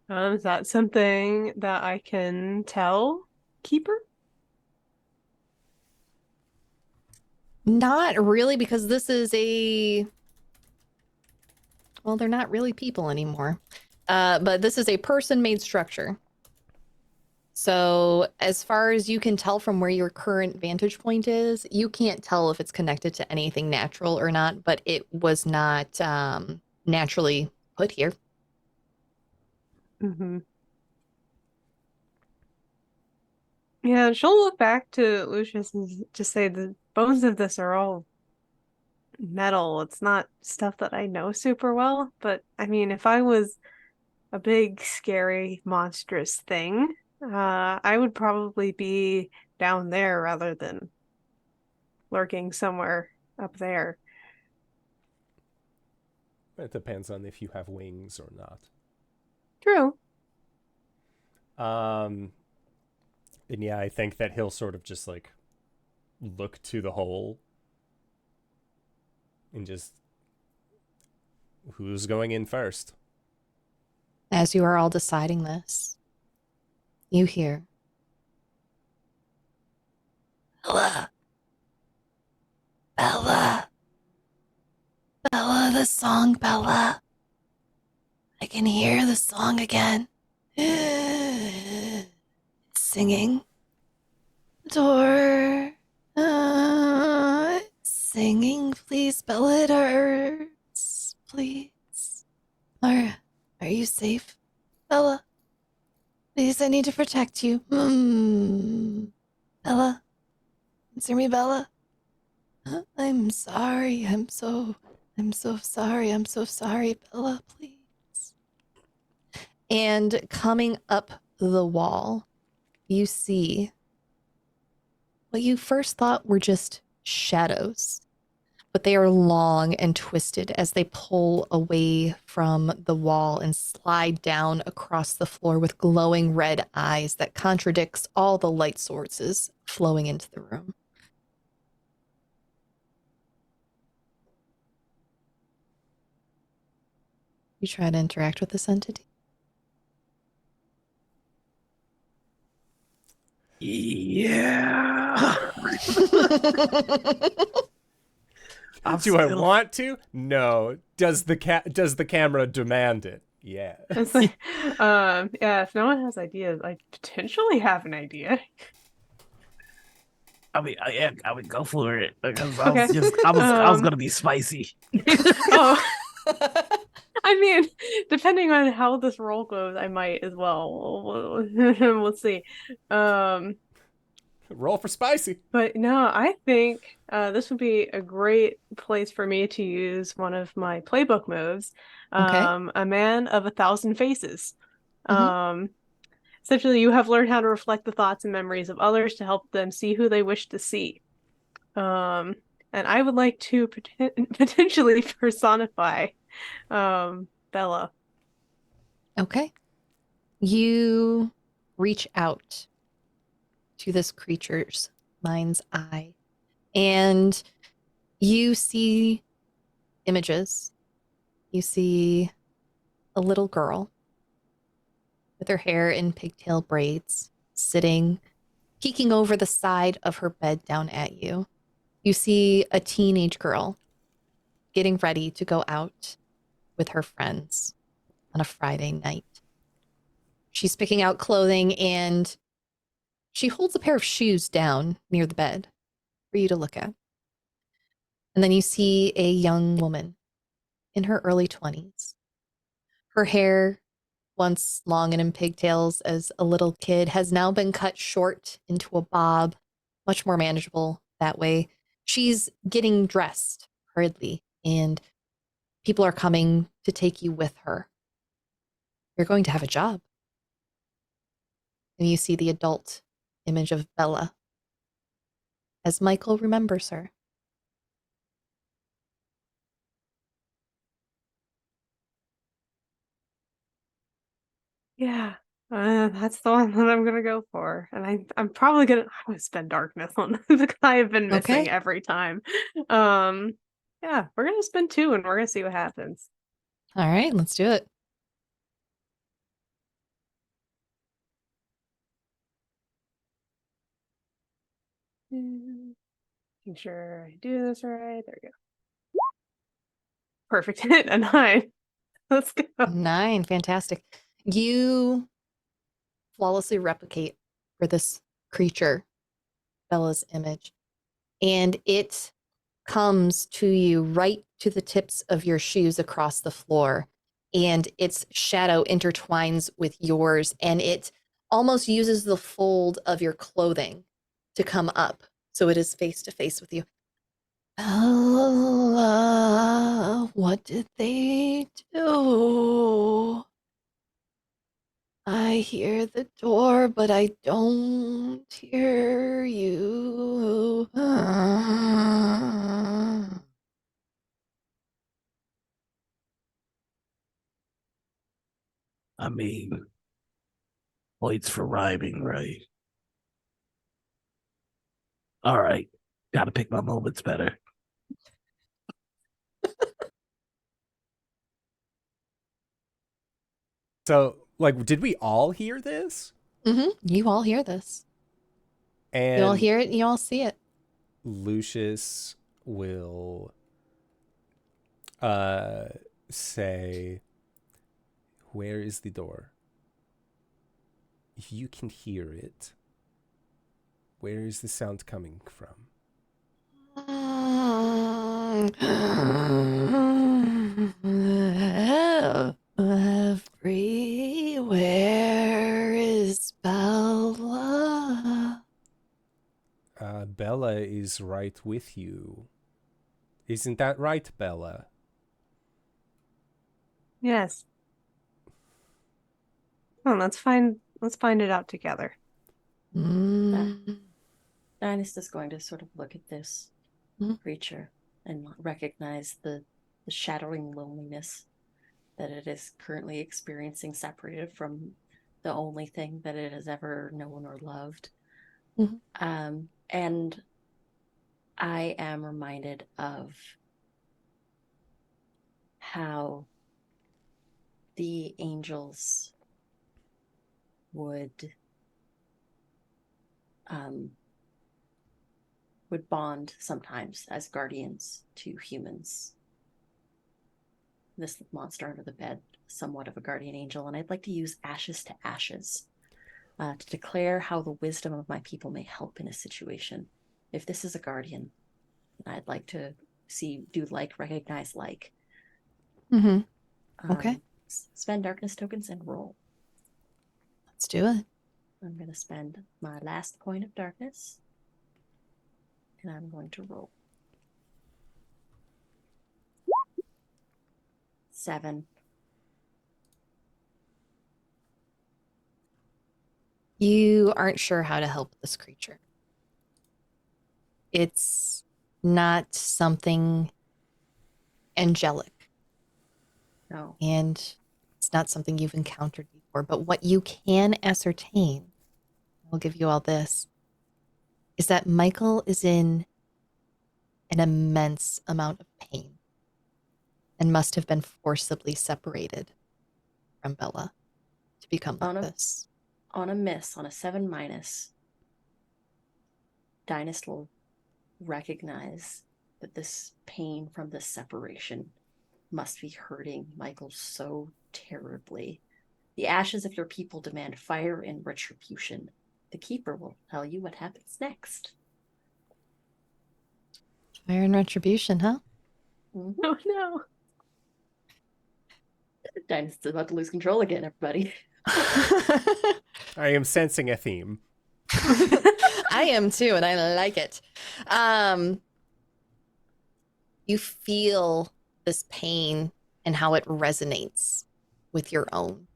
Is that something that I can tell Keeper? Not really, because this is well, they're not really people anymore. But this is a person-made structure. So as far as you can tell from where your current vantage point is, you can't tell if it's connected to anything natural or not, but it was not naturally put here. Mm-hmm. Yeah, she'll look back to Lucius and just say the bones of this are all metal. It's not stuff that I know super well, but I mean, if I was a big, scary, monstrous thing, I would probably be down there rather than lurking somewhere up there. It depends on if you have wings or not. True. And yeah, I think that he'll sort of just like look to the hole and just, who's going in first? As you are all deciding this, you hear, Bella, Bella, Bella, the song, Bella. I can hear the song again. It's singing. Door. It's singing. Please, Bella, it hurts. Please. Are you safe, Bella? Please, I need to protect you. Bella? Answer me, Bella. I'm sorry. I'm so sorry. I'm so sorry, Bella, please. And coming up the wall, you see what you first thought were just shadows, but they are long and twisted as they pull away from the wall and slide down across the floor with glowing red eyes that contradicts all the light sources flowing into the room. You try to interact with this entity? Yeah. Do I want to? No. Does the camera demand it? Yeah. It's like, yeah, if no one has ideas, I potentially have an idea. I mean, yeah, I would go for it because I Okay. was gonna be spicy. Oh. I mean, depending on how this roll goes, I might as well. We'll see. Roll for spicy. But no, I think this would be a great place for me to use one of my playbook moves. Okay. A man of 1,000 faces. Mhm. Essentially, you have learned how to reflect the thoughts and memories of others to help them see who they wish to see. And I would like to potentially personify Bella. Okay. You reach out to this creature's mind's eye, and you see images. You see a little girl with her hair in pigtail braids, sitting, peeking over the side of her bed down at you. You see a teenage girl getting ready to go out with her friends on a Friday night. She's picking out clothing and she holds a pair of shoes down near the bed for you to look at. And then you see a young woman in her early 20s. Her hair, once long and in pigtails as a little kid, has now been cut short into a bob, much more manageable that way. She's getting dressed hurriedly, and people are coming to take you with her. You're going to have a job. and you see the adult image of Bella. As Michael remembers her. Yeah, that's the one that I'm gonna go for, and I'm probably gonna spend darkness on the guy I've been missing Okay. every time. Yeah, we're gonna spend 2, and we're gonna see what happens. All right, let's do it. Making sure I do this right. There we go. Perfect hit, a 9. Let's go. 9, fantastic. You flawlessly replicate for this creature, Bella's image, and it comes to you right to the tips of your shoes across the floor, and its shadow intertwines with yours, and it almost uses the fold of your clothing to come up, so it is face to face with you. Bella, what did they do? I hear the door, but I don't hear you. I mean, points for rhyming, right? All right. Gotta pick my moments better. So, like, did we all hear this? You all hear this. And You all hear it, and you all see it. Lucius will say, where is the door? If you can hear it, where is the sound coming from? Everywhere is Bella. Bella is right with you. Isn't that right, Bella? Yes. Oh, let's find it out together. Dynast is going to sort of look at this creature and recognize the shattering loneliness that it is currently experiencing, separated from the only thing that it has ever known or loved. And I am reminded of how the angels would bond sometimes as guardians to humans. This monster under the bed, somewhat of a guardian angel, and I'd like to use ashes to ashes to declare how the wisdom of my people may help in a situation. If this is a guardian, I'd like to do like, recognize like. Okay. Spend darkness tokens and roll. Let's do it. I'm going to spend my last point of darkness, and I'm going to roll. 7. You aren't sure how to help this creature. It's not something angelic. No. And it's not something you've encountered before. But what you can ascertain, I'll give you all this, is that Michael is in an immense amount of pain and must have been forcibly separated from Bella to become like this. On a miss, on a 7-, Dynast will recognize that this pain from this separation must be hurting Michael so terribly. The ashes of your people demand fire and retribution. The Keeper will tell you what happens next. Fire and retribution, huh? Mm-hmm. Oh no. Dynast's about to lose control again, everybody. I am sensing a theme. I am too, and I like it. You feel this pain and how it resonates with your own,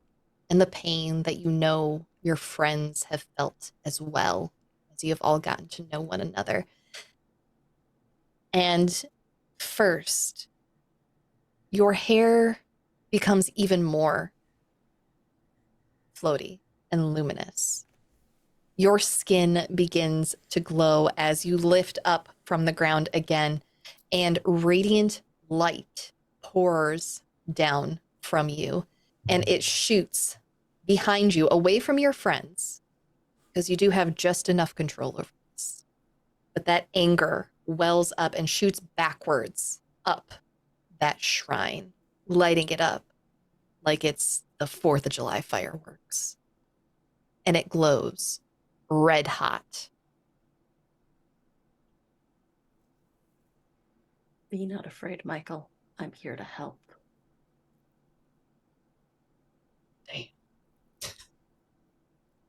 and the pain that you know your friends have felt as well, as you have all gotten to know one another. And first, your hair becomes even more floaty and luminous. Your skin begins to glow as you lift up from the ground again, and radiant light pours down from you, and it shoots behind you, away from your friends, because you do have just enough control over this. But that anger wells up and shoots backwards up that shrine, lighting it up like it's the 4th of July fireworks. And it glows red hot. Be not afraid, Michael. I'm here to help. Damn.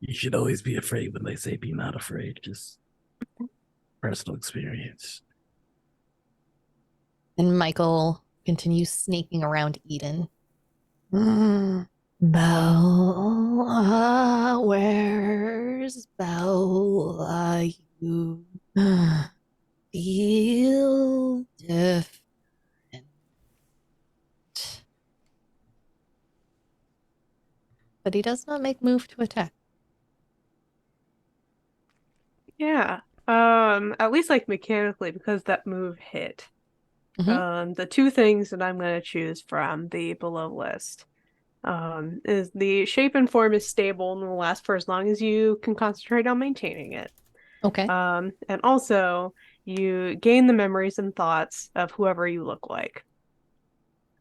You should always be afraid when they say be not afraid. Just personal experience. And Michael continues sneaking around Eden. Bella, where's Bella? You feel different. But he does not make move to attack. Yeah. At least like mechanically, because that move hit. The two things that I'm going to choose from the below list is the shape and form is stable and will last for as long as you can concentrate on maintaining it. Okay. And also you gain the memories and thoughts of whoever you look like.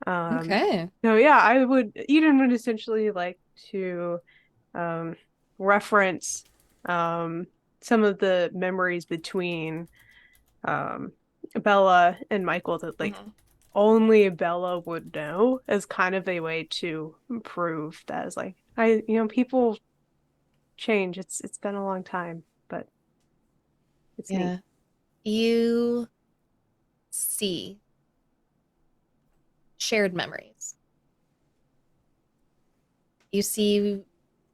Okay. So yeah, Eden would essentially like to reference some of the memories between Bella and Michael that like only Bella would know, as kind of a way to prove that is like, people change. It's been a long time, but it's neat. You see shared memories. You see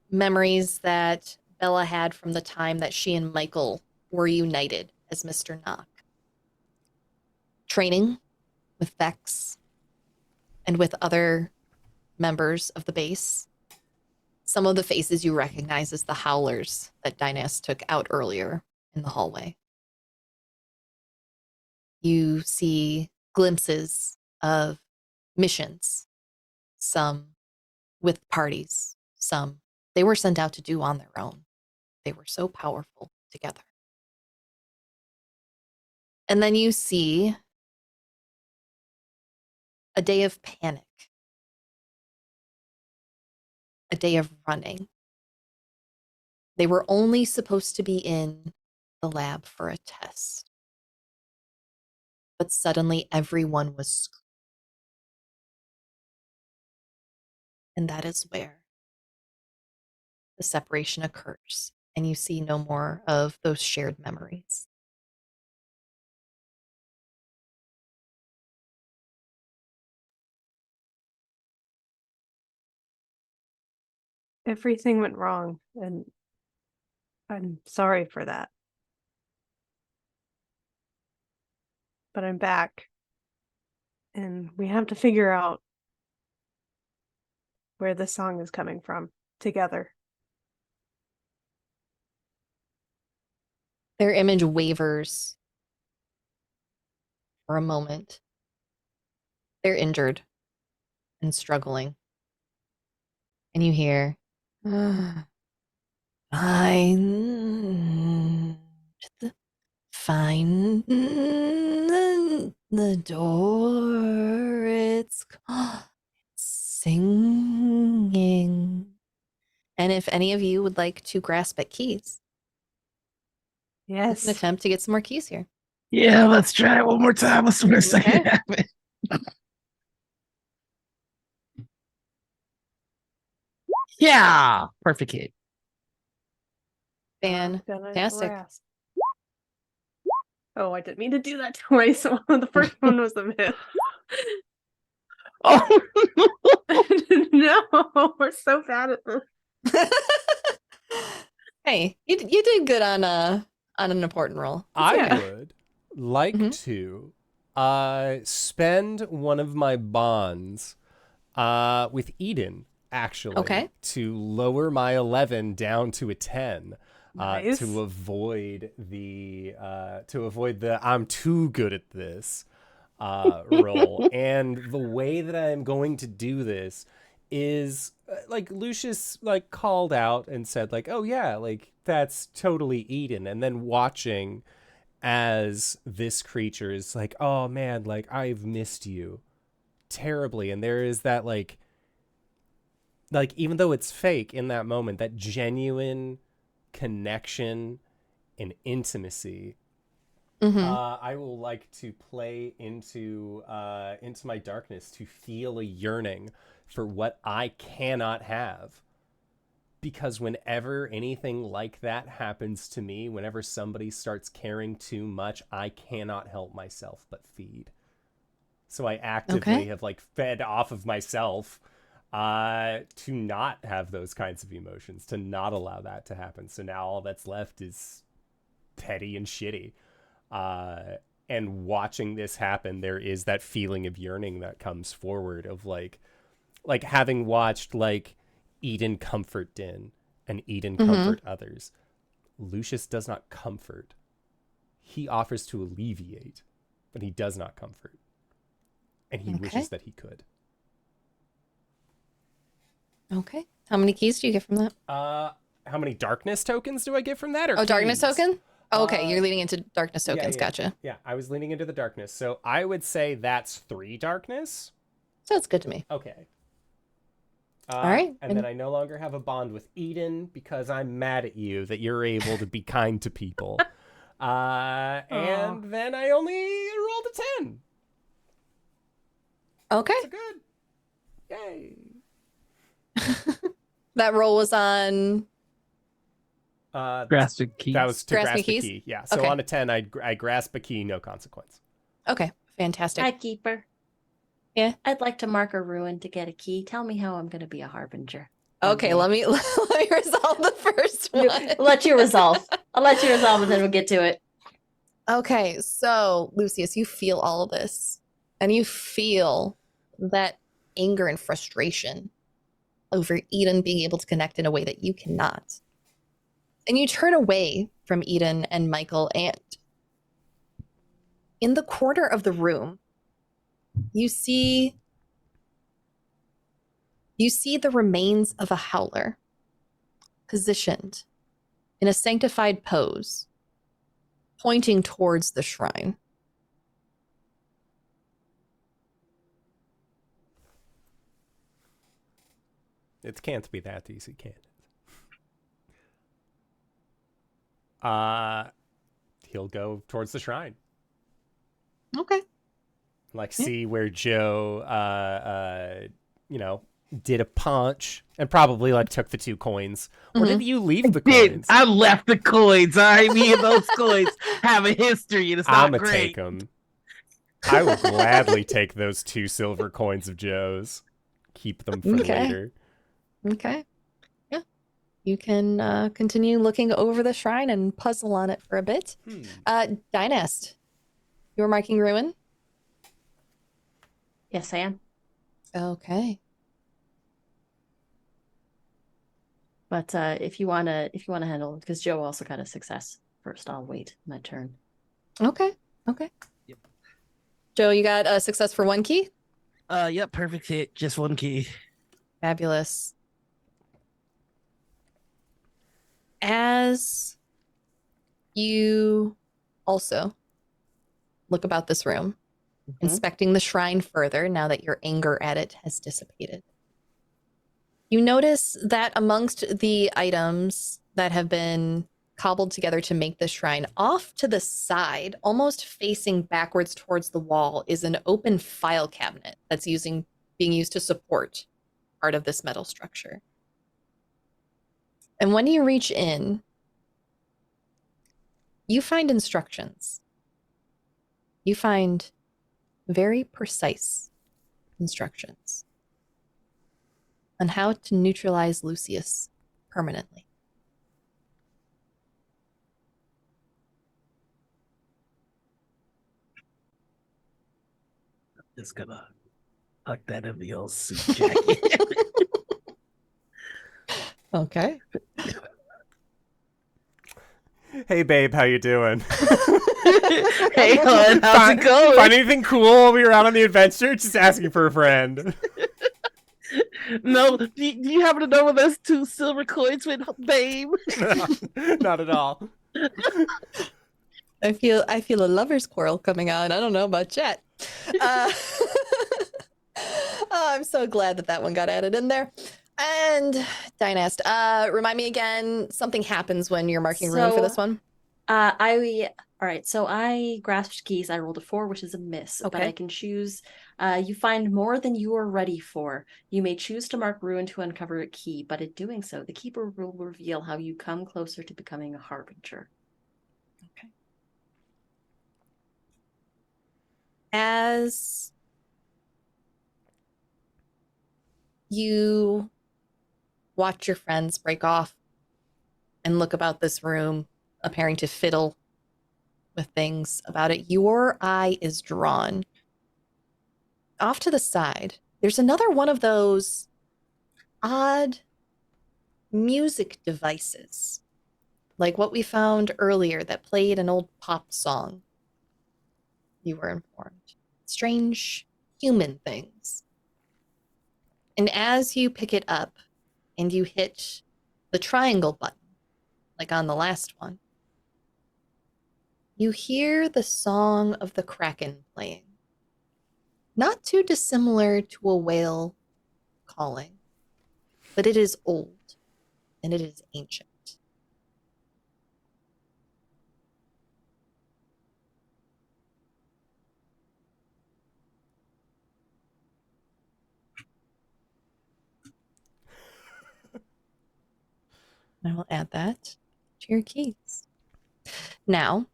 memories that Bella had from the time that she and Michael were united as Mr. Knock. Training with Vex and with other members of the base. Some of the faces you recognize as the Howlers that Dynas took out earlier in the hallway. You see glimpses of missions, some with parties, some they were sent out to do on their own. They were so powerful together. And then you see a day of panic, a day of running. They were only supposed to be in the lab for a test. But suddenly everyone was. And that is where the separation occurs, and you see no more of those shared memories. Everything went wrong, and I'm sorry for that. But I'm back, and we have to figure out where the song is coming from together. Their image wavers for a moment. They're injured and struggling. And you hear, find the door. It's singing. And if any of you would like to grasp at keys, Yes. an attempt to get some more keys here. Yeah, let's try it one more time. Let's see if it happen. Yeah, perfect hit. Fantastic. Oh, I didn't mean to do that twice. The first one was a miss. Oh No, we're so bad at this. Hey, you did good on an important roll. I Yeah. would like Mhm. to spend one of my bonds with Eden, actually, Okay. to lower my 11 down to a 10. Nice. To avoid the I'm too good at this roll. And the way that I'm going to do this is like Lucius like called out and said like, oh yeah, like that's totally Eden, and then watching as this creature is like, oh man, like I've missed you terribly. And there is that like even though it's fake in that moment, that genuine connection and intimacy. I will like to play into my darkness to feel a yearning for what I cannot have. Because whenever anything like that happens to me, whenever somebody starts caring too much, I cannot help myself but feed. So I actively have like fed off of myself to not have those kinds of emotions, to not allow that to happen. So now all that's left is petty and shitty. And watching this happen, there is that feeling of yearning that comes forward of like having watched like Eden comfort Din and Eden comfort others. Lucius does not comfort. He offers to alleviate, but he does not comfort. And he wishes that he could. Okay. How many keys do you get from that? How many darkness tokens do I get from that? Or Darkness keys? token? Oh, okay, you're leaning into darkness tokens. Gotcha. Yeah, I was leaning into the darkness. So I would say that's 3 darkness. Sounds good to me. Okay. All right. And then I no longer have a bond with Eden because I'm mad at you that you're able to be kind to people. And then I only rolled a 10. Okay. So good. Yay. That roll was on. Grasp a key. That was to Grasp a grasp a keys? key. Yeah. So Okay. on a 10, I grasp a key, no consequence. Okay, fantastic. Hi, Keeper. Yeah? I'd like to mark a ruin to get a key. Tell me how I'm going to be a harbinger. Okay, let me resolve the first one. I'll let you resolve. I'll let you resolve, and then we'll get to it. Okay, so Lucius, you feel all of this, and you feel that anger and frustration over Eden being able to connect in a way that you cannot. And you turn away from Eden and Michael, and in the corner of the room, you see the remains of a howler positioned in a sanctified pose, pointing towards the shrine. It can't be that easy, can it? He'll go towards the shrine. Okay. Like, see where Joe, did a punch and probably, like, took the 2 coins. Or did you leave the coins? I left the coins. All right, me and those coins have a history, and it's not I'm going to great. take them. I will gladly take those 2 silver coins of Joe's. Keep them for later. Okay. Yeah. You can continue looking over the shrine and puzzle on it for a bit. Dynast, you were marking ruin? Yes, I am. Okay. But if you wanna handle, because Joe also got a success first, I'll wait my turn. Okay. Yep. Joe, you got a success for 1 key? Yep, perfect hit. Just 1 key. Fabulous. As you also look about this room, inspecting the shrine further now that your anger at it has dissipated, you notice that amongst the items that have been cobbled together to make the shrine, off to the side, almost facing backwards towards the wall, is an open file cabinet that's being used to support part of this metal structure. And when you reach in, you find instructions. You find very precise instructions on how to neutralize Lucius permanently. just gonna tuck that in the old suit jacket. Okay. Hey, babe, how you doing? Hey, hon, how's it going? Find anything cool while we were out on the adventure? Just asking for a friend. No, do you happen to know where those 2 silver coins went, babe? Not at all. I feel a lover's quarrel coming on. I don't know about Chet. Oh, I'm so glad that one got added in there. And Dynast, remind me again, something happens when you're marking ruin for this one. All right, so I grasped keys. I rolled a 4, which is a miss, but I can choose. You find more than you are ready for. You may choose to mark ruin to uncover a key, but in doing so, the keeper will reveal how you come closer to becoming a harbinger. Okay. As you watch your friends break off and look about this room, appearing to fiddle with things about it, your eye is drawn off to the side. There's another one of those odd music devices, like what we found earlier that played an old pop song. You were informed. Strange human things. And as you pick it up and you hit the triangle button, like on the last one, you hear the song of the Kraken playing. Not too dissimilar to a whale calling, but it is old and it is ancient. I will add that to your keys. Now,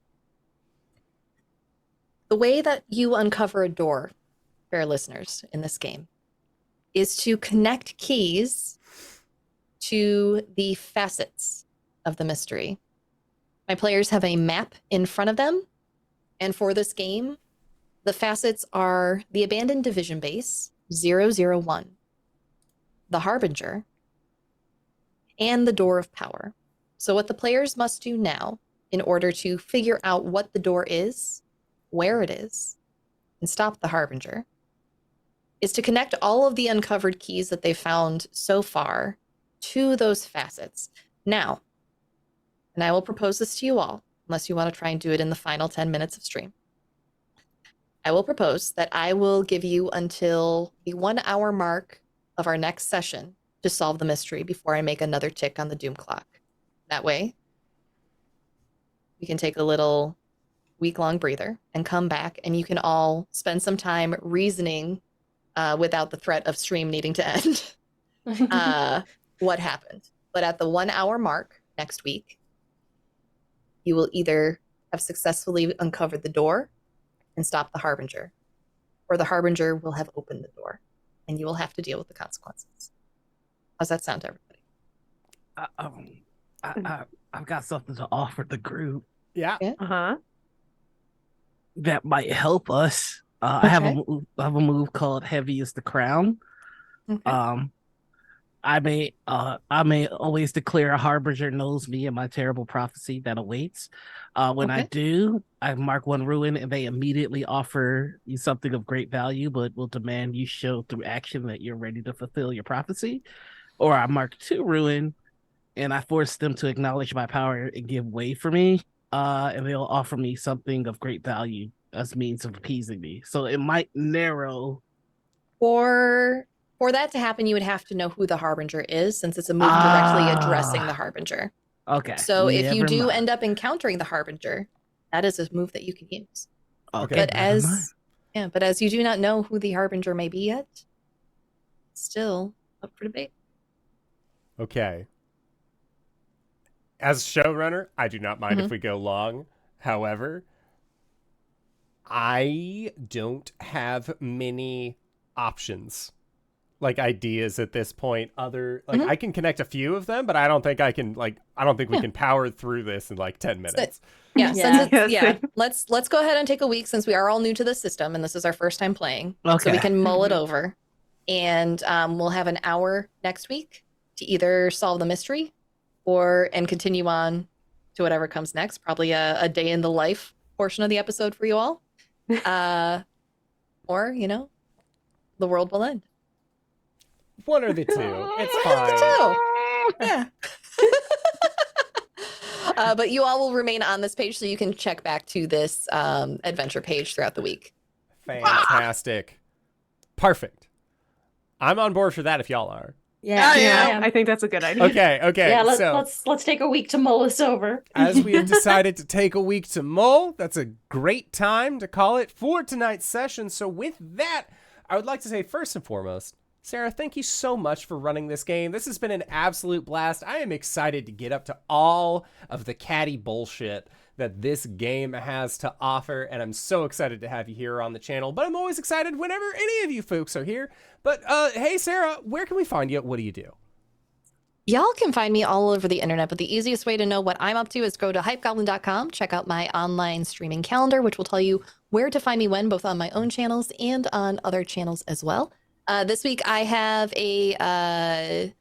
the way that you uncover a door, fair listeners, in this game, is to connect keys to the facets of the mystery. My players have a map in front of them, and for this game, the facets are the abandoned division base, 001, the Harbinger, and the Door of Power. So what the players must do now, in order to figure out what the door is, where it is, and stop the Harbinger, is to connect all of the uncovered keys that they've found so far to those facets. Now, and I will propose this to you all, unless you want to try and do it in the final 10 minutes of stream. I will propose that I will give you until the 1 hour mark of our next session to solve the mystery before I make another tick on the doom clock. That way, we can take a little week-long breather and come back, and you can all spend some time reasoning without the threat of stream needing to end what happened. But at the 1 hour mark next week, you will either have successfully uncovered the door and stopped the Harbinger, or the Harbinger will have opened the door, and you will have to deal with the consequences. How's that sound to everybody? I've got something to offer the group. Yeah. That might help us. I have a move called Heavy is the Crown. Okay. I may always declare a harbinger knows me and my terrible prophecy that awaits. When I do, I mark 1 ruin, and they immediately offer you something of great value, but will demand you show through action that you're ready to fulfill your prophecy. Or I mark 2 ruin, and I force them to acknowledge my power and give way for me. And they'll offer me something of great value as means of appeasing me. So it might narrow. For that to happen, you would have to know who the Harbinger is, since it's a move directly addressing the Harbinger. Okay. So if you do end up encountering the Harbinger, that is a move that you can use. Okay. But as you do not know who the Harbinger may be yet, still up for debate. Okay. As showrunner, I do not mind if we go long. However, I don't have many options like ideas at this point. I can connect a few of them, but I don't think I can I don't think we can power through this in like 10 minutes. Yeah, Yeah. since let's go ahead and take a week since we are all new to the system and this is our first time playing. So we Okay. can mull it over. And we'll have an hour next week to either solve the mystery and continue on to whatever comes next. Probably a day in the life portion of the episode for you all. Or, the world will end. One or the two. It's fine. Yeah. But you all will remain on this page so you can check back to this adventure page throughout the week. Fantastic. Perfect. I'm on board for that if y'all are. Yeah, Yeah, I think that's a good idea. Okay. Yeah, So let's take a week to mull this over. as we have decided to take a week to mull, that's a great time to call it for tonight's session. So with that, I would like to say first and foremost, Sarah, thank you so much for running this game. This has been an absolute blast. I am excited to get up to all of the catty bullshit that this game has to offer, and I'm so excited to have you here on the channel, but I'm always excited whenever any of you folks are here. But hey, Sarah, where can we find you? What do you do? Y'all can find me all over the internet, but the easiest way to know what I'm up to is go to hypegoblin.com, check out my online streaming calendar, which will tell you where to find me when, both on my own channels and on other channels as well. This week I have a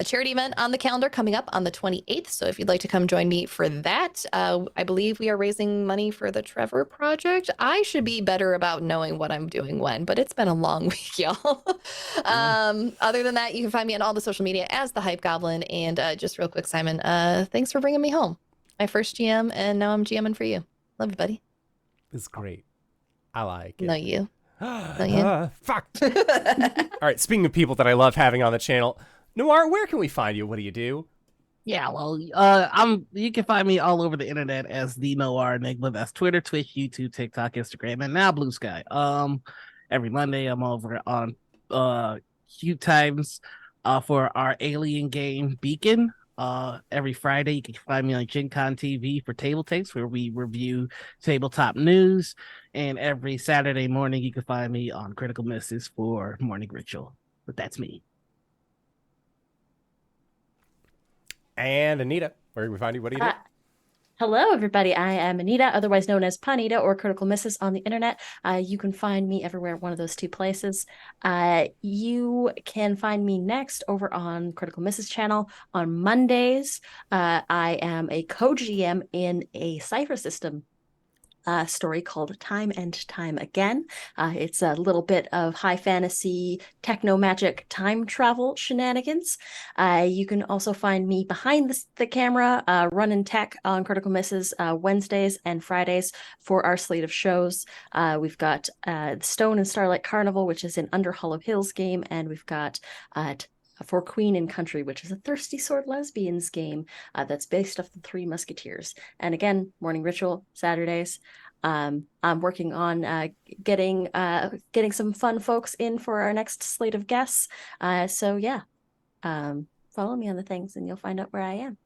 charity event on the calendar coming up on the 28th. So if you'd like to come join me for that, I believe we are raising money for the Trevor Project. I should be better about knowing what I'm doing when, but it's been a long week, y'all. Other than that, you can find me on all the social media as the Hype Goblin. And just real quick, Simon, thanks for bringing me home. My first GM, and now I'm GMing for you. Love you, buddy. It's great. I like it. No, you. Fuck. All right, speaking of people that I love having on the channel, Noir, where can we find you? What do you do? Yeah, well, you can find me all over the internet as the Noir Enigma. That's Twitter, Twitch, YouTube, TikTok, Instagram, and now Blue Sky. Every Monday I'm over on Cube Times for our alien game Beacon. Every Friday you can find me on Gen Con TV for Table Tapes, where we review tabletop news. And every Saturday morning you can find me on Critical Misses for Morning Ritual. But that's me. And Anita, where can we find you? What do you do? Hello, everybody. I am Anita, otherwise known as Panita or Critical Misses on the internet. You can find me everywhere, one of those two places. You can find me next over on Critical Misses channel on Mondays. I am a co-GM in a Cypher System story called Time and Time Again. It's a little bit of high fantasy, techno magic time travel shenanigans. You can also find me behind the camera, running tech on Critical Misses Wednesdays and Fridays for our slate of shows. We've got Stone and Starlight Carnival, which is an Under Hollow Hills game, and we've got For Queen and Country, which is a Thirsty Sword Lesbians game that's based off the Three Musketeers. And again, Morning Ritual, Saturdays. I'm working on getting some fun folks in for our next slate of guests. So yeah, follow me on the things and you'll find out where I am.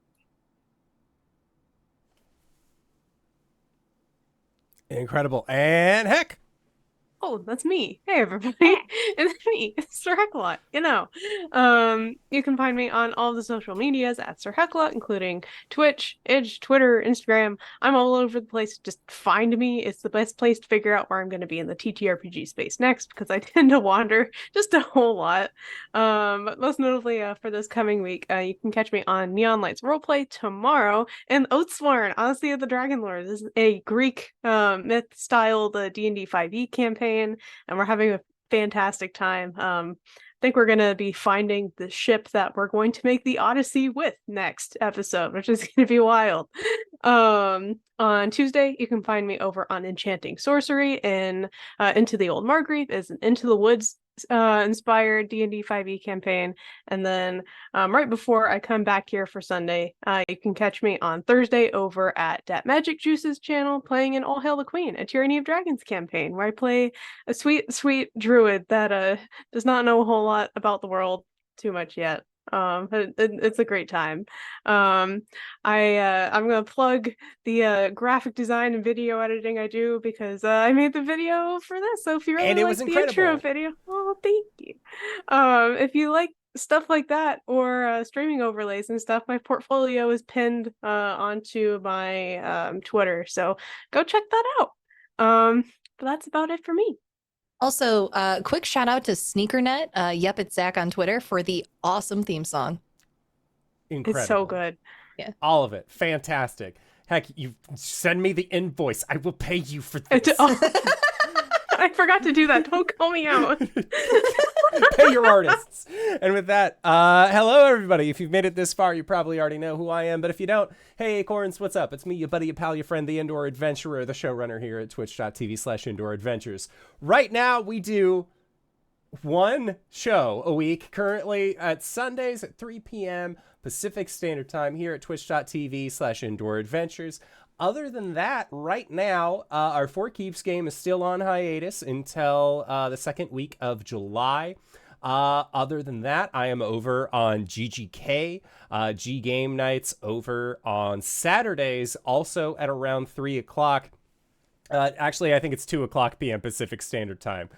Incredible. And heck, Oh, that's me. Hey, everybody. It's me, SirHeckaLot. You can find me on all the social medias at SirHeckaLot, including Twitch, Itch, Twitter, Instagram. I'm all over the place. Just find me. It's the best place to figure out where I'm going to be in the TTRPG space next, because I tend to wander just a whole lot. But most notably for this coming week, you can catch me on Neon Lights Roleplay tomorrow, and Oathsworn, Odyssey of the Dragonlord. This is a Greek myth-styled D&D 5e campaign, and we're having a fantastic time. I think we're going to be finding the ship that we're going to make the Odyssey with next episode, which is going to be wild. On Tuesday, you can find me over on Enchanting Sorcery in Into the Old Margrave, is an Into the Woods inspired D&D 5e campaign. And then right before I come back here for Sunday, you can catch me on Thursday over at Dat Magic Juice's channel playing in All Hail the Queen, a Tyranny of Dragons campaign, where I play a sweet druid that does not know a whole lot about the world too much yet. It's a great time. I'm gonna plug the graphic design and video editing I do because I made the video for this. So if you really And it like was the incredible. intro video, oh, thank you. If you like stuff like that or streaming overlays and stuff, my portfolio is pinned onto my Twitter. So go check that out. But that's about it for me. Also, quick shout out to SneakerNet. Yep, it's Zach on Twitter for the awesome theme song. Incredible. It's so good. Yeah. All of it. Fantastic. Heck, you send me the invoice. I will pay you for this. I forgot to do that. Don't call me out. Pay your artists. And with that, hello everybody. If you've made it this far, you probably already know who I am. But if you don't, hey Acorns, what's up? It's me, your buddy, your pal, your friend, the Indoor Adventurer, the showrunner here at twitch.tv/Indoor Adventures. Right now, we do one show a week, currently at Sundays at 3 p.m. Pacific Standard Time here at twitch.tv/Indoor Adventures. Other than that, right now, our For Keeps game is still on hiatus until the second week of July. Other than that, I am over on GGK, G Game Nights over on Saturdays, also at around 3 o'clock. Actually, I think it's 2 o'clock p.m. Pacific Standard Time.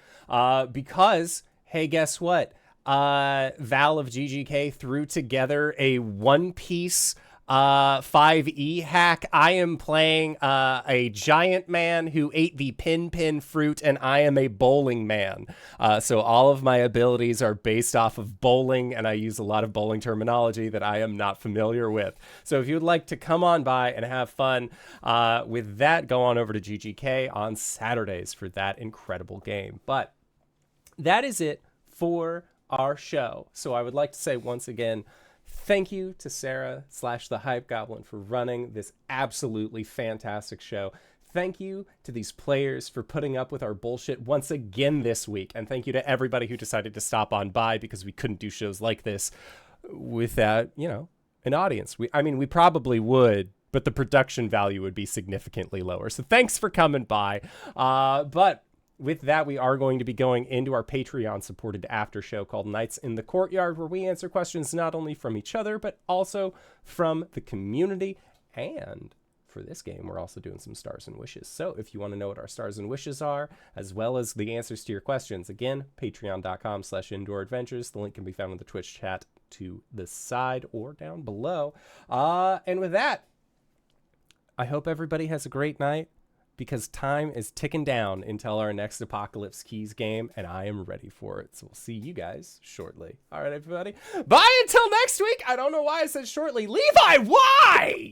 Because, hey, guess what? Val of GGK threw together a one-piece 5e hack. I am playing a giant man who ate the pin fruit, and I am a bowling man. So all of my abilities are based off of bowling, and I use a lot of bowling terminology that I am not familiar with. So if you'd like to come on by and have fun with that, go on over to GGK on Saturdays for that incredible game. But that is it for our show. So I would like to say once again, thank you to Sarah/the Hype Goblin for running this absolutely fantastic show. Thank you to these players for putting up with our bullshit once again this week. And thank you to everybody who decided to stop on by, because we couldn't do shows like this without, an audience. We probably would, but the production value would be significantly lower. So thanks for coming by. But with that, we are going to be going into our Patreon-supported after show called Nights in the Courtyard, where we answer questions not only from each other, but also from the community. And for this game, we're also doing some stars and wishes. So if you want to know what our stars and wishes are, as well as the answers to your questions, again, patreon.com/Indoor Adventures. The link can be found in the Twitch chat to the side or down below. And with that, I hope everybody has a great night, because time is ticking down until our next Apocalypse Keys game, and I am ready for it. So we'll see you guys shortly. All right, everybody. Bye until next week. I don't know why I said shortly. Levi, why?